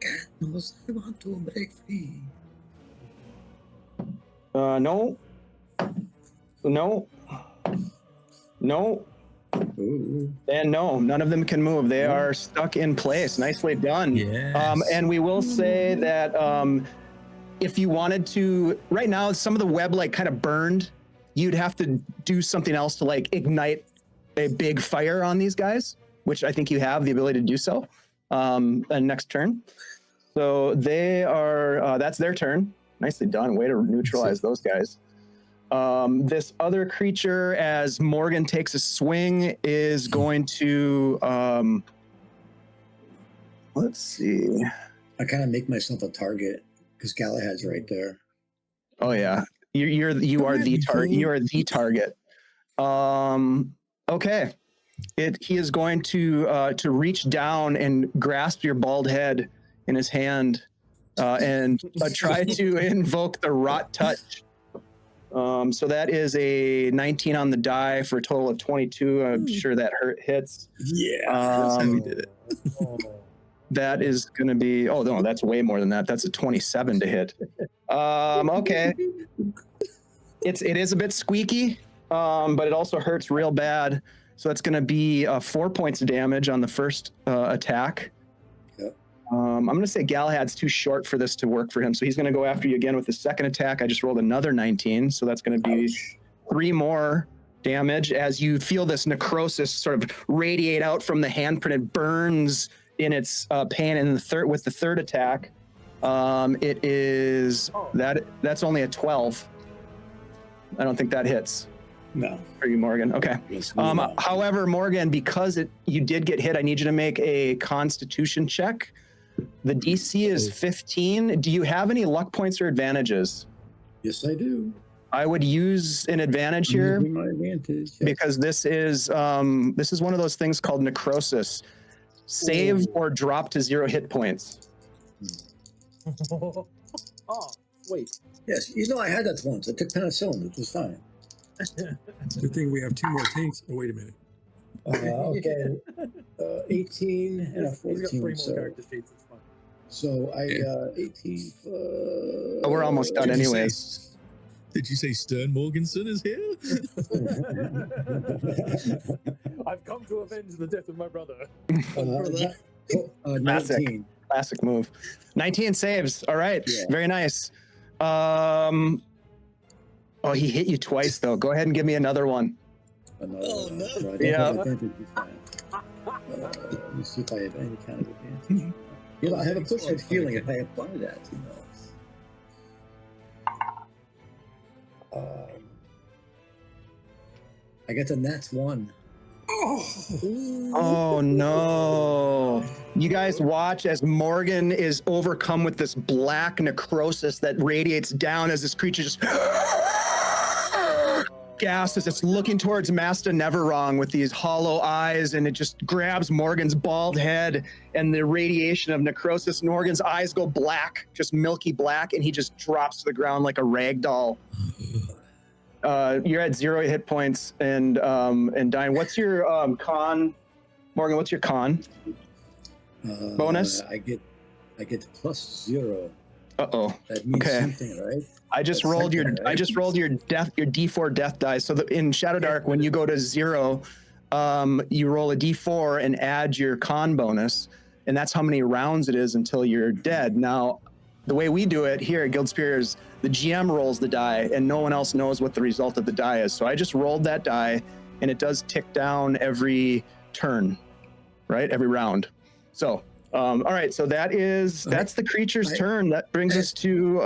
God knows I want to break free. No. Ooh. And no, none of them can move. They are stuck in place. Nicely done. Yes. And we will say that if you wanted to, right now, some of the web like kind of burned. You'd have to do something else to like ignite a big fire on these guys, which I think you have the ability to do so. Next turn. So they are, that's their turn. Nicely done. Way to neutralize those guys. This other creature, as Morgan takes a swing, is going to, let's see. I kind of make myself a target because Galahad's right there. Oh yeah, you are the target. You are the target. Okay. He is going to reach down and grasp your bald head in his hand and try to invoke the Rot Touch. So that is a 19 on the die for a total of 22. I'm sure that hits. Yeah. That's how we did it. That is going to be, oh no, that's way more than that. That's a 27 to hit. Okay. It is a bit squeaky, but it also hurts real bad. So that's going to be 4 points of damage on the first attack. Yep. I'm going to say Galahad's too short for this to work for him. So he's going to go after you again with the second attack. I just rolled another 19. So that's going to be 3 more damage as you feel this necrosis sort of radiate out from the handprint. It burns in its pain. And with the third attack, it is that's only a 12. I don't think that hits. No. For you, Morgan. Okay. Yes, However, Morgan, because you did get hit, I need you to make a Constitution check. The DC is 15. Do you have any luck points or advantages? Yes, I do. I would use an advantage here My advantage. Yes. because this is one of those things called necrosis. Save or drop to 0 hit points. Oh, sweet. Yes, I had that once. I took penicillin. It was fine. Good thing we have 2 more tanks. Oh, wait a minute. Okay. 18 and a He's got 3 14. more So, character sheets. It's fine. so I got 18. Oh, we're almost done Did you say- anyways. Did you say Stern Morganson is here? I've come to avenge the death of my brother. 19. Classic move. 19 saves. All right. Yeah. Very nice. Oh, he hit you twice, though. Go ahead and give me another one. Another Oh, one. no. So I don't Yeah. have advantage this time. Let me see if I have any kind of advantage. I have a +6 healing if I apply that. I got the nat 1. Oh, no. You guys watch as Morgan is overcome with this black necrosis that radiates down as this creature just gasps. It's looking towards Master Neverwrong with these hollow eyes, and it just grabs Morgan's bald head and the radiation of necrosis. Morgan's eyes go black, just milky black, and he just drops to the ground like a rag doll. You're at 0 hit points and dying. What's your con, Morgan? What's your con bonus? I get +0. Uh-oh. That means Okay. something, right? I just That's rolled your second, right? I just rolled your D4 death dice. So that in Shadowdark, when you go to 0, you roll a D4 and add your con bonus, and that's how many rounds it is until you're dead. Now, the way we do it here at Guild Spear is the GM rolls the die, and no one else knows what the result of the die is. So I just rolled that die, and it does tick down every turn, right? Every round. So, all right. So that's the creature's turn. That brings us to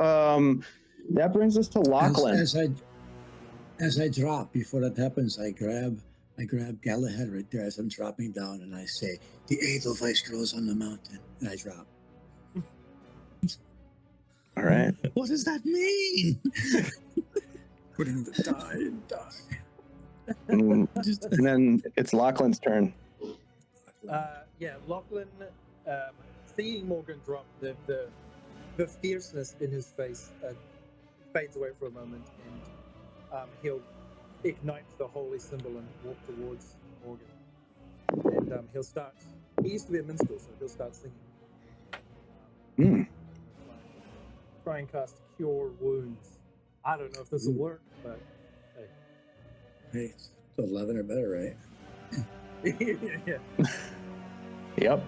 Lachlan. As I drop, before that happens, I grab Galahad right there as I'm dropping down, and I say, "The Edelweiss grows on the mountain," and I drop. All right. What does that mean? Putting the die and die. And then it's Lachlan's turn. Lachlan, seeing Morgan drop, the fierceness in his face fades away for a moment, and he'll ignite the holy symbol and walk towards Morgan. And he'll start. He used to be a minstrel, so he'll start singing. Try and cast Cure Wounds. I don't know if this will work, but hey. Hey, it's 11 or better, right? yeah. Yep.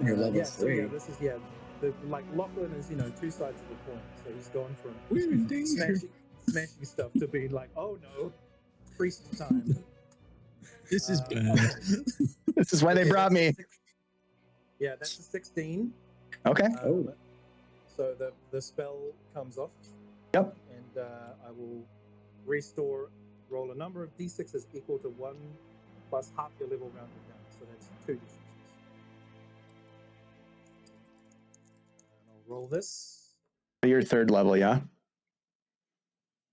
You're level Yeah, so 3. yeah, this is like Lachlan is two sides of the coin. So he's gone from We're in danger. smashing stuff to being like, oh no, priest time. This is bad. This is why they Okay, brought that's a me. Yeah, that's a 16. Okay. So the spell comes off. Yep. And I will roll a number of d6s equal to 1 plus half your level rounded down. So that's 2 d6s. And I'll roll this. Your third level, yeah?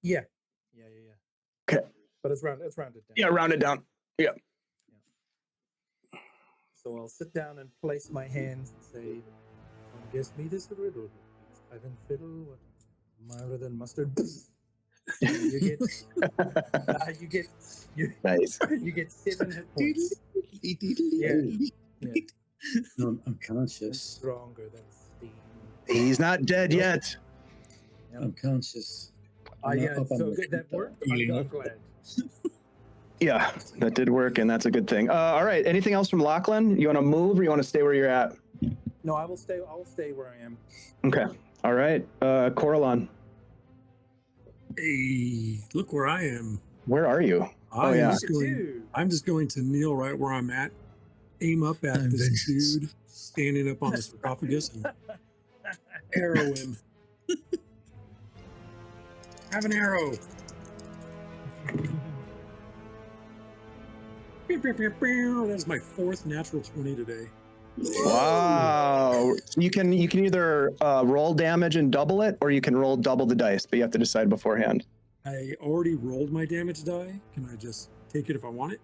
Yeah. Okay. But it's rounded down. Yeah, round it down. Yeah. So I'll sit down and place my hands and say, guess me this riddle. Ivan Fiddle, what milder than mustard? you get Nice. you get 7 hit points. Yeah. No, I'm conscious. Stronger than steam. He's not dead yet. I'm conscious. Yeah, Up on so the- good that worked. I'm glad. Yeah, that did work, and that's a good thing. All right. Anything else from Lachlan? You want to move, or you want to stay where you're at? No, I will stay where I am. Okay. All right. Coralon, Hey, look where I am. where are you? I'm yeah. just I'm just going to kneel right where I'm at, aim up at I'm this vengeance. dude standing up on the sarcophagus and arrow him. Have an arrow. That's my 4th natural 20 today. Wow. You can either roll damage and double it, or you can roll double the dice, but you have to decide beforehand. I already rolled my damage die. Can I just take it if I want it?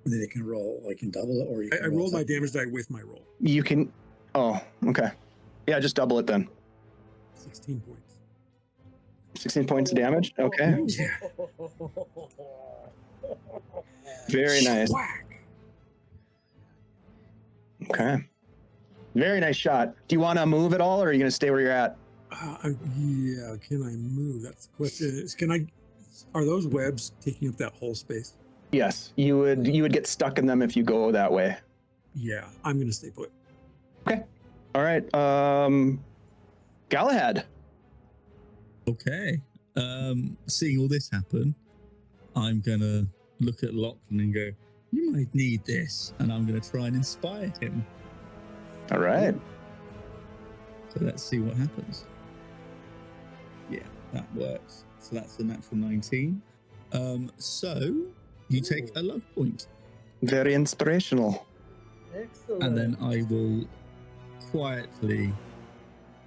And then you can roll, like, you can double it, or you can I rolled my something. damage die with my roll. You can. Oh, okay. Yeah, just double it then. 16 points. 16 points of damage. Okay. Very nice. Whack. Okay. Very nice shot. Do you want to move at all, or are you going to stay where you're at? Yeah, can I move? That's the question. Are those webs taking up that whole space? Yes, you would get stuck in them if you go that way. Yeah, I'm gonna stay put. Okay. All right. Galahad. Okay. Seeing all this happen, I'm gonna look at Lachlan and go, "You might need this," and I'm gonna try and inspire him. All right. So let's see what happens. Yeah, that works. So that's a natural 19. So you take a love point, Very inspirational. Excellent. and then I will quietly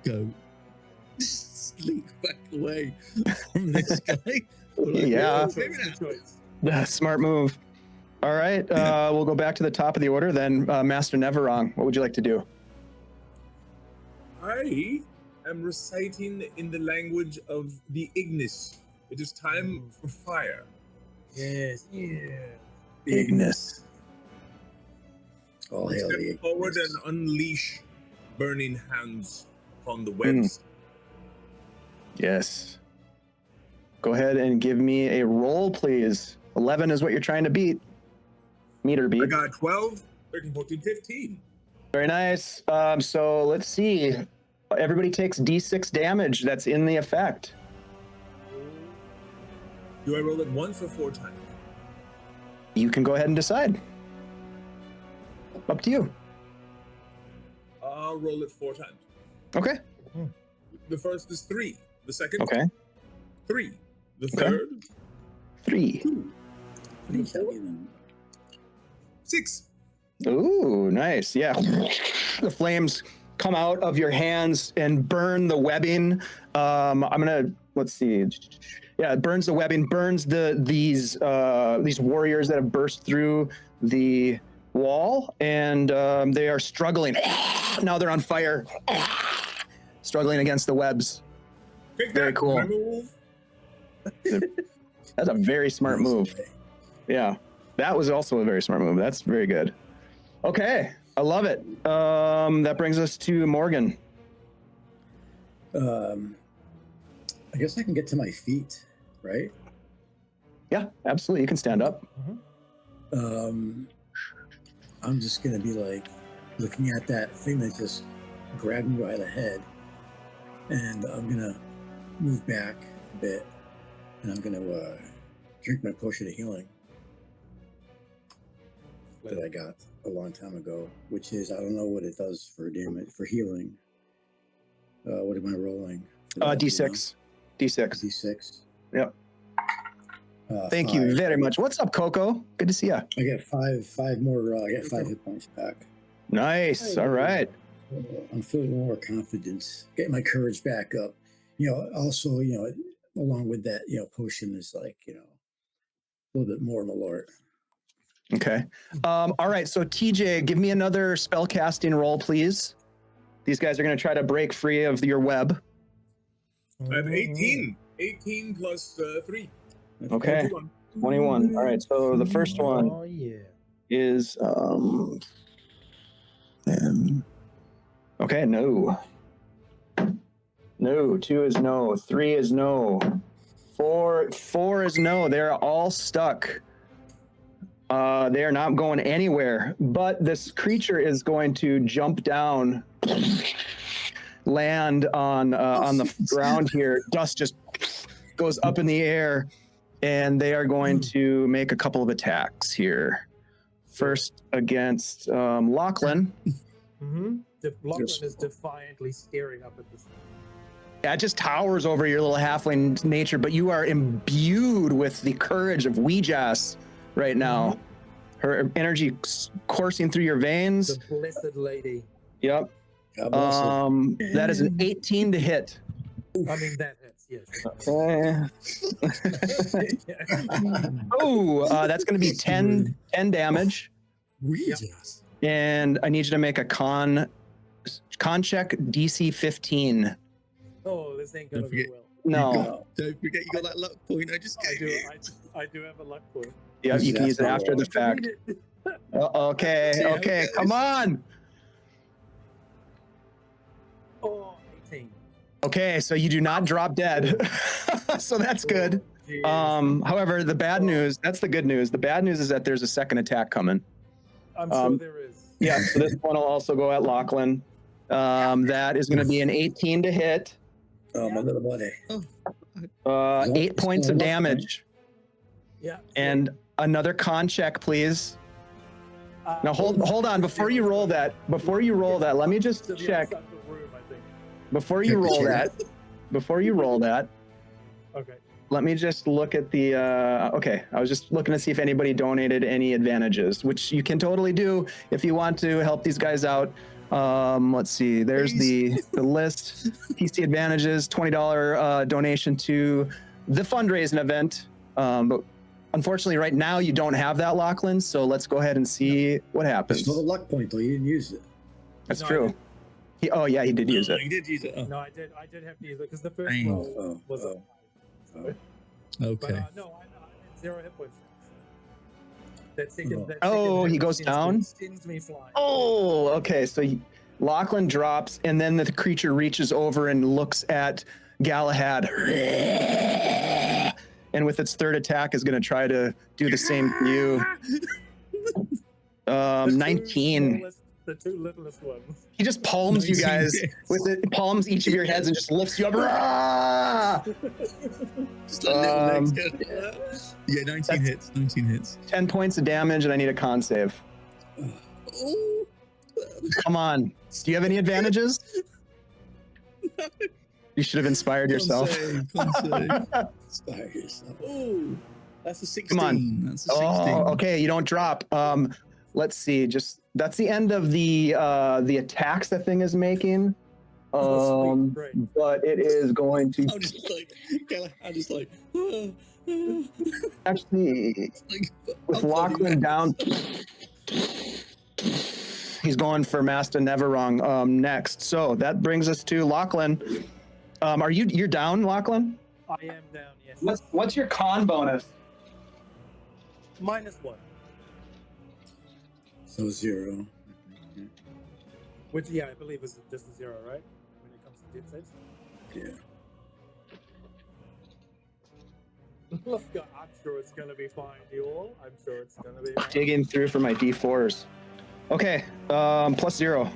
go slink back away from this guy. Yeah. Maybe not. Smart move. All right. We'll go back to the top of the order then. Master Neverwrong, what would you like to do? I am reciting in the language of the Ignis. It is time for fire. Yes. Yeah. Ignis. All I hail step the forward and unleash burning hands upon the webs. Yes. Go ahead and give me a roll, please. 11 is what you're trying to beat. Meet or I beat. got 12, 13, 14, 15. Very nice. So let's see. Everybody takes D6 damage. That's in the effect. Do I roll it once or 4 times? You can go ahead and decide. Up to you. I'll roll it 4 times. Okay. The first is 3. The second, Okay. 3. The Okay. third, 3. 6. Ooh, nice. Yeah. The flames come out of your hands and burn the webbing. Let's see. Yeah, it burns the webbing, burns these warriors that have burst through the wall, and they are struggling. Now they're on fire, struggling against the webs. Very cool. Move. That's a very smart move. Yeah, that was also a very smart move. That's very good. Okay, I love it. That brings us to Morgan. I guess I can get to my feet, right? Yeah, absolutely. You can stand up. I'm just gonna be like looking at that thing that just grabbed me by the head, and I'm gonna move back a bit, and I'm gonna drink my potion of healing that I got a long time ago, which is, I don't know what it does for damage, for healing. What am I rolling? for that, do you know? D6. D6. D6. Yep. Thank you 5. very much. What's up, Coco? Good to see you. I get five more. I get 5 hit points back. Nice. All right. I'm feeling more confidence, getting my courage back up. Also, along with that, potion is like, a little bit more malort. Okay. All right. So TJ, give me another spell casting roll, please. These guys are going to try to break free of your web. I have 18. 18 plus 3. Okay. 21. All right. So the first one Oh yeah. is okay, no. No. 2 is no. 3 is no. 4 is no. They're all stuck. They are not going anywhere. But this creature is going to jump down, land on the ground here. Dust just goes up in the air, and they are going to make a couple of attacks here. First against Lachlan. Mm-hmm. Lachlan is defiantly staring up at this. Yeah, it just towers over your little halfling nature, but you are imbued with the courage of Weejas right now. Her energy coursing through your veins. The blessed lady. Yep. God bless her. That is an 18 to hit. I mean, that hits, yes. That's going to be 10 damage. Weejas. And I need you to make a con check DC 15. Oh, this ain't gonna go well. No. Don't forget you got that luck point I just gave you. I do have a luck point. Yeah, you can use it after the fact. Okay, come on. Oh, 18. Okay, so you do not drop dead. So that's good. However, the bad news, that's the good news. The bad news is that there's a second attack coming. I'm sure there is. Yeah, so this one will also go at Lachlan. That is going to be an 18 to hit. Oh, my little buddy. 8 points of damage. Yeah. And another con check, please. Now hold on. Before you roll that, let me just check. Before you roll that, Okay. let me just look at the. Okay, I was just looking to see if anybody donated any advantages, which you can totally do if you want to help these guys out. Let's see. There's the list. PC advantages, $20 donation to the fundraising event. But unfortunately, right now you don't have that, Lachlan. So let's go ahead and see what happens. It's not a luck point though. You didn't use it. That's true. He did use it. He did use it. Oh. No, I did have to use it because the first Dang. roll was a 5. Okay. But no, I had 0 hit points. That second, He goes down? Sends me flying. Oh, okay. So Lachlan drops, and then the creature reaches over and looks at Galahad. And with its third attack is going to try to do the same to you. 19. The 2 littlest ones. He just palms you guys with it, palms each of your heads and just lifts you up. Just like little legs go. Yeah, 19 hits. 19 hits. 10 points of damage, and I need a con save. Oh. Come on. Do you have any advantages? No. You should have inspired yourself. Con save. Inspire yourself. Oh, that's a 16. Come on. That's a 16. Oh, okay. You don't drop. Let's see. That's the end of the attacks the thing is making. But it is going to. I'm just like. Actually, with Lachlan down, he's going for Master Neverwrong next. So that brings us to Lachlan. You're down, Lachlan? I am down, yes. What's your con bonus? -1. So 0. Which, yeah, I believe is just a 0, right? When it comes to dead saves? Yeah. Look, I'm sure it's gonna be fine, Yule. I'm sure it's gonna be fine. Digging through for my D4s. Okay, +0.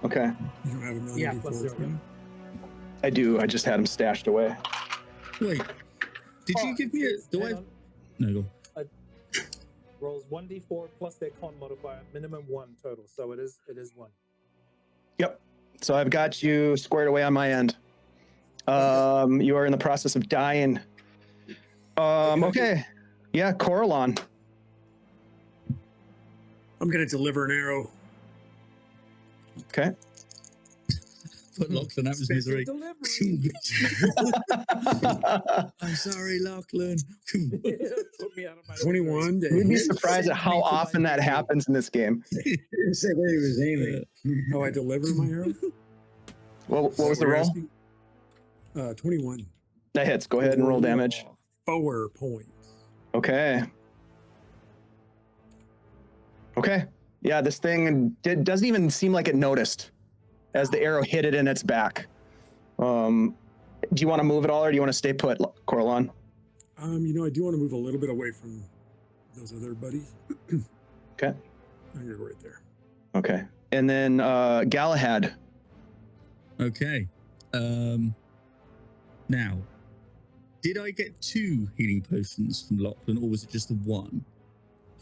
Okay, You don't have a million Yeah, D4s, +0. man. I do. I just had them stashed away. Wait, did you give me a? Do Hang I? on. No, go on. Rolls 1d4 plus their con modifier, minimum 1 total. So it is 1. Yep. So I've got you squared away on my end. You are in the process of dying. Okay. Yeah, Coralon. I'm gonna deliver an arrow. Okay. Put Lachlan out of his Special misery. delivery. I'm sorry, Lachlan. Put me out of my 21 to You'd be hit. surprised at how often that happens in this game. Didn't say where he was aiming. Oh, I deliver my arrow? What was the roll? 21. That hits. Go ahead and roll damage. 4 points. Okay. Okay. Yeah, this thing doesn't even seem like it noticed as the arrow hit it in its back. Do you want to move at all, or do you want to stay put, Coralon? You know, I do want to move a little bit away from those other buddies. Okay. Oh, you're right there. Okay. And then Galahad. Okay. Now, did I get 2 healing potions from Lachlan, or was it just the 1?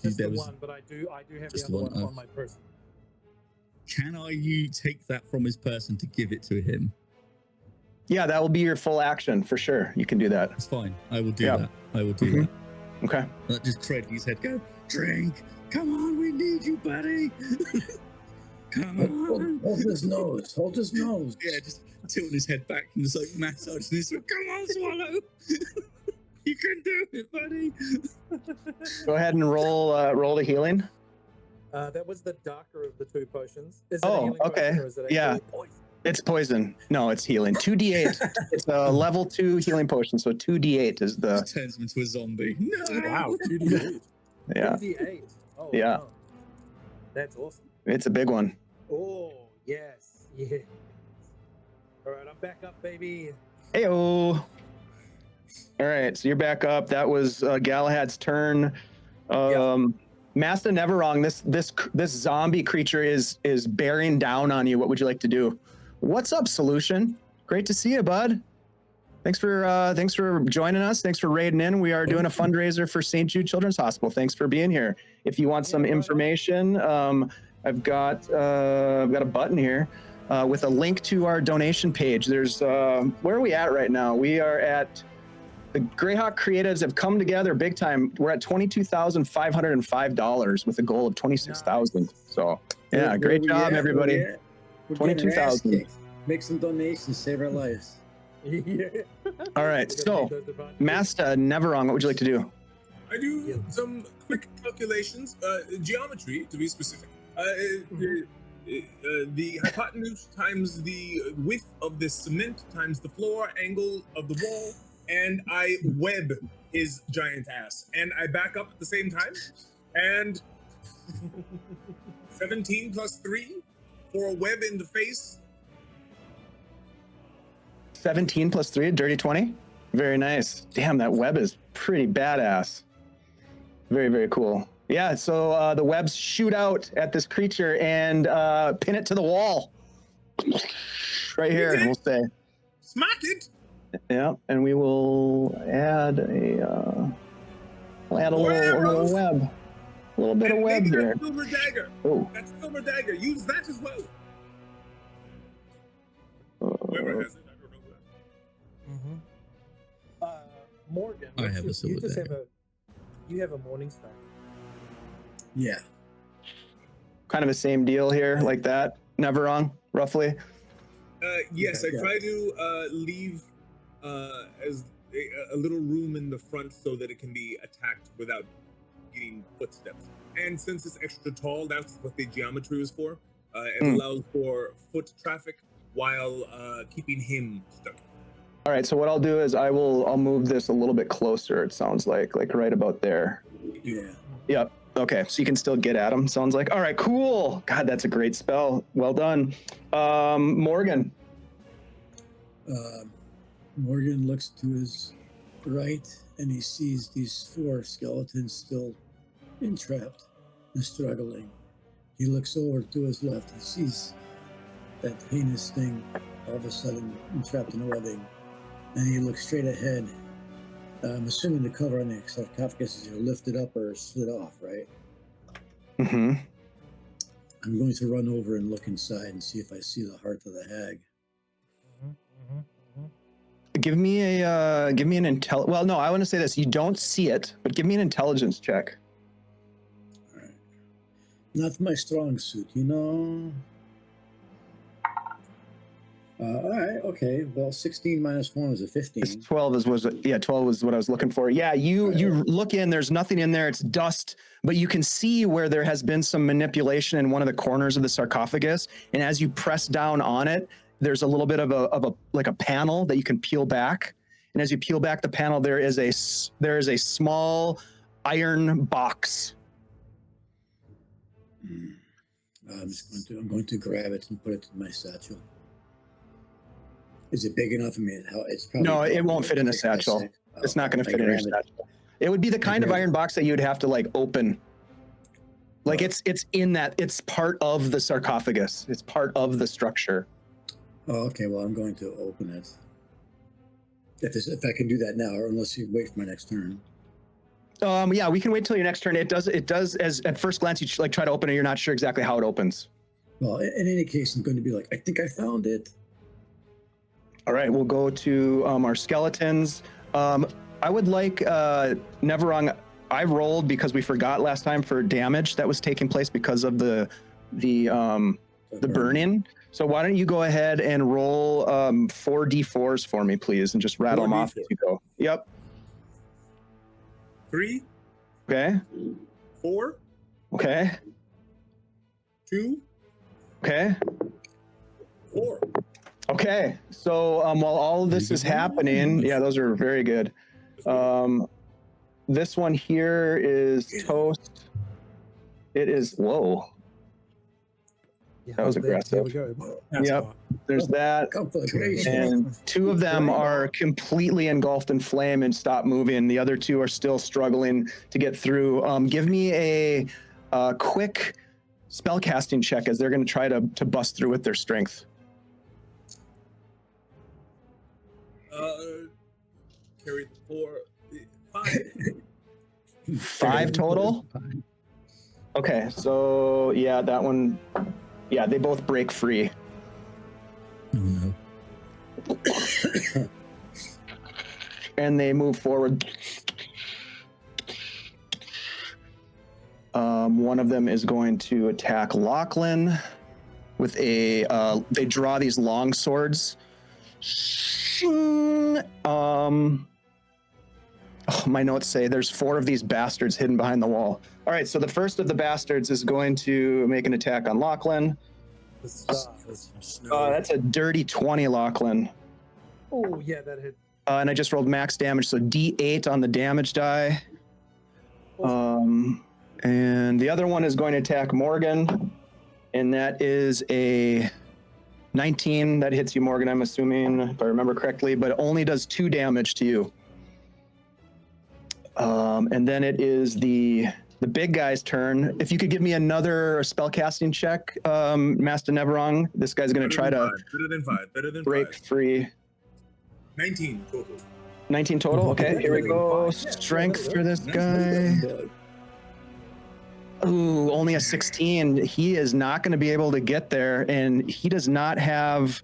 Just There the was- one, but I do have just the the other one, one oh. on my person. Can you take that from his person to give it to him? Yeah, that will be your full action for sure. You can do that. It's fine. I will do Yeah. that. I will do Mhm. that. Okay. That just cradling his head. Go drink. Come on, we need you, buddy. Come on. Hold his nose. Hold his nose. Yeah, just tilting his head back and just like massaging his. Come on, Swallow. You can do it, buddy. Go ahead and roll the healing. That was the darker of the 2 potions. Is it Oh, a healing okay. potion or is it Yeah. actually poison? It's poison. No, it's healing. 2d8. It's a level 2 healing potion, so 2d8 is the Just turns him into a zombie. No. Wow, 2d8. yeah. 2d8. Oh, Yeah. wow. That's awesome. It's a big one. Oh, yes. Yeah. All right, I'm back up, baby. Heyo. All right, so you're back up. That was Galahad's turn. Master Neverwrong, this zombie creature is bearing down on you. What would you like to do? What's up, Solution? Great to see you, bud. Thanks for joining us. Thanks for raiding in. We are doing a fundraiser for St. Jude Children's Hospital. Thanks for being here. If you want some information, I've got a button here with a link to our donation page. There's where are we at right now? We are at the Greyhawk creatives have come together big time. We're at $22,505 with a goal of 26,000. So yeah, great job, everybody. We're 22,000. getting our ass kicked. Make some donations, save our lives. Yeah. All right, so Master Neverwrong, what would you like to do? I do some quick calculations, geometry to be specific. The hypotenuse times the width of the cement times the floor angle of the wall, and I web his giant ass. And I back up at the same time, and 17 plus 3 for a web in the face. 17 plus 3, dirty 20. Very nice. Damn, that web is pretty badass. Very, very cool. Yeah, so the webs shoot out at this creature and pin it to the wall. Right here, we'll say. Smack it! Yeah, and we will add a little web. A little bit of And web maybe here. that silver dagger. Oh. That silver dagger. Use that as well. Whoever has it, I don't know who has it. Morgan, I have a silver dagger. You have a morning star. Yeah. Kind of the same deal here, like that. Never wrong, roughly. Yes, I Yeah. try to leave as a little room in the front so that it can be attacked without getting footsteps. And since it's extra tall, that's what the geometry is for. It allows for foot traffic while keeping him stuck. All right, so what I'll do is I'll move this a little bit closer. It sounds like right about there. Yeah. Yep. Okay, so you can still get at him. Sounds like. All right, cool. God, that's a great spell. Well done, Morgan. Morgan looks to his right, and he sees these 4 skeletons still entrapped and struggling. He looks over to his left. He sees that heinous thing all of a sudden entrapped in a webbing, and he looks straight ahead. I'm assuming the cover on the sarcophagus is either lifted up or slid off, right? Mm-hmm. I'm going to run over and look inside and see if I see the heart of the hag. Give me an intel. Well, no, I want to say this. You don't see it, but give me an intelligence check. All right. Not my strong suit, you know. All right, okay. Well, 16 minus 1 is a 15. 12 was what I was looking for. Yeah, you look in, there's nothing in there, it's dust, but you can see where there has been some manipulation in one of the corners of the sarcophagus, and as you press down on it, there's a little bit of a panel that you can peel back, and as you peel back the panel, there is a small iron box. I'm going to grab it and put it in my satchel. Is it big enough? I mean, it's probably No, it won't fit in a satchel. It's not going to fit in a satchel. It would be the kind of iron box that you'd have to like open. Like it's in that, it's part of the sarcophagus. It's part of the structure. Oh, okay. Well, I'm going to open it. If I can do that now, or unless you wait for my next turn. Yeah, we can wait till your next turn. It does as at first glance you like try to open it, you're not sure exactly how it opens. Well, in any case, I'm going to be like, I think I found it. All right, we'll go to our skeletons. I would like Neverong. I rolled because we forgot last time for damage that was taking place because of the burn-in. So why don't you go ahead and roll 4 d4s for me, please, and just rattle them off as you go. Yep. 3. Okay. 4. Okay. 2. Okay. 4. Okay. So while all of this is happening, yeah, those are very good. This one here is toast. It is whoa. Yeah, That was aggressive. There we go. Yep. There's that. And 2 of them are completely engulfed in flame and stop moving. The other 2 are still struggling to get through. Give me a quick spellcasting check as they're going to try to bust through with their strength. Carry 4, 5. 5 total? Okay, so yeah, that one, yeah, they both break free. Oh no. And they move forward. One of them is going to attack Lachlan with a, they draw these long swords. My notes say there's 4 of these bastards hidden behind the wall. All right, so the first of the bastards is going to make an attack on Lachlan. That's a dirty 20, Lachlan. Oh, yeah, that hit. And I just rolled max damage, so D8 on the damage die. And the other one is going to attack Morgan, and that is a 19. That hits you, Morgan, I'm assuming, if I remember correctly, but it only does 2 damage to you. And then it is the big guy's turn. If you could give me another spellcasting check, Master Neverong. This guy's going to try to better than break 5. free. 19 total. 19 total? Okay, here we go. Strength for this guy. Ooh, only a 16. He is not going to be able to get there, and he does not have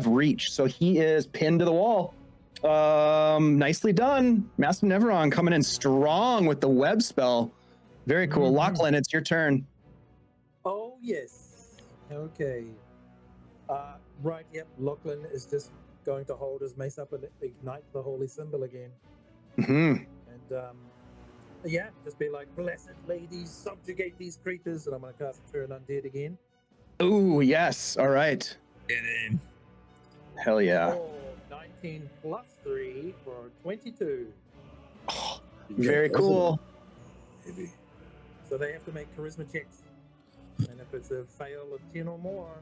reach, so he is pinned to the wall. Nicely done, Master Neverong coming in strong with the web spell. Very cool. Mm-hmm. Lachlan, it's your turn. Oh yes. Okay. Right. Yep. Lachlan is just going to hold his mace up and ignite the holy symbol again. Mm-hmm. And yeah, just be like, "Blessed ladies, subjugate these creatures," and I'm going to cast Turn Undead again. Ooh, yes. All right. Get in. Hell yeah. 19 plus 3 for 22. Oh, very cool. Maybe. So they have to make charisma checks. And if it's a fail of 10 or more,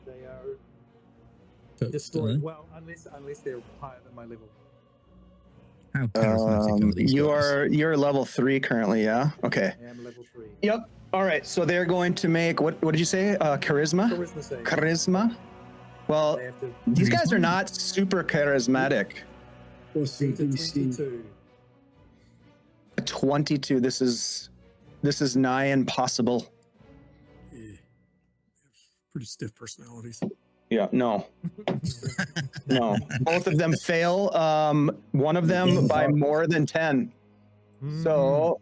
then they are destroyed. Well, unless they're higher than my level. How charismatic are these guys? You're level 3 currently, yeah? Okay. I am level 3. Yep. All right. So they're going to make what did you say? Charisma? Charisma save. Charisma? Well, They have to these guys are not super charismatic. We'll see. beat a We see. 22. 22. This is nigh impossible. Yeah. Pretty stiff personalities. Yeah, no. No. Both of them fail. One of them by more than 10. So,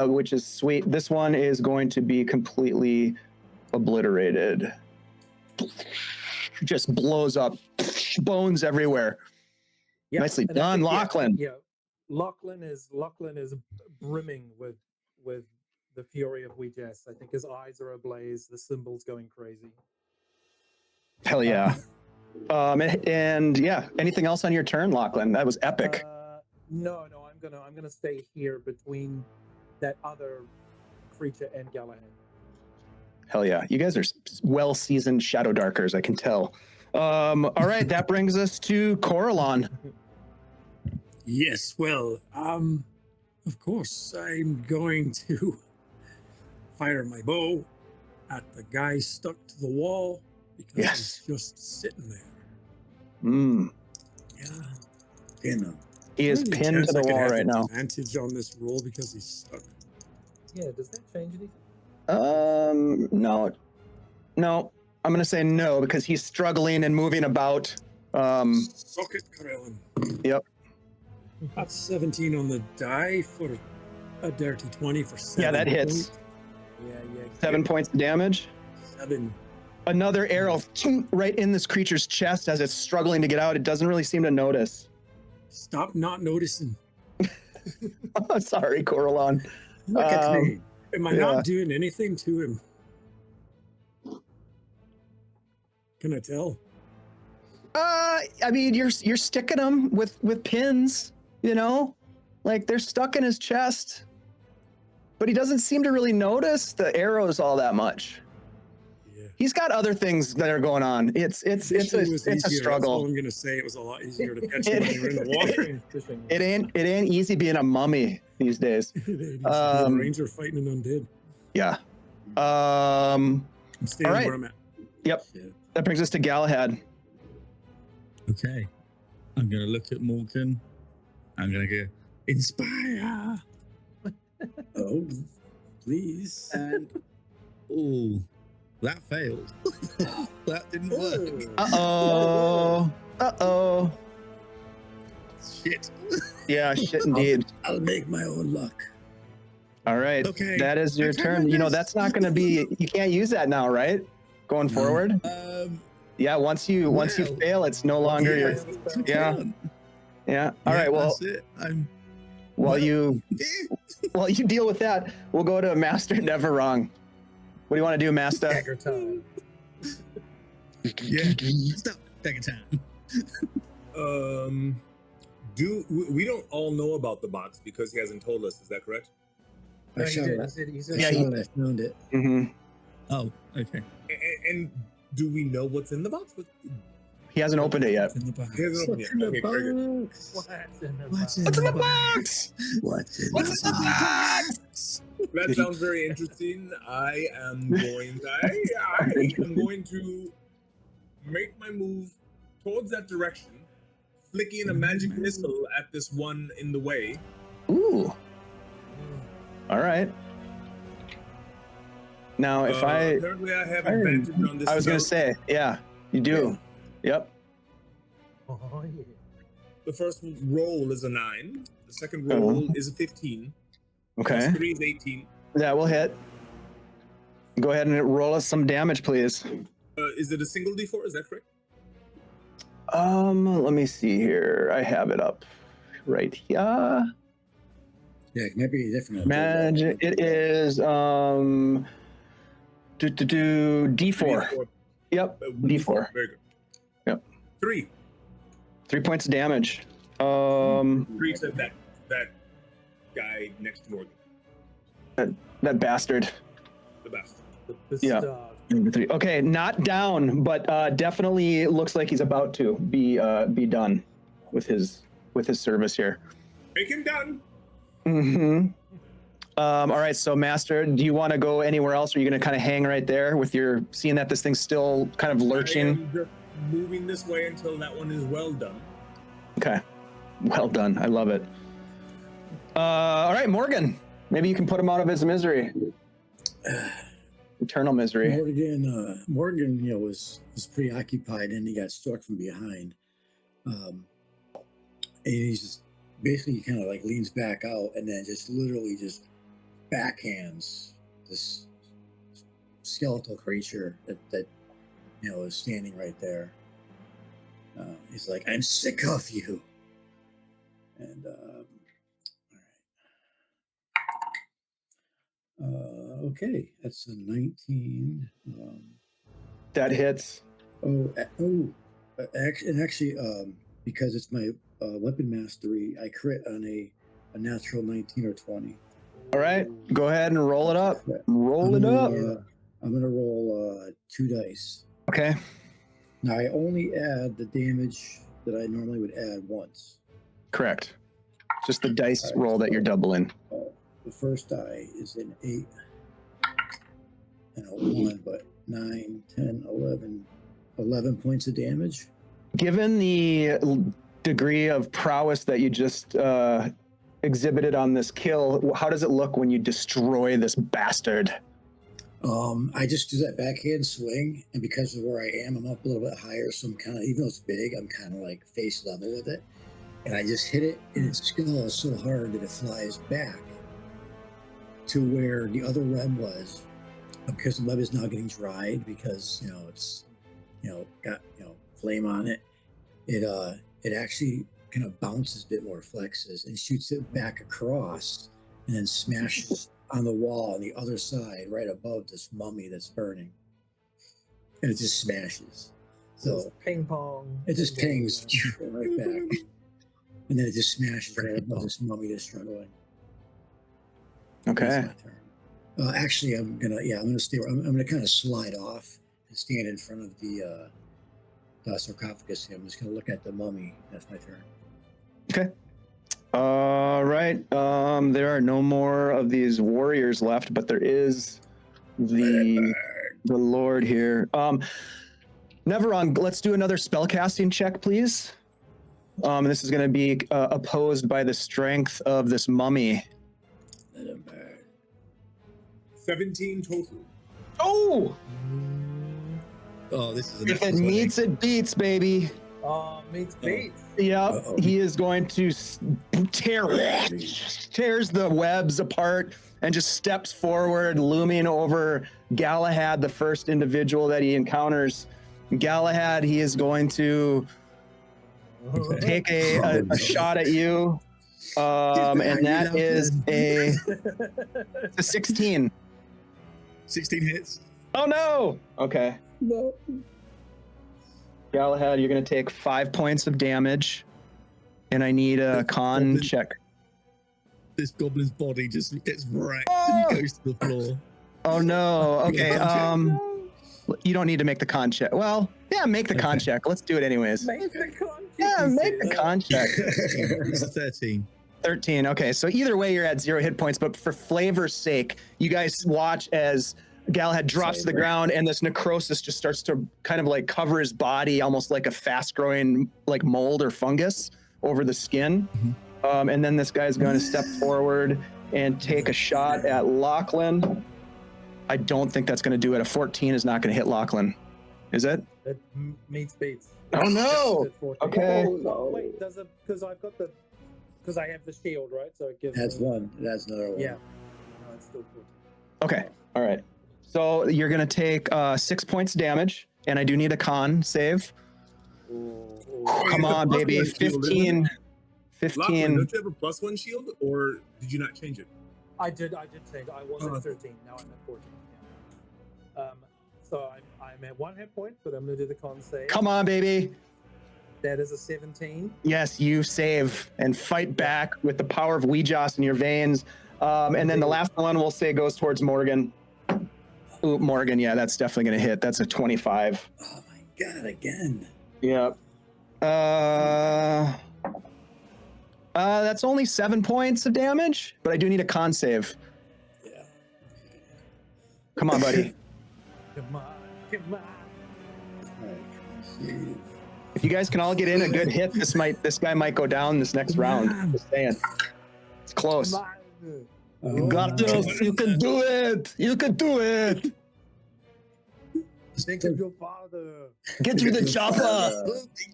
which is sweet. This one is going to be completely obliterated. Just blows up. Bones everywhere. Yeah, Nicely and I done, think, Lachlan. Yeah, Lachlan is brimming with the fury of Weejess. I think his eyes are ablaze. The symbol's going crazy. Hell yeah. And yeah, anything else on your turn, Lachlan? That was epic. No, I'm gonna stay here between that other creature and Galahad. Hell yeah. You guys are well-seasoned Shadowdarkers, I can tell. All right, that brings us to Coralon. Yes, well, of course, I'm going to fire my bow at the guy stuck to the wall because Yes. he's just sitting there. Yeah. Dinner. He is Any pinned chance to I the could wall have right now. advantage on this roll because he's stuck. Yeah, does that change anything? No. I'm gonna say no because he's struggling and moving about. Suck it, Krellin. Yep. That's 17 on the die for a dirty 20 for 7. Yeah, that hits. Yeah. 7 points of damage. 7. Another arrow right in this creature's chest as it's struggling to get out. It doesn't really seem to notice. Stop not noticing. Sorry, Coralon. Look at me. Am I Yeah. not doing anything to him? Can I tell? I mean, you're sticking them with pins, you know, like they're stuck in his chest, but he doesn't seem to really notice the arrows all that much. Yeah. He's got other things that are going on. It's a struggle. I'm gonna say it was a lot easier to catch him when you're in the water. It ain't easy being a mummy these days. The ranger fighting an undead. Yeah. I'm staying All right. where I'm at. Yep. That brings us to Galahad. Okay. I'm going to look at Morgan. I'm going to go, inspire. Oh, please. And, oh, that failed. That didn't work. Uh-oh. Shit. Yeah, shit indeed. I'll make my own luck. All right. Okay. That is your I tried turn. my You know, best. that's not going to be, you can't use that now, right? Going forward? Yeah, once you Well, fail, it's no longer your, yeah. Yeah. All right. Well, That's it. I'm, while you deal with that, we'll go to Master Never Wrong. What do you want to do, Master? Dagger time. yeah. Stop. Take a time. We don't all know about the box because he hasn't told us. Is that correct? No, I he shot did. it. He said Yeah, I he- shot it. I found it. Mm-hmm. Oh, okay. And do we know what's in the box? He hasn't opened it yet. What's in the box? He hasn't opened What's it. in the Okay, very good. box? What's in the What's box? in What's in the the box? What's in What's the in the box? box? That sounds very interesting. I am going to make my move towards that direction, flicking a magic missile at this one in the way. Ooh. All right. Now, if apparently I have advantage on this. I was going to spell. say, yeah, you do. Yep. Oh, yeah. The first roll is a 9. The second roll is a 15. Okay. Plus 3 is 18. That will hit. Go ahead and roll us some damage, please. Is it a single D4? Is that correct? Let me see here. I have it up right here. Yeah, it might be different. Magic. It is D4. Yep. D4. Very good. Yep. 3. 3 points of damage. 3 to that guy next to Morgan. That bastard. The bastard. The Yeah. star. 3. Okay, not down, but definitely looks like he's about to be done with his service here. Make him done. Mm-hmm. All right, so Master, do you want to go anywhere else, or are you going to kind of hang right there with your, seeing that this thing's still kind of I lurching? am just moving this way until that one is well done. Okay, well done. I love it. All right, Morgan, maybe you can put him out of his misery. Eternal misery. Morgan, was preoccupied, and he got struck from behind. And he's just basically kind of like leans back out, and then just literally just backhands this skeletal creature that is standing right there. He's like, "I'm sick of you." And all right. Okay, that's a 19. That hits. Actually, because it's my weapon mastery, I crit on a natural 19 or 20. All right, go ahead and roll it up. Roll it up. I'm gonna roll 2 dice. Okay. Now I only add the damage that I normally would add once. Correct. Just the dice roll that you're doubling. The first die is an 8 and a 1, but 9, 10, 11 points of damage. Given the degree of prowess that you just exhibited on this kill, how does it look when you destroy this bastard? I just do that backhand swing, and because of where I am, I'm up a little bit higher, so I'm kind of, even though it's big, I'm kind of like face level with it, and I just hit it in its skull so hard that it flies back to where the other web was, because the web is now getting dried because it's got flame on it. It actually kind of bounces a bit more, flexes, and shoots it back across, and then smashes on the wall on the other side, right above this mummy that's burning, and it just smashes. So ping pong. It just pings right back, and then it just smashes right above this mummy that's struggling. Okay. That's my turn. Actually, I'm gonna stay. I'm gonna kind of slide off and stand in front of the sarcophagus. I'm just gonna look at the mummy. That's my turn. Okay. All right. There are no more of these warriors left, but there is the Lord here. Neveron, let's do another spellcasting check, please. This is going to be opposed by the strength of this mummy. 17 total. Oh! Oh, this is a If it meets, it beats, baby. Meets beats. Yep, he is going to tears the webs apart and just steps forward, looming over Galahad, the first individual that he encounters. Galahad, he is going to take a shot at you, and that is a 16. 16 hits. Oh no! Okay. No. Galahad, you're going to take 5 points of damage, and I need a con check. This goblin's body just gets wrecked and goes to the floor. Oh no. Okay. You don't need to make the con check. Well, yeah, make the con check. Let's do it anyways. Make the con. Yeah, make the con check. It's a 13. 13. Okay, so either way, you're at 0 hit points, but for flavor's sake, you guys watch as Galahad drops to the ground, and this necrosis just starts to kind of like cover his body, almost like a fast-growing like mold or fungus over the skin. Mm-hmm. And then this guy's going to step forward and take a shot at Lachlan. I don't think that's going to do it. A 14 is not going to hit Lachlan, is it? It meets beats. Oh no! Okay. Oh, no. Wait, does it? Because I've got the. Because I have the shield, right? So it gives. That's one. That's another one. Yeah. No, it's still 14. Okay. All right. So you're going to take 6 points damage, and I do need a con save. Come on, baby. 15. 15. Lachlan, don't you have a +1 shield, or did you not change it? I did change. I was at 13. Now I'm at 14. Yeah. So I'm at 1 hit point, but I'm going to do the con save. Come on, baby. That is a 17. Yes, you save and fight back with the power of Weejoss in your veins. And then the last one we'll say goes towards Morgan. Ooh, Morgan, yeah, that's definitely going to hit. That's a 25. Oh my god, again. Yep. That's only 7 points of damage, but I do need a con save. Yeah. Come on, buddy. Come on, come on. All right. Let's see. If you guys can all get in a good hit, this guy might go down this next round. Just saying. It's close. Come on. You got this. You can do it. You can do it. Think of your father. Get to the chopper.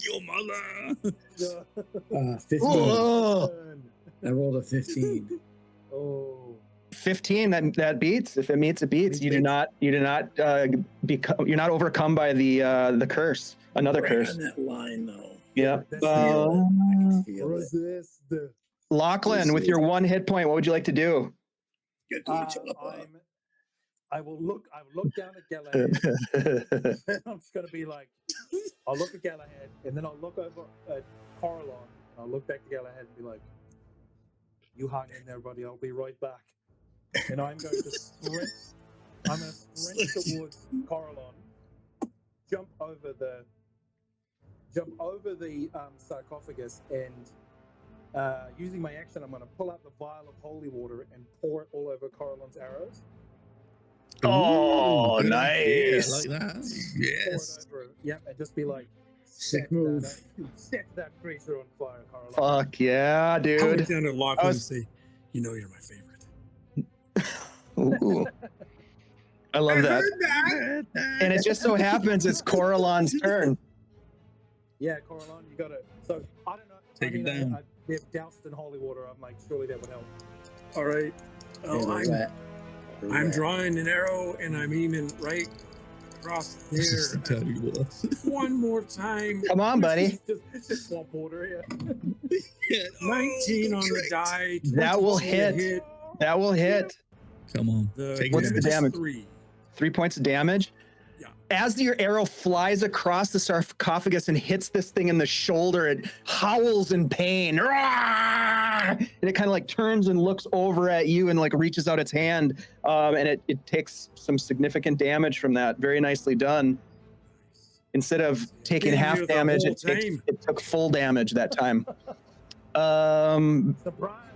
Your mother. 15. Oh. I rolled a 15. Oh. 15. That beats. If it meets, it beats. You're not overcome by the curse. Another Right curse. on that line, though. Yeah. I can feel it. Resist. Lachlan, with your 1 hit point, what would you like to do? Get to the chopper. I will look down at Galahad. I'm just gonna be like, I'll look at Galahad, and then I'll look over at Coralon. I'll look back to Galahad and be like, "You hang in there, buddy. I'll be right back." And I'm going to sprint. I'm going to sprint towards Coralon, jump over the sarcophagus, and using my action, I'm going to pull out the vial of holy water and pour it all over Coralon's arrows. Oh, Good idea, nice. like that. Pour Yes. it over, yep, and just be like, Sick move. set that creature on fire, Coralon. Fuck yeah, I'll dude. look down at Lachlan and was- say, "You know, you're my favorite." Ooh. I love that. And it just so happens it's Coralon's turn. Yeah, Coralon, you gotta. So I don't know. Take it down. They've doused in holy water. I'm like, surely that would help. All right. Oh, I'm drawing an arrow and I'm aiming right across This is there. totally worse. One more time. Come on, buddy. It's just swamp water. Yeah. Yeah. 19 on the Correct. die. That will 20 on the hit. That will hit. Come on. The Take What's it the down. damage? 3. 3 points of damage. Yeah. As your arrow flies across the sarcophagus and hits this thing in the shoulder, it howls in pain. Rawr! And it kind of like turns and looks over at you and like reaches out its hand. And it takes some significant damage from that. Very nicely done. Instead of taking Been half here the damage, whole it took full damage that time. Surprise.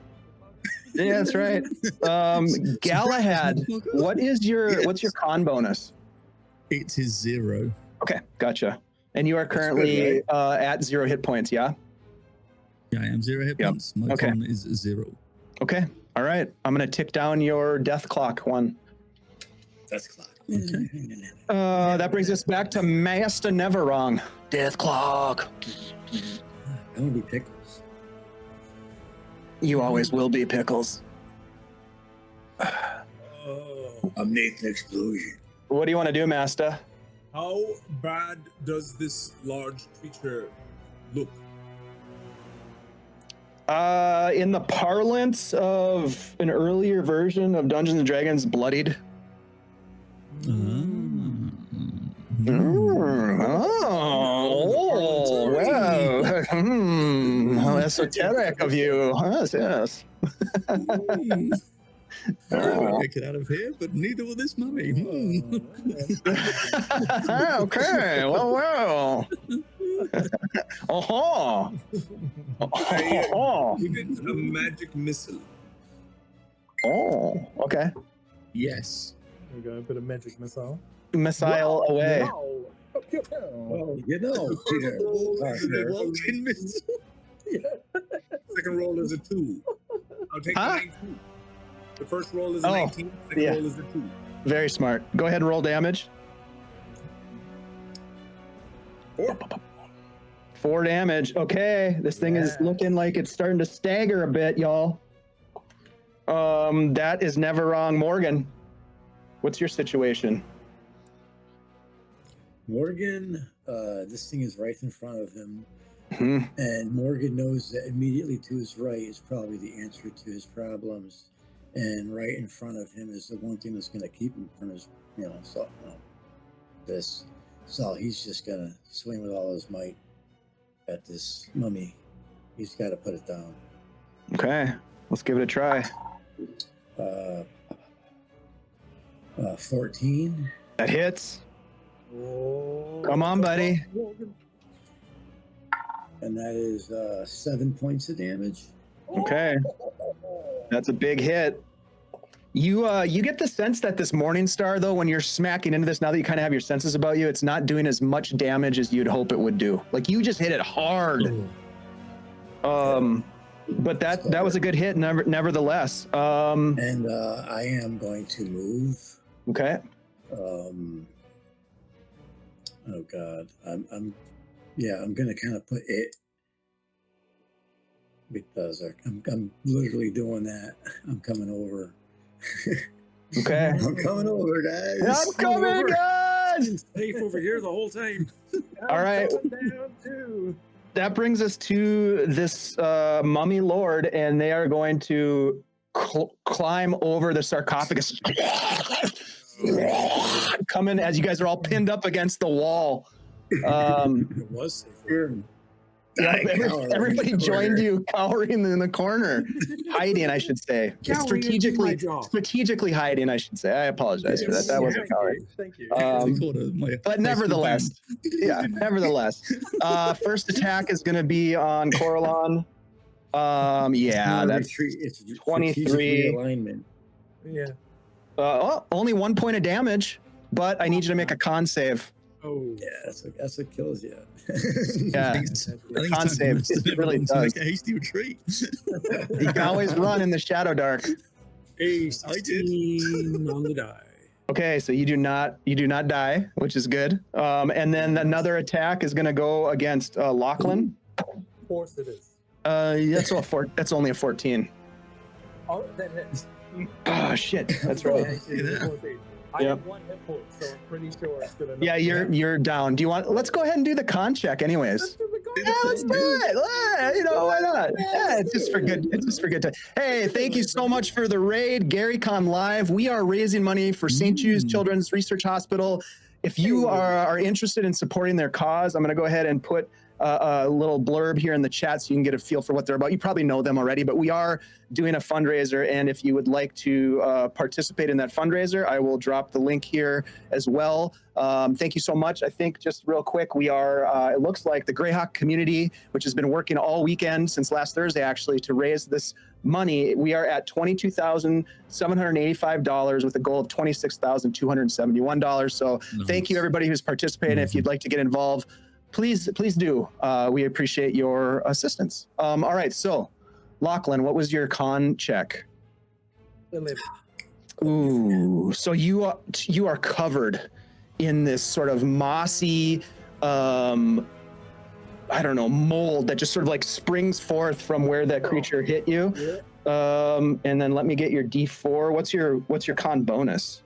Yeah, that's right. Galahad, what's your con bonus? It is 0. Okay, gotcha. And you are That's currently good, at 0 hit points, yeah? Yeah, I am 0 hit Yep. points. My Okay. con is 0. Okay, all right. I'm going to tick down your death clock 1. That's clock. Okay. That brings us back to Master Never Wrong. Death clock. I'm gonna be pickles. You always will be, Pickles. Oh, I'm Nathan Explosion. What do you want to do, Master? how bad does this large creature look? In the parlance of an earlier version of Dungeons and Dragons, bloodied. Oh, wow. How esoteric of you. Yes. I won't make it out of here, but neither will this mummy. Okay, well. Oh. Give it a magic missile. Oh, okay. Yes. There we go. A bit of magic missile. Missile away. Wow. Oh, you know, Peter. Parker. Walking missile. Second roll is a 2. I'll take Huh? the 19. The first roll is a Oh, 19. Second yeah. roll is a 2. Very smart. Go ahead and roll damage. 4. 4 damage. Okay, this thing is Yes. looking like it's starting to stagger a bit, y'all. That is never wrong, Morgan. What's your situation? Morgan, this thing is right in front of him, Hmm. and Morgan knows that immediately to his right is probably the answer to his problems, and right in front of him is the one thing that's going to keep him from his, this. So he's just going to swing with all his might at this mummy. He's got to put it down. Okay, let's give it a try. 14. That hits. Oh, Come on, buddy. And that is 7 points of damage. Okay. That's a big hit. You get the sense that this Morning Star, though, when you're smacking into this, now that you kind of have your senses about you, it's not doing as much damage as you'd hope it would do. Like, you just hit it hard. But that was a good hit, nevertheless. And I am going to move. Okay. Oh God, I'm gonna kind of put it because I'm literally doing that. I'm coming over. Okay. I'm coming over, guys. I'm coming, guys. Safe over here the whole time. All right. Down too. That brings us to this mummy lord, and they are going to climb over the sarcophagus. Coming as you guys are all pinned up against the wall. It was safer. Everybody joined you, cowering in the corner, hiding, I should say, strategically hiding, I should say. I apologize for that. That wasn't cowering. Thank you. But nevertheless, first attack is going to be on Coralon. That's it's 23. Alignment. Yeah. Only 1 point of damage, but I need you to make a con save. Oh, Yeah, that's what kills you. Yeah, I think it's con save. It really to does. make a hasty retreat. You can always run in the Shadowdark. a I did. 16 on the die. Okay, so you do not die, which is good. And then another attack is going to go against Lachlan. Of course it is. That's only a 14. Oh, that hits. Oh shit, that's right. I have 1 hit point, so I'm pretty sure it's gonna. Yeah, you're down. Do you want? Let's go ahead and do the con check, anyways. Yeah, let's do it. You know, why not? Yeah, it's just for good. It's just for good time. Hey, thank you so much for the raid, GaryCon Live. We are raising money for St. Jude's Children's Research Hospital. If you are interested in supporting their cause, I'm going to go ahead and put a little blurb here in the chat so you can get a feel for what they're about. You probably know them already, but we are doing a fundraiser, and if you would like to participate in that fundraiser, I will drop the link here as well. Thank you so much. I think just real quick, we are, it looks like the Greyhawk community, which has been working all weekend since last Thursday, actually, to raise this money. We are at $22,785 with a goal of $26,271. So thank you, everybody who's participating. If you'd like to get involved, please do. We appreciate your assistance. All right, so Lachlan, what was your con check? 11. Ooh, so you are covered in this sort of mossy, I don't know, mold that just sort of like springs forth from where that creature hit you. Yeah. And then let me get your D4. What's your con bonus?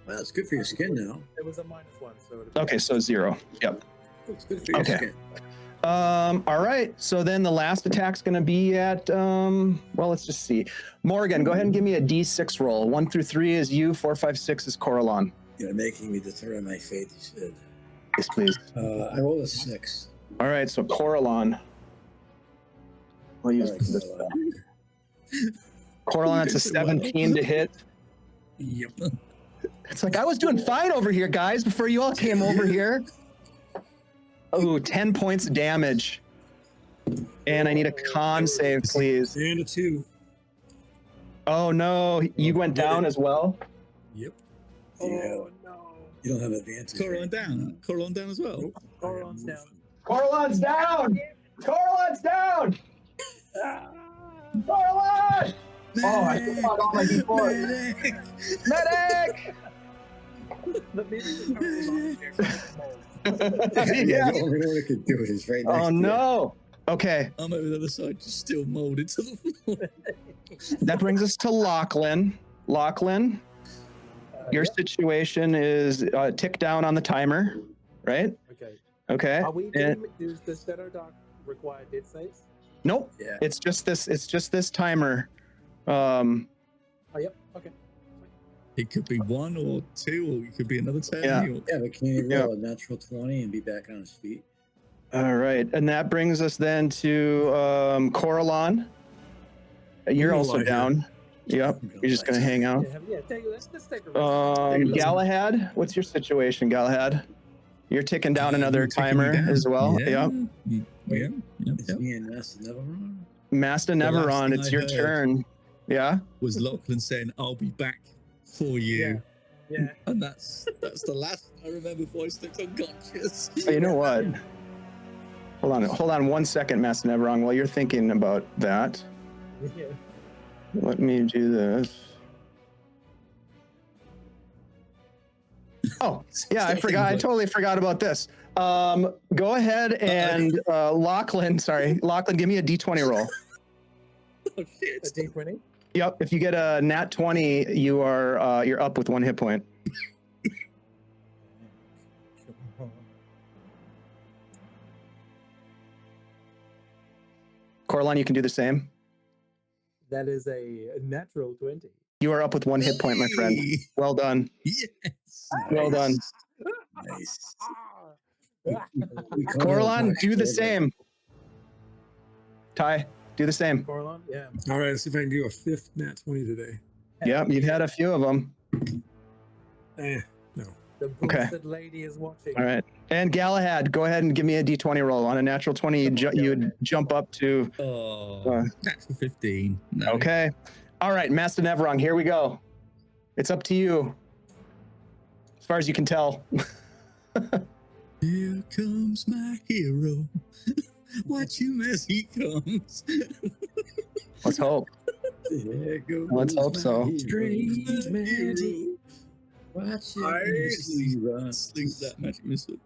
Well, it's good for your skin now. It was a -1, so. Okay, so 0. Yep. It's good for your Okay. skin. All right. So then the last attack's going to be at, well, let's just see. Morgan, go ahead and give me a D6 roll. 1 through 3 is you, 4, 5, 6 is Coralon. You're making me determine my fate, you said. Yes, please. I rolled a 6. All right. So Coralon. We'll use All right, this. so, Coralon, it's a 17 to hit. Yep. It's like, I was doing fine over here, guys, before you all came over here. Oh, 10 points of damage. And I need a con save, please. And a 2. Oh, no. You went down as well? Yep. Oh no. you don't have advantage. Coralon down. Coralon down as well. Coralon's down. Coralon's down! Coralon's down! Coralon! Oh, I forgot all my D4s. Medic! The meeting is currently on. Yeah. The only one that could do it is right next Oh, to you. no. Okay, I'm over the other side, just still molded to the floor. that brings us to Lachlan. Lachlan, your situation is tick down on the timer, right? Okay. Okay. Are we And- doing, does the Shadowdark require dead saves? Nope. Yeah. It's just this timer. Oh, yep. Okay. It could be 1 or 2, or it could be another 10. Yeah. Or... Yeah, but can you Yeah. roll a natural 20 and be back on his feet? All right, and that brings us then to Coralon. You're I'm also alive down. Yep. You're just gonna hang out. Yeah, let's take a rest. Galahad, what's your situation, Galahad? You're ticking down another You're ticking timer me down. as well. Yeah. Yep. Yeah. It's me and Ness, another one. Master last Neveron, thing it's I your heard turn. Yeah. was Lachlan saying, "I'll be back for you," Yeah. and that's the last I remember before I slipped unconscious. Oh, you know what? Hold on 1 second, Master Neveron, while you're thinking about that. Yeah. Let me do this. Oh, yeah, I forgot. I totally forgot about this. Go ahead and Lachlan, give me a D20 roll. Oh shit! A D20. Yep, if you get a nat 20, you're up with 1 hit point. Corlon, you can do the same. That is a natural 20. You are up with 1 hit point, my friend. Hey! Well done. Yes. Well done. Nice. Corlon, do the same. Ty, do the same. Corlon, yeah. All right, let's see if I can do a 5th nat 20 today. Yep, you've had a few of them. No. The boosted lady is watching. All right. And Galahad, go ahead and give me a D20 roll. On a natural 20, you would jump up to... Natural 15. No. Okay. All right, Master Neveron, here we go. It's up to you. As far as you can tell. Here comes my hero. Watch him as he comes. Let's hope. There goes Let's hope so. my Strange hero. magic. Watch I- it as he runs. Sling that magic missile.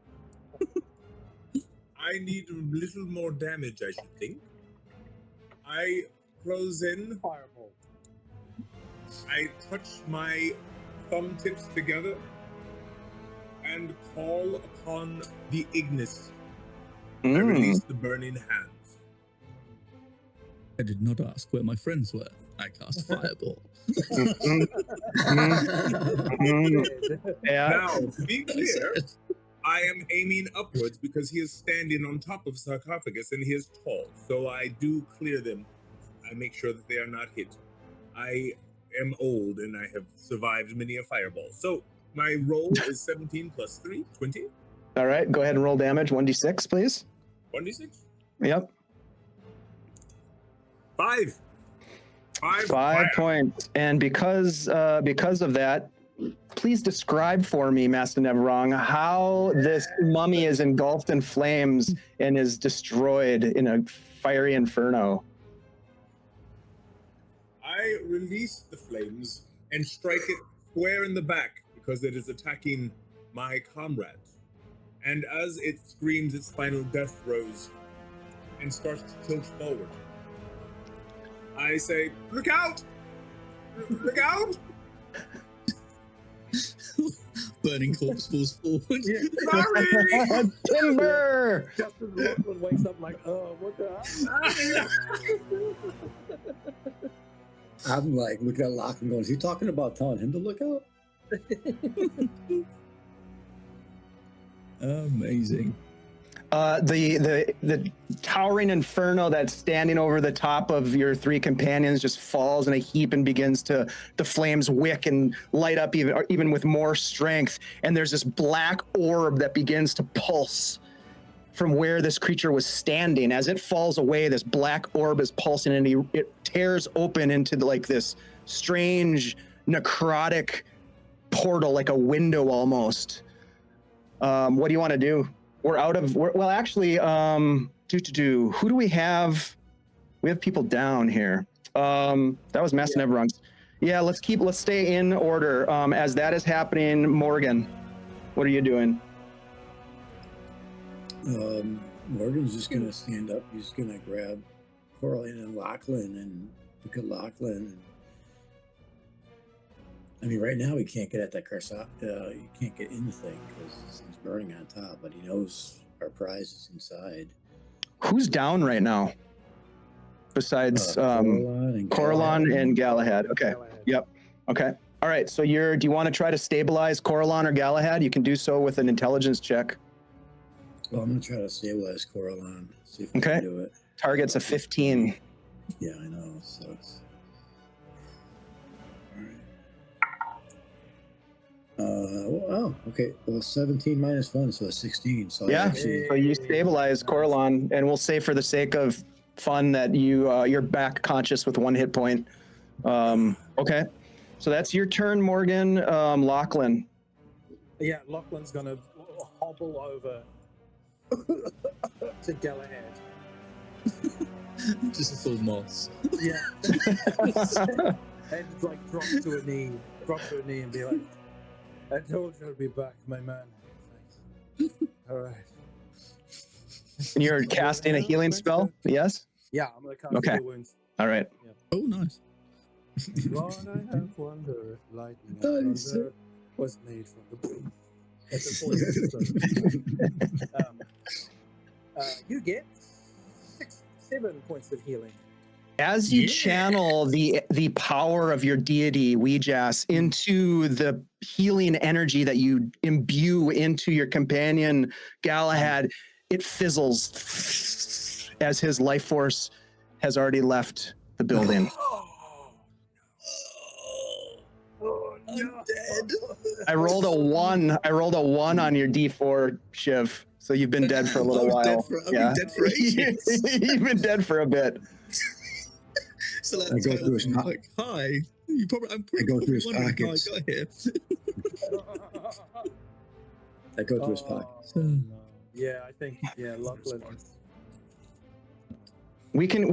I need a little more damage, I should think. I close in. Fireball. I touch my thumb tips together and call upon the Ignis. I release the burning hands. I did not ask where my friends were. I cast fireball. Yeah. Now, to be clear, I am aiming upwards because he is standing on top of sarcophagus and he is tall. So I do clear them. I make sure that they are not hit. I am old and I have survived many a fireball. So my roll is 17 plus 3, 20. All right, go ahead and roll damage. 1d6, please. 1d6? Yep. 5. 5 fire. points. And because of that, please describe for me, Master Neveron, how this mummy is engulfed in flames and is destroyed in a fiery inferno. I release the flames and strike it square in the back because it is attacking my comrade. And as it screams its final death throes and starts to tilt forward, I say, "Look out! Look out!" Burning corpse falls forward. Sorry! Timber! Just as Lachlan wakes up like, oh, what the hell? I'm like, looking at Lachlan going, is he talking about telling him to look out? Amazing. The towering inferno that's standing over the top of your 3 companions just falls in a heap and begins to the flames wick and light up even with more strength. And there's this black orb that begins to pulse from where this creature was standing. As it falls away, this black orb is pulsing and it tears open into like this strange necrotic portal, like a window almost. What do you want to do? Well, actually, who do we have? We have people down here. That was Master Neveron's. Yeah, let's stay in order. As that is happening, Morgan, what are you doing? Morgan's just gonna stand up. He's gonna grab Coraline and Lachlan and look at Lachlan. I mean, right now he can't get at that you can't get in the thing because it's burning on top. But he knows our prize is inside. Who's down right now? Besides Coralon and Galahad. Okay. Yep. Okay. All right. So do you want to try to stabilize Coralon or Galahad? You can do so with an intelligence check. Well, I'm gonna try to stabilize Coralon. See if we Okay. can do it. Target's a 15. Yeah, I know. So it's... All right. Okay. Well, 17 minus 1, so 16. So I Yeah. actually, So you stabilize Coralon, and we'll say for the sake of fun that you're back conscious with 1 hit point. Okay, so that's your turn, Morgan. Lachlan. Yeah, Lachlan's gonna hobble over to Galahad. Just full moss. Yeah. And like drop to a knee and be like, I told you I'd be back, my man. Thanks. All right. And you're casting a healing spell? Yes? Yeah, I'm gonna cast Okay. Cure Wounds. All right. Oh, nice. Lord, I have wondered if lightning and thunder was made from the boom. That's a you get 7 points of healing. As you channel the power of your deity, Weejas, into the healing energy that you imbue into your companion, Galahad, it fizzles as his life force has already left the building. I'm dead. I rolled a 1. I rolled a 1 on your D4, Shiv. So you've been dead for a little while. I've been dead for ages. You've been dead for a bit. So like, I go through his like, hi. You probably, I'm pretty I go through his wondering how pockets. I got here. I go to his pockets. Yeah, I think Lachlan. We can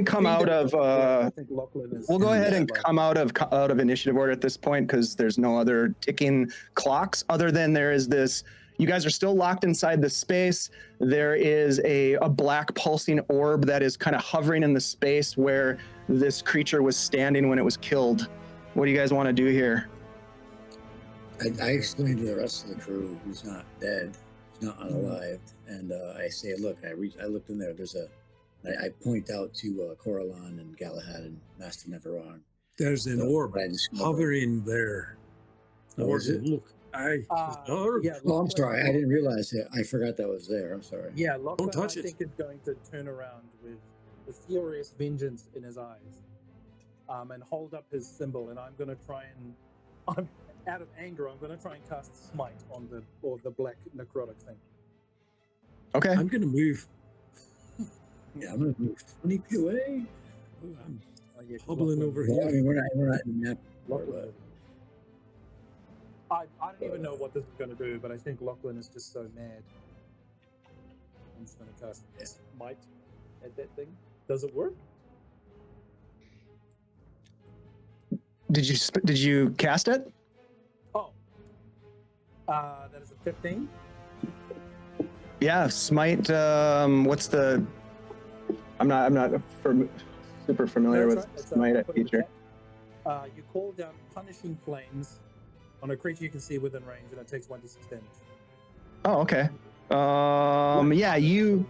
come out of. I think Lachlan is. We'll go ahead and like- come out of initiative order at this point because there's no other ticking clocks other than there is this. You guys are still locked inside the space. There is a black pulsing orb that is kind of hovering in the space where this creature was standing when it was killed. What do you guys want to do here? I explained to the rest of the crew who's not dead, who's not unalived, and I say, look, I looked in there. I point out to Coralon and Galahad and Master Neverarm. There's an orb I discovered. hovering there. Oh, is it? Look, orb. Yeah, Oh, I'm Lachlan- sorry. I didn't realize it. I forgot that was there. I'm sorry. Yeah, Lachlan, touch I it. think is going to turn around with a furious vengeance in his eyes, and hold up his symbol. And I'm going to try and, out of anger, I'm going to try and cast Smite on the black necrotic thing. Okay. I'm gonna move. Yeah, I'm gonna move 20 feet away. I'm Oh, yeah, 'cause hobbling Lachlan- over Well, I here. mean, we're not in the map. Lachlan- I don't even know what this is going to do, but I think Lachlan is just so mad. I'm just going to cast Smite at that thing. Does it work? Did you cast it? Oh. That is a 15. Yeah, smite. What's the? I'm not super familiar with smite at feature. You call down punishing flames on a creature you can see within range, and it takes 1d6 damage. Oh, okay. Yeah, you.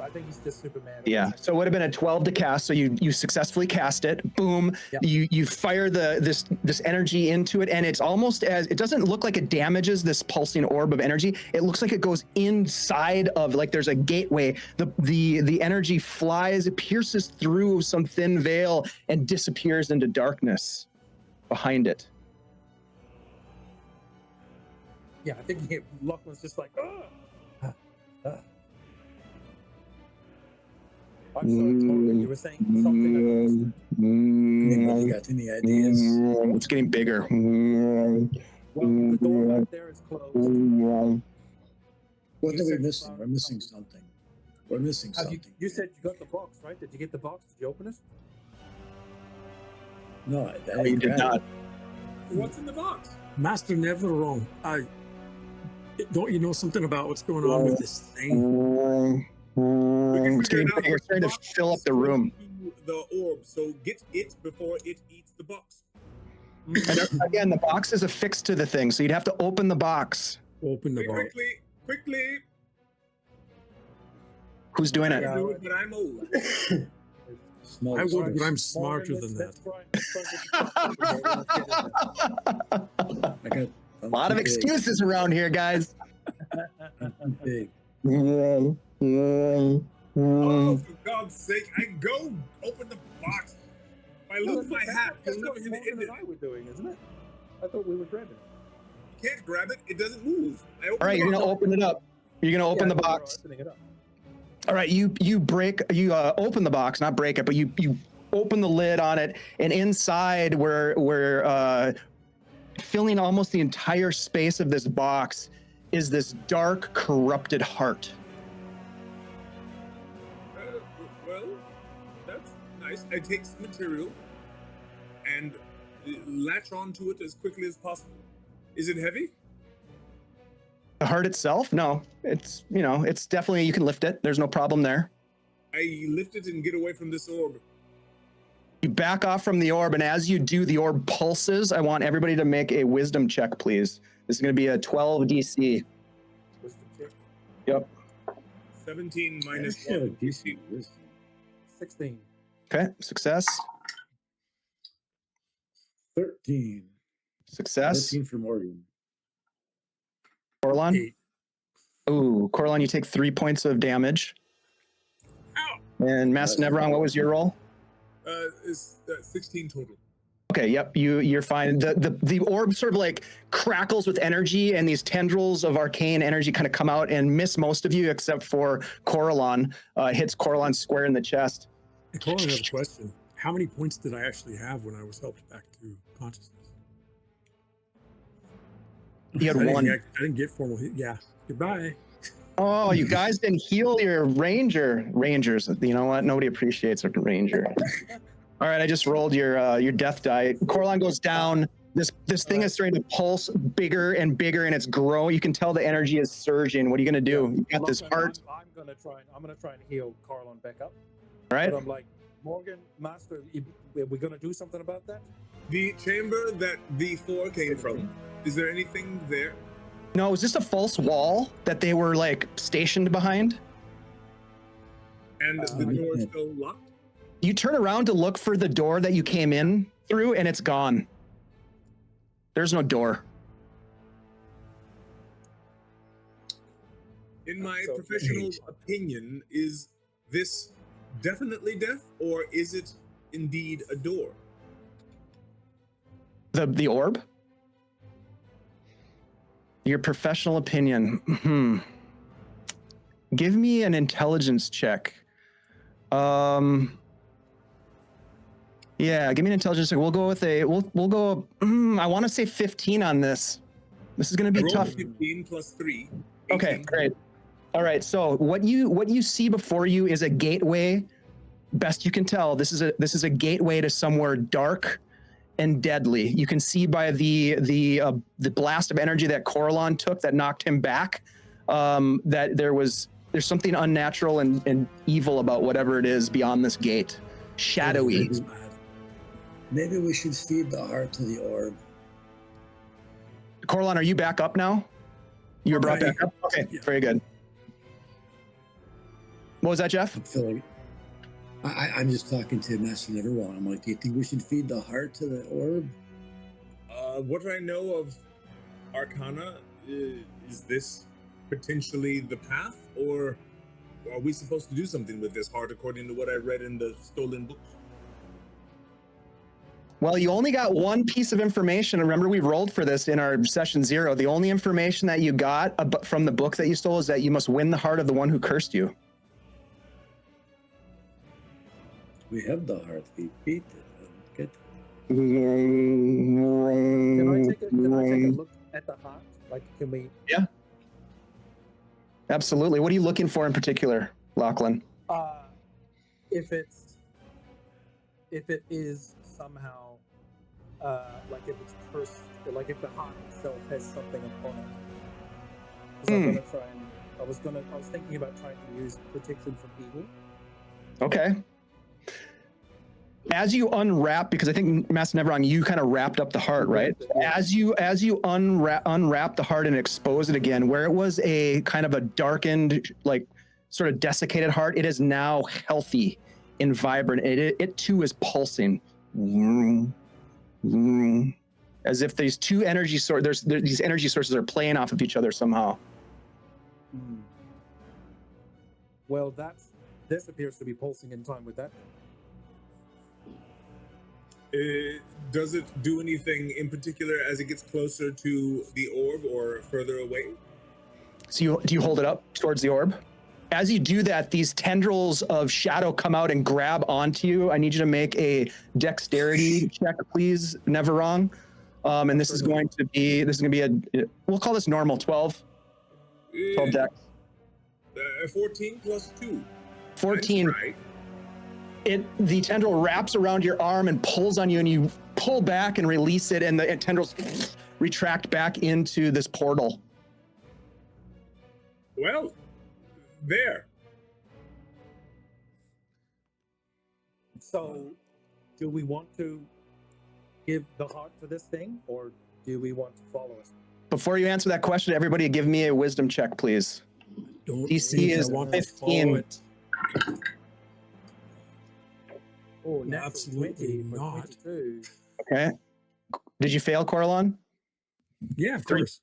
I think he's just super mad. Yeah, so it would have been a 12 to cast. So you successfully cast it. Boom. Yep. You fire this energy into it, and it's almost as it doesn't look like it damages this pulsing orb of energy. It looks like it goes inside of like there's a gateway. The energy flies, it pierces through some thin veil and disappears into darkness behind it. Yeah, I think Lachlan's just like, I'm sorry, Morgan, you were saying something. You got any ideas? It's getting bigger. Well, the door right there is closed. What You are we said missing? you We're missing something. We're missing something. You said you got the box, right? Did you get the box? Did you open it? No, Oh, you did not. What's in the box? Master Never Wrong. Don't you know something about what's going on with this thing? It's getting bigger. It's starting to fill up the room. The orb, so get it before it eats the box. And again, the box is affixed to the thing, so you'd have to open the box. Open the box. Quickly. Who's doing it? I do it, but I'm old. Small I would, box. but I'm smarter than that. I got A lot of excuses around here, guys. Big. Oh, for God's sake, I go open the box. If I lose my hat, you'll never hear the end of it. I were doing, isn't it? I thought we were grabbing it. You can't grab it. It doesn't move. I open All right, the you're box. gonna open it up. You're gonna open the Yeah, we're box. opening it up. All right, you open the box, not break it, but you open the lid on it, and inside, where filling almost the entire space of this box is this dark, corrupted heart. Well, that's nice. I take some material and latch onto it as quickly as possible. Is it heavy? The heart itself? No, it's it's definitely, you can lift it. There's no problem there. I lift it and get away from this orb. You back off from the orb, and as you do, the orb pulses. I want everybody to make a wisdom check, please. This is going to be a 12 DC. Wisdom check. Yep. 17 minus I have a 1. decent wisdom. 16. Okay, success. 13. Success. 13 for Morgan. Corlon? 8. Ooh, Corlon, you take 3 points of damage. Ow! And Master Nevron, what was your roll? Is 16 total. Okay, yep, you're fine. The orb sort of like crackles with energy, and these tendrils of arcane energy kind of come out and miss most of you except for Corlon. Hits Corlon square in the chest. Hey, Cole, I have a question. How many points did I actually have when I was helped back to consciousness? You had one. I didn't get formal hit. Yeah. Goodbye. Oh, you guys didn't heal your rangers. You know what? Nobody appreciates a ranger. All right, I just rolled your death die. Corlon goes down. This thing is starting to pulse bigger and bigger, and it's growing. You can tell the energy is surging. What are you gonna do? You got this heart. I'm gonna try and heal Corlon back up. All right. But I'm like, Morgan, Master, are we gonna do something about that? The chamber that the 4 came from, is there anything there? No, it was just a false wall that they were like stationed behind. And the door is still locked? You turn around to look for the door that you came in through, and it's gone. There's no door. In my So- professional opinion, is this definitely death, or is it indeed a door? The orb? Your professional opinion. Give me an intelligence check. Yeah, give me an intelligence check. We'll go with we'll go. I want to say 15 on this. This is going to I be rolled tough. 15 plus 3. Okay, 18. great. All right. So what you see before you is a gateway. Best you can tell, this is a gateway to somewhere dark and deadly. You can see by the blast of energy that Corlon took that knocked him back, that there's something unnatural and evil about whatever it is beyond this gate. Shadowy. It's bad. Maybe we should feed the heart to the orb. Corlon, are you back up now? You were brought Right. back up? Okay, Yeah. very good. What was that, Jeff? I feel like I'm just talking to Master Neverone. I'm like, do you think we should feed the heart to the orb? What I know of Arcana, is this potentially the path, or are we supposed to do something with this heart according to what I read in the stolen books? Well, you only got one piece of information. Remember, we rolled for this in our session 0. The only information that you got from the book that you stole is that you must win the heart of the one who cursed you. We have the heart. We beat it. I don't get it. Can I take a look at the heart? Like, can we? Absolutely. What are you looking for in particular, Lachlan? If it is somehow, like if it's cursed, like if the heart itself has something upon it. 'Cause I'm gonna try and I was thinking about trying to use protection from evil. Okay. As you unwrap, because I think Master Neveron, you kind of wrapped up the heart, right? As you unwrap the heart and expose it again, where it was a kind of a darkened, like sort of desiccated heart, it is now healthy and vibrant. It too is pulsing, as if these two energy sources, these energy sources are playing off of each other somehow. Well, this appears to be pulsing in time with that. Does it do anything in particular as it gets closer to the orb or further away? So do you hold it up towards the orb? As you do that, these tendrils of shadow come out and grab onto you. I need you to make a dexterity check, please. Never wrong. And this is going to be we'll call this normal 12 dex. 14 plus 2. 14. That's right. The tendril wraps around your arm and pulls on you, and you pull back and release it, and the tendrils retract back into this portal. Well, there. So, do we want to give the heart to this thing, or do we want to follow us? Before you answer that question, everybody give me a wisdom check, please. Don't DC think I is want to 15. follow it. Oh, natural Absolutely 20 for not. 22. Okay. Did you fail, Coralon? Yeah, of course.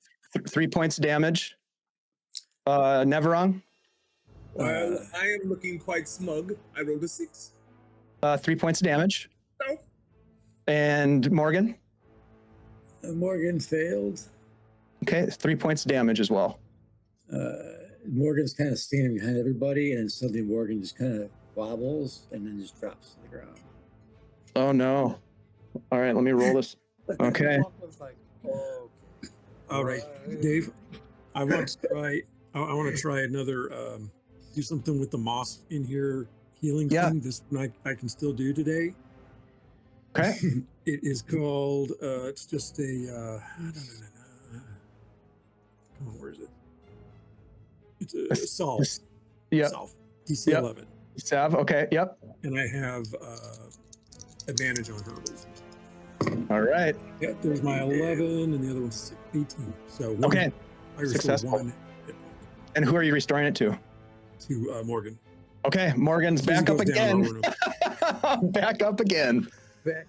3 points damage. Never wrong. Well, I am looking quite smug. I rolled a 6. 3 points damage. No. And Morgan? Morgan failed. Okay, 3 points damage as well. Morgan's kind of standing behind everybody, and then suddenly Morgan just kind of wobbles and then just drops to the ground. Oh no. All right, let me roll this. Okay. Was like, oh, okay. All right, Dave. I want to try. I want to try another. Do something with the moss in here, healing thing. This one I can still do today. Okay. It is called. It's just a. Come on, where is it? It's a solve. Yep. Solve. DC Yep. 11. Sav, okay, yep. And I have advantage on hurdles. All right. Yep, there's my 11, and the other one's 18. So one, Okay. I restore Successful. 1 hit point And who are you restoring it to? to Morgan. Okay, Morgan's Please back up goes down, again. I'll run Back up again.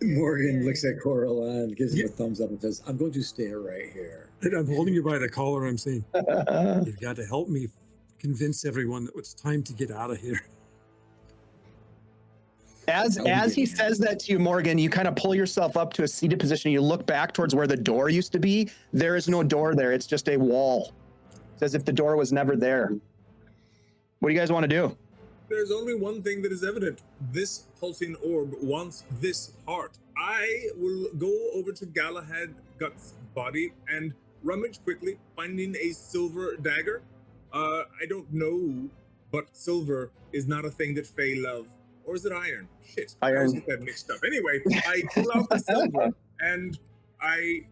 Morgan looks at Coraline, gives him a thumbs up, and says, "I'm going to stay right here." And I'm holding you by the collar. I'm saying, you've got to help me convince everyone that it's time to get out of here. As he says that to you, Morgan, you kind of pull yourself up to a seated position. You look back towards where the door used to be. There is no door there. It's just a wall. It's as if the door was never there. What do you guys want to do? There's only one thing that is evident. This pulsing orb wants this heart. I will go over to Galahad Gut's body and rummage quickly, finding a silver dagger. I don't know, but silver is not a thing that Fae love. Or is it iron? Shit, I always get that mixed up. Anyway, I pull out the silver and I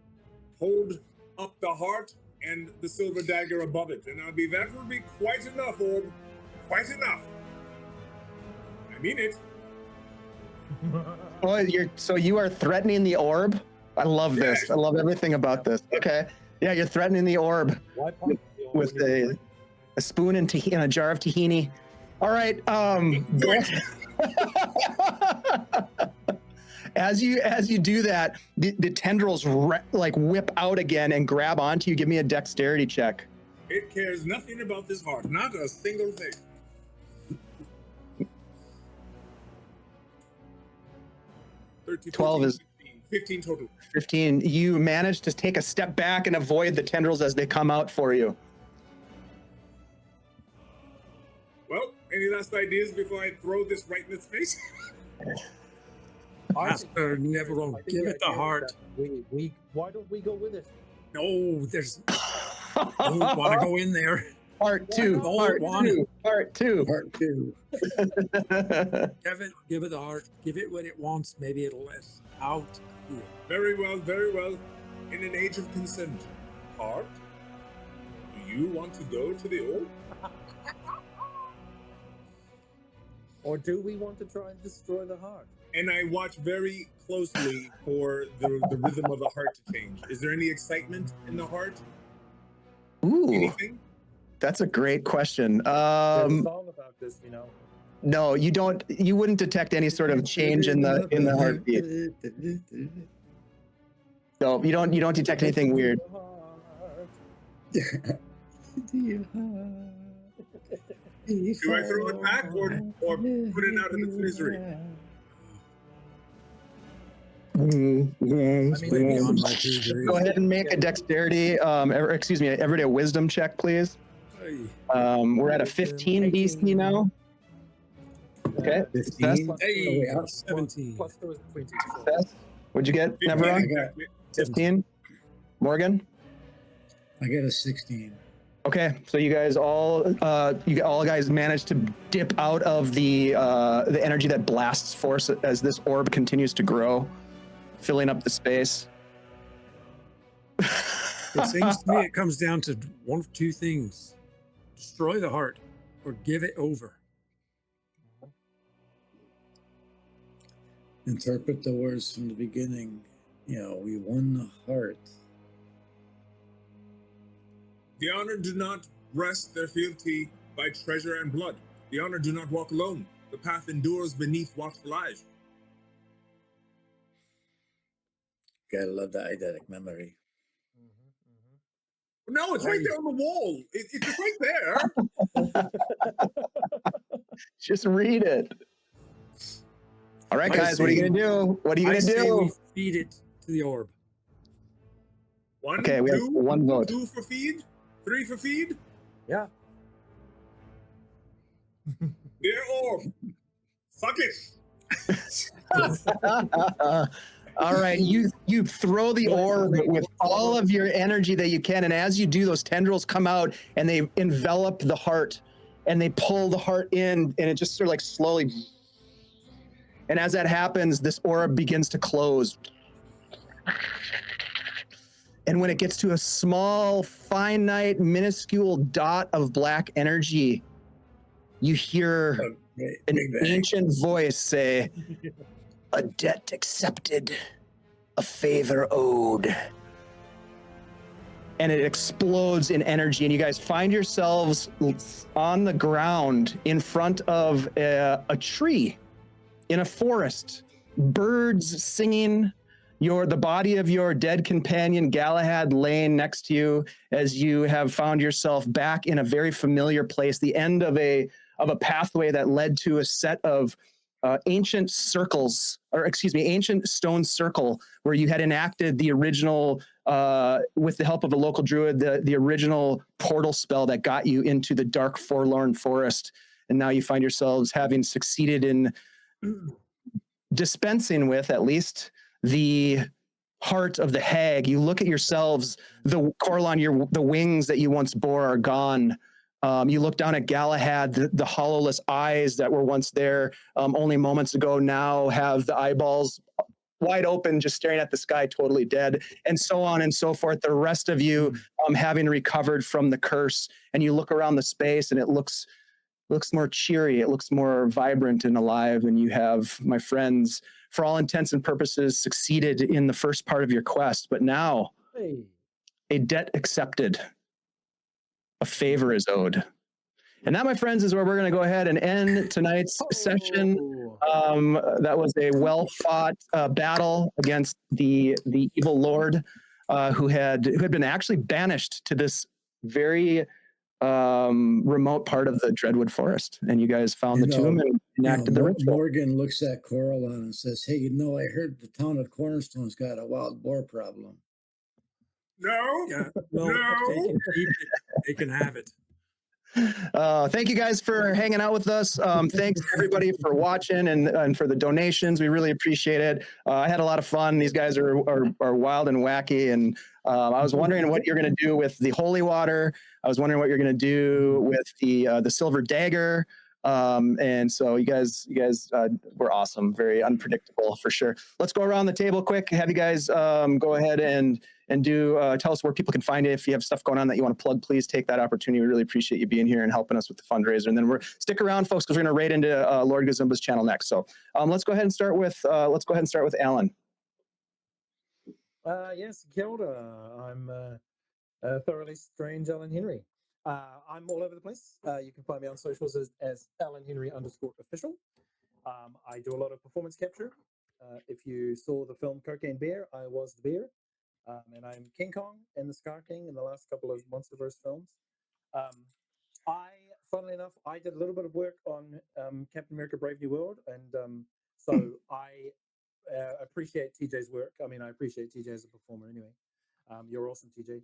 hold up the heart and the silver dagger above it. And that will be quite enough, orb. Quite enough. I mean it. Oh, you are threatening the orb? I love this. I love everything about this. Okay. Yeah, you're threatening the orb with a spoon and a jar of tahini. All right. As you do that, the tendrils whip out again and grab onto you. Give me a dexterity check. It cares nothing about this heart. Not a single thing. 13, 12 is 15 total. 15. You manage to take a step back and avoid the tendrils as they come out for you. Well, any last ideas before I throw this right in its face? Master, never wrong. Give it the heart. Why don't we go with it? No, there's. Don't want to go in there. Part two. Part two. Give it the heart. Give it what it wants. Maybe it'll let us out here. Very well, very well. In an age of consent, heart, do you want to go to the orb? Or do we want to try and destroy the heart? And I watch very closely for the rhythm of the heart to change. Is there any excitement in the heart? Ooh, Anything? that's a great question. There's a song about this, you know. No, you don't. You wouldn't detect any sort of change in the heartbeat. So you don't detect anything weird. Do I throw it back or put it out of its misery? Go ahead and make a dexterity, everybody a wisdom check, please. Hey. We're at a 15 DC now. Okay. 15. Plus Hey, Oh, wait, how- 17. Plus there was 20. So. Success. What'd you get, 15 Neveron? exactly. 15. Morgan? I got a 16. Okay, so you guys all guys managed to dip out of the energy that blasts force as this orb continues to grow, filling up the space. It seems to me it comes down to one of two things: destroy the heart or give it over. Interpret the words from the beginning. We won the heart. The honored do not rest their fealty by treasure and blood. The honored do not walk alone. The path endures beneath watchful eyes. Gotta love the eidetic memory. No, it's right there on the wall. It's just right there. Just read it. All right, I guys, what are you say- gonna do? What are you I gonna say do? we feed it to the orb. One, Okay, we have two, one vote. 2 for feed, 3 for feed. Yeah. Dear orb, fuck it. All right, you throw the orb with all of your energy that you can, and as you do, those tendrils come out and they envelop the heart, and they pull the heart in, and it just sort of like slowly. And as that happens, this orb begins to close. And when it gets to a small, finite, minuscule dot of black energy, you hear an Big bang. ancient voice say, "A debt accepted, a favor owed." And it explodes in energy, and you guys find yourselves on the ground in front of a tree in a forest, birds singing, the body of your dead companion Galahad laying next to you as you have found yourself back in a very familiar place, the end of a pathway that led to a set of ancient stone circle where you had enacted the original, with the help of a local druid, the original portal spell that got you into the dark, forlorn forest. And now you find yourselves having succeeded in dispensing with, at least, the heart of the hag. You look at yourselves, the Corlon, the wings that you once bore are gone. You look down at Galahad, the hollowless eyes that were once there only moments ago now have the eyeballs wide open, just staring at the sky, totally dead, and so on and so forth. The rest of you having recovered from the curse, and you look around the space and it looks more cheery, it looks more vibrant and alive, and you have, my friends, for all intents and purposes, succeeded in the first part of your quest. But now, a debt accepted, a favor is owed. And that, my friends, is where we're going to go ahead and end tonight's session. That was a well-fought battle against the evil lord who had been actually banished to this very remote part of the Dreadwood forest, and you guys found the tomb and enacted the ritual. Morgan looks at Coralon and says, "Hey, I heard the town of Cornerstone's got a wild boar problem." No. Yeah, well, No. they can keep it. They can have it. Thank you guys for hanging out with us. Thanks everybody for watching and for the donations. We really appreciate it. I had a lot of fun. These guys are wild and wacky, and I was wondering what you're going to do with the holy water. I was wondering what you're going to do with the silver dagger. And so you guys were awesome, very unpredictable for sure. Let's go around the table quick. Have you guys go ahead and do tell us where people can find it. If you have stuff going on that you want to plug, please take that opportunity. We really appreciate you being here and helping us with the fundraiser. And then stick around, folks, because we're going to raid into Lord Gazumba's channel next. So let's go ahead and start with Alan. Yes, kia ora. I'm thoroughly strange Alan Henry. I'm all over the place. You can find me on socials as Alan Henry _official. I do a lot of performance capture. If you saw the film Cocaine Bear, I was the bear. And I'm King Kong and the Scar King in the last couple of Monsterverse films. Funnily enough, I did a little bit of work on Captain America Brave New World, and so I appreciate TJ's work. I mean, I appreciate TJ as a performer anyway. You're awesome, TJ.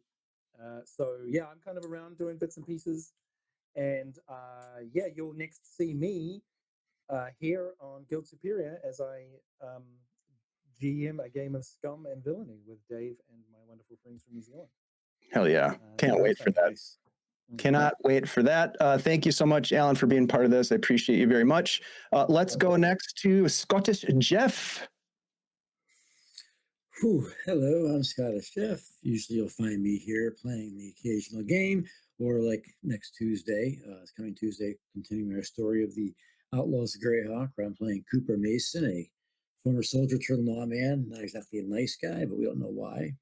So yeah, I'm kind of around doing bits and pieces. And yeah, you'll next see me here on Guild Superior as I GM a game of Scum and Villainy with Dave and my wonderful friends from New Zealand. Hell yeah. Can't wait for that. Cannot wait for that. Thank you so much, Alan, for being part of this. I appreciate you very much. Let's go next to Scottish Jeff. Whew, hello, I'm Scottish Jeff. Usually you'll find me here playing the occasional game, or like next Tuesday, it's coming Tuesday, continuing our story of the Outlaws of Greyhawk, where I'm playing Cooper Mason, a former soldier turned lawman, not exactly a nice guy, but we don't know why.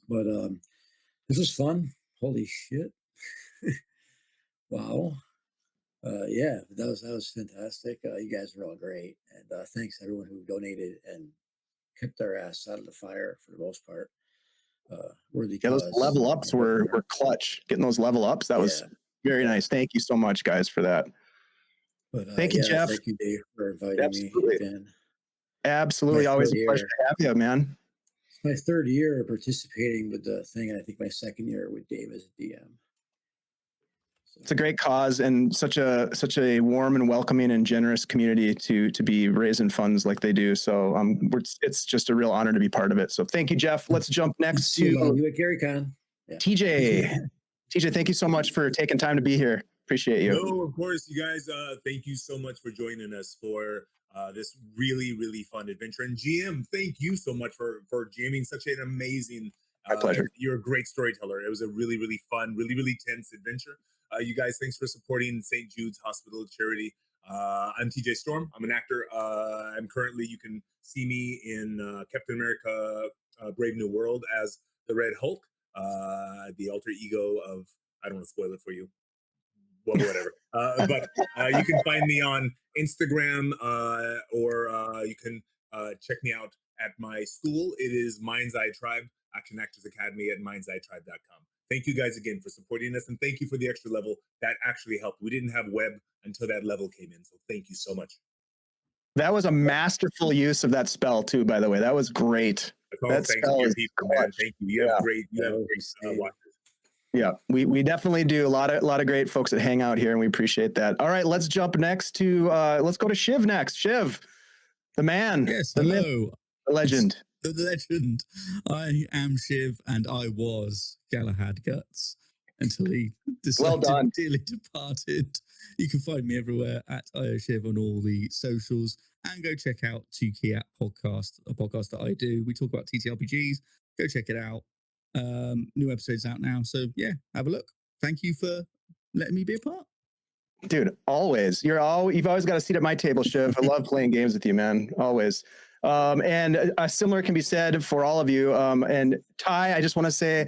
But this was fun. Holy shit. Wow. Yeah, that was fantastic. You guys were all great. And thanks to everyone who donated and kept their ass out of the fire for the most part. Worthy Yeah, those cause. level ups were clutch. Getting those level ups, that was very nice. Thank you so much, guys, for that. But thank you, Jeff. Thank you, Dave, for inviting me again. Absolutely. Always a pleasure to have you, man. It's my third year participating with the thing, and I think my second year with Dave as a DM. It's a great cause and such a warm and welcoming and generous community to be raising funds like they do. So it's just a real honor to be part of it. So thank you, Jeff. Let's jump next to you at GaryCon. Yeah. TJ. TJ, thank you so much for taking time to be here. Appreciate you. No, of course, you guys. Thank you so much for joining us for this really, really fun adventure. And GM, thank you so much for GMing such an amazing. My pleasure. You're a great storyteller. It was a really, really fun, really, really tense adventure. You guys, thanks for supporting St. Jude's Hospital charity. I'm TJ Storm. I'm an actor. I'm currently, you can see me in Captain America Brave New World as the Red Hulk, the alter ego of, I don't want to spoil it for you. Well, whatever. But you can find me on Instagram or you can check me out at my school. It is Mind's Eye Tribe, Action Actors Academy at mindseyetribe.com. Thank you guys again for supporting us, and thank you for the extra level. That actually helped. We didn't have web until that level came in, so thank you so much. That was a masterful use of that spell too, by the way. That was great. That spell is people, man. Thank you. You have great watchers. Yeah, we definitely do. A lot of great folks that hang out here, and we appreciate that. All right, let's jump next to let's go to Shiv next. Shiv, the man, the myth, the legend. The legend. I am Shiv, and I was Galahad Guts until he dearly departed. You can find me everywhere at IOShiv on all the socials, and go check out 2 Key App Podcast, a podcast that I do. We talk about TTRPGs. Go check it out. New episodes out now, so yeah, have a look. Thank you for letting me be a part. Dude, always. You've always got a seat at my table, Shiv. I love playing games with you, man. Always. And similar can be said for all of you. And Ty, I just want to say,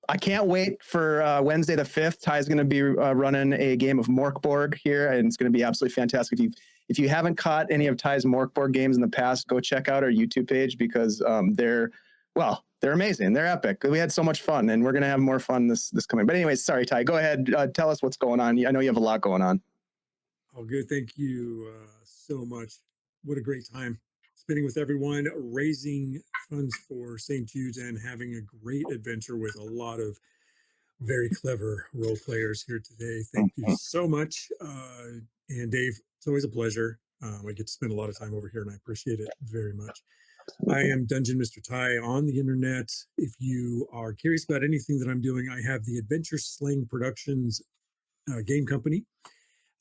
I can't wait for Wednesday the 5th. Ty's going to be running a game of Morkborg here, and it's going to be absolutely fantastic. If you haven't caught any of Ty's Morkborg games in the past, go check out our YouTube page because they're amazing. They're epic. We had so much fun, and we're going to have more fun this coming. But anyways, sorry, Ty. Go ahead. Tell us what's going on. I know you have a lot going on. Oh, good. Thank you so much. What a great time spending with everyone, raising funds for St. Jude's, and having a great adventure with a lot of very clever role players here today. Thank you so much. And Dave, it's always a pleasure. I get to spend a lot of time over here, and I appreciate it very much. I am Dungeon Mr. Ty on the internet. If you are curious about anything that I'm doing, I have the Adventure Sling Productions game company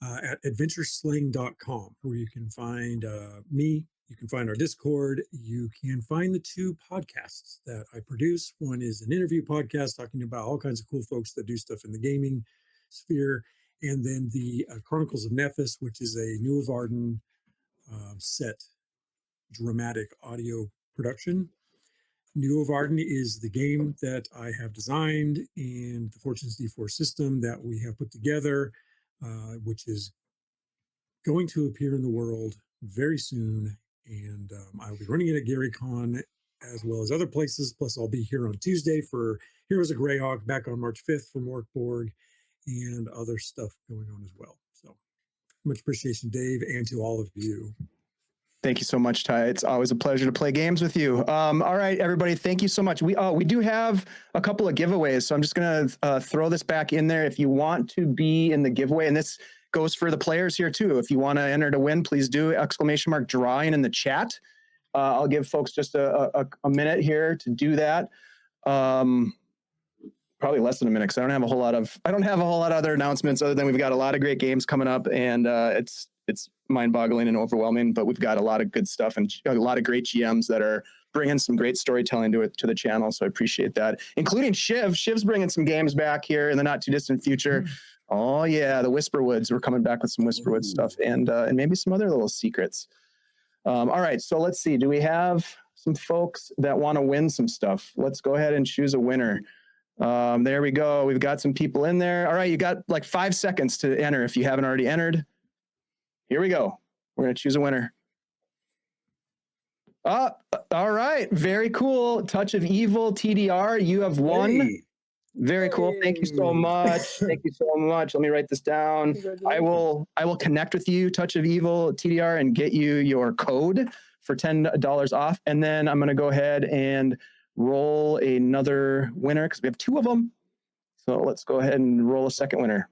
at adventuresling.com, where you can find me, you can find our Discord, you can find the 2 podcasts that I produce. One is an interview podcast talking about all kinds of cool folks that do stuff in the gaming sphere, and then the Chronicles of Nephis, which is a New of Arden set dramatic audio production. New of Arden is the game that I have designed, and the Fortunes D4 system that we have put together, which is going to appear in the world very soon. And I'll be running it at GaryCon as well as other places. Plus, I'll be here on Tuesday for Heroes of Greyhawk, back on March 5th for Morkborg, and other stuff going on as well. So much appreciation, Dave, and to all of you. Thank you so much, Ty. It's always a pleasure to play games with you. All right, everybody, thank you so much. We do have a couple of giveaways, so I'm just going to throw this back in there. If you want to be in the giveaway, and this goes for the players here too. If you want to enter to win, please do !drawing in the chat. I'll give folks just a minute here to do that. Probably less than a minute because I don't have a whole lot of other announcements other than we've got a lot of great games coming up, and it's mind-boggling and overwhelming, but we've got a lot of good stuff and a lot of great GMs that are bringing some great storytelling to the channel. So I appreciate that, including Shiv. Shiv's bringing some games back here in the not too distant future. Oh yeah, the Whisperwoods. We're coming back with some Whisperwood stuff and maybe some other little secrets. All right, so let's see. Do we have some folks that want to win some stuff? Let's go ahead and choose a winner. There we go. We've got some people in there. All right, you got like 5 seconds to enter if you haven't already entered. Here we go. We're going to choose a winner. All right. Very cool. Touch of Evil, TDR. You have won. Hey. Very cool. Thank you so much. Thank you so much. Let me write this down. I will connect with you, Touch of Evil, TDR, and get you your code for $10 off. And then I'm going to go ahead and roll another winner because we have 2 of them. So let's go ahead and roll a second winner.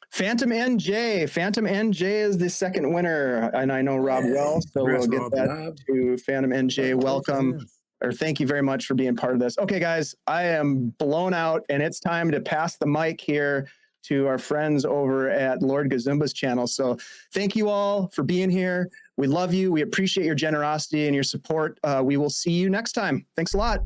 Phantom NJ. Phantom NJ is the second winner, and I know Rob well, so we'll get that to Phantom NJ. Welcome, or thank you very much for being part of this. Okay, guys, I am blown out, and it's time to pass the mic here to our friends over at Lord Gazumba's channel. So thank you all for being here. We love you. We appreciate your generosity and your support. We will see you next time. Thanks a lot.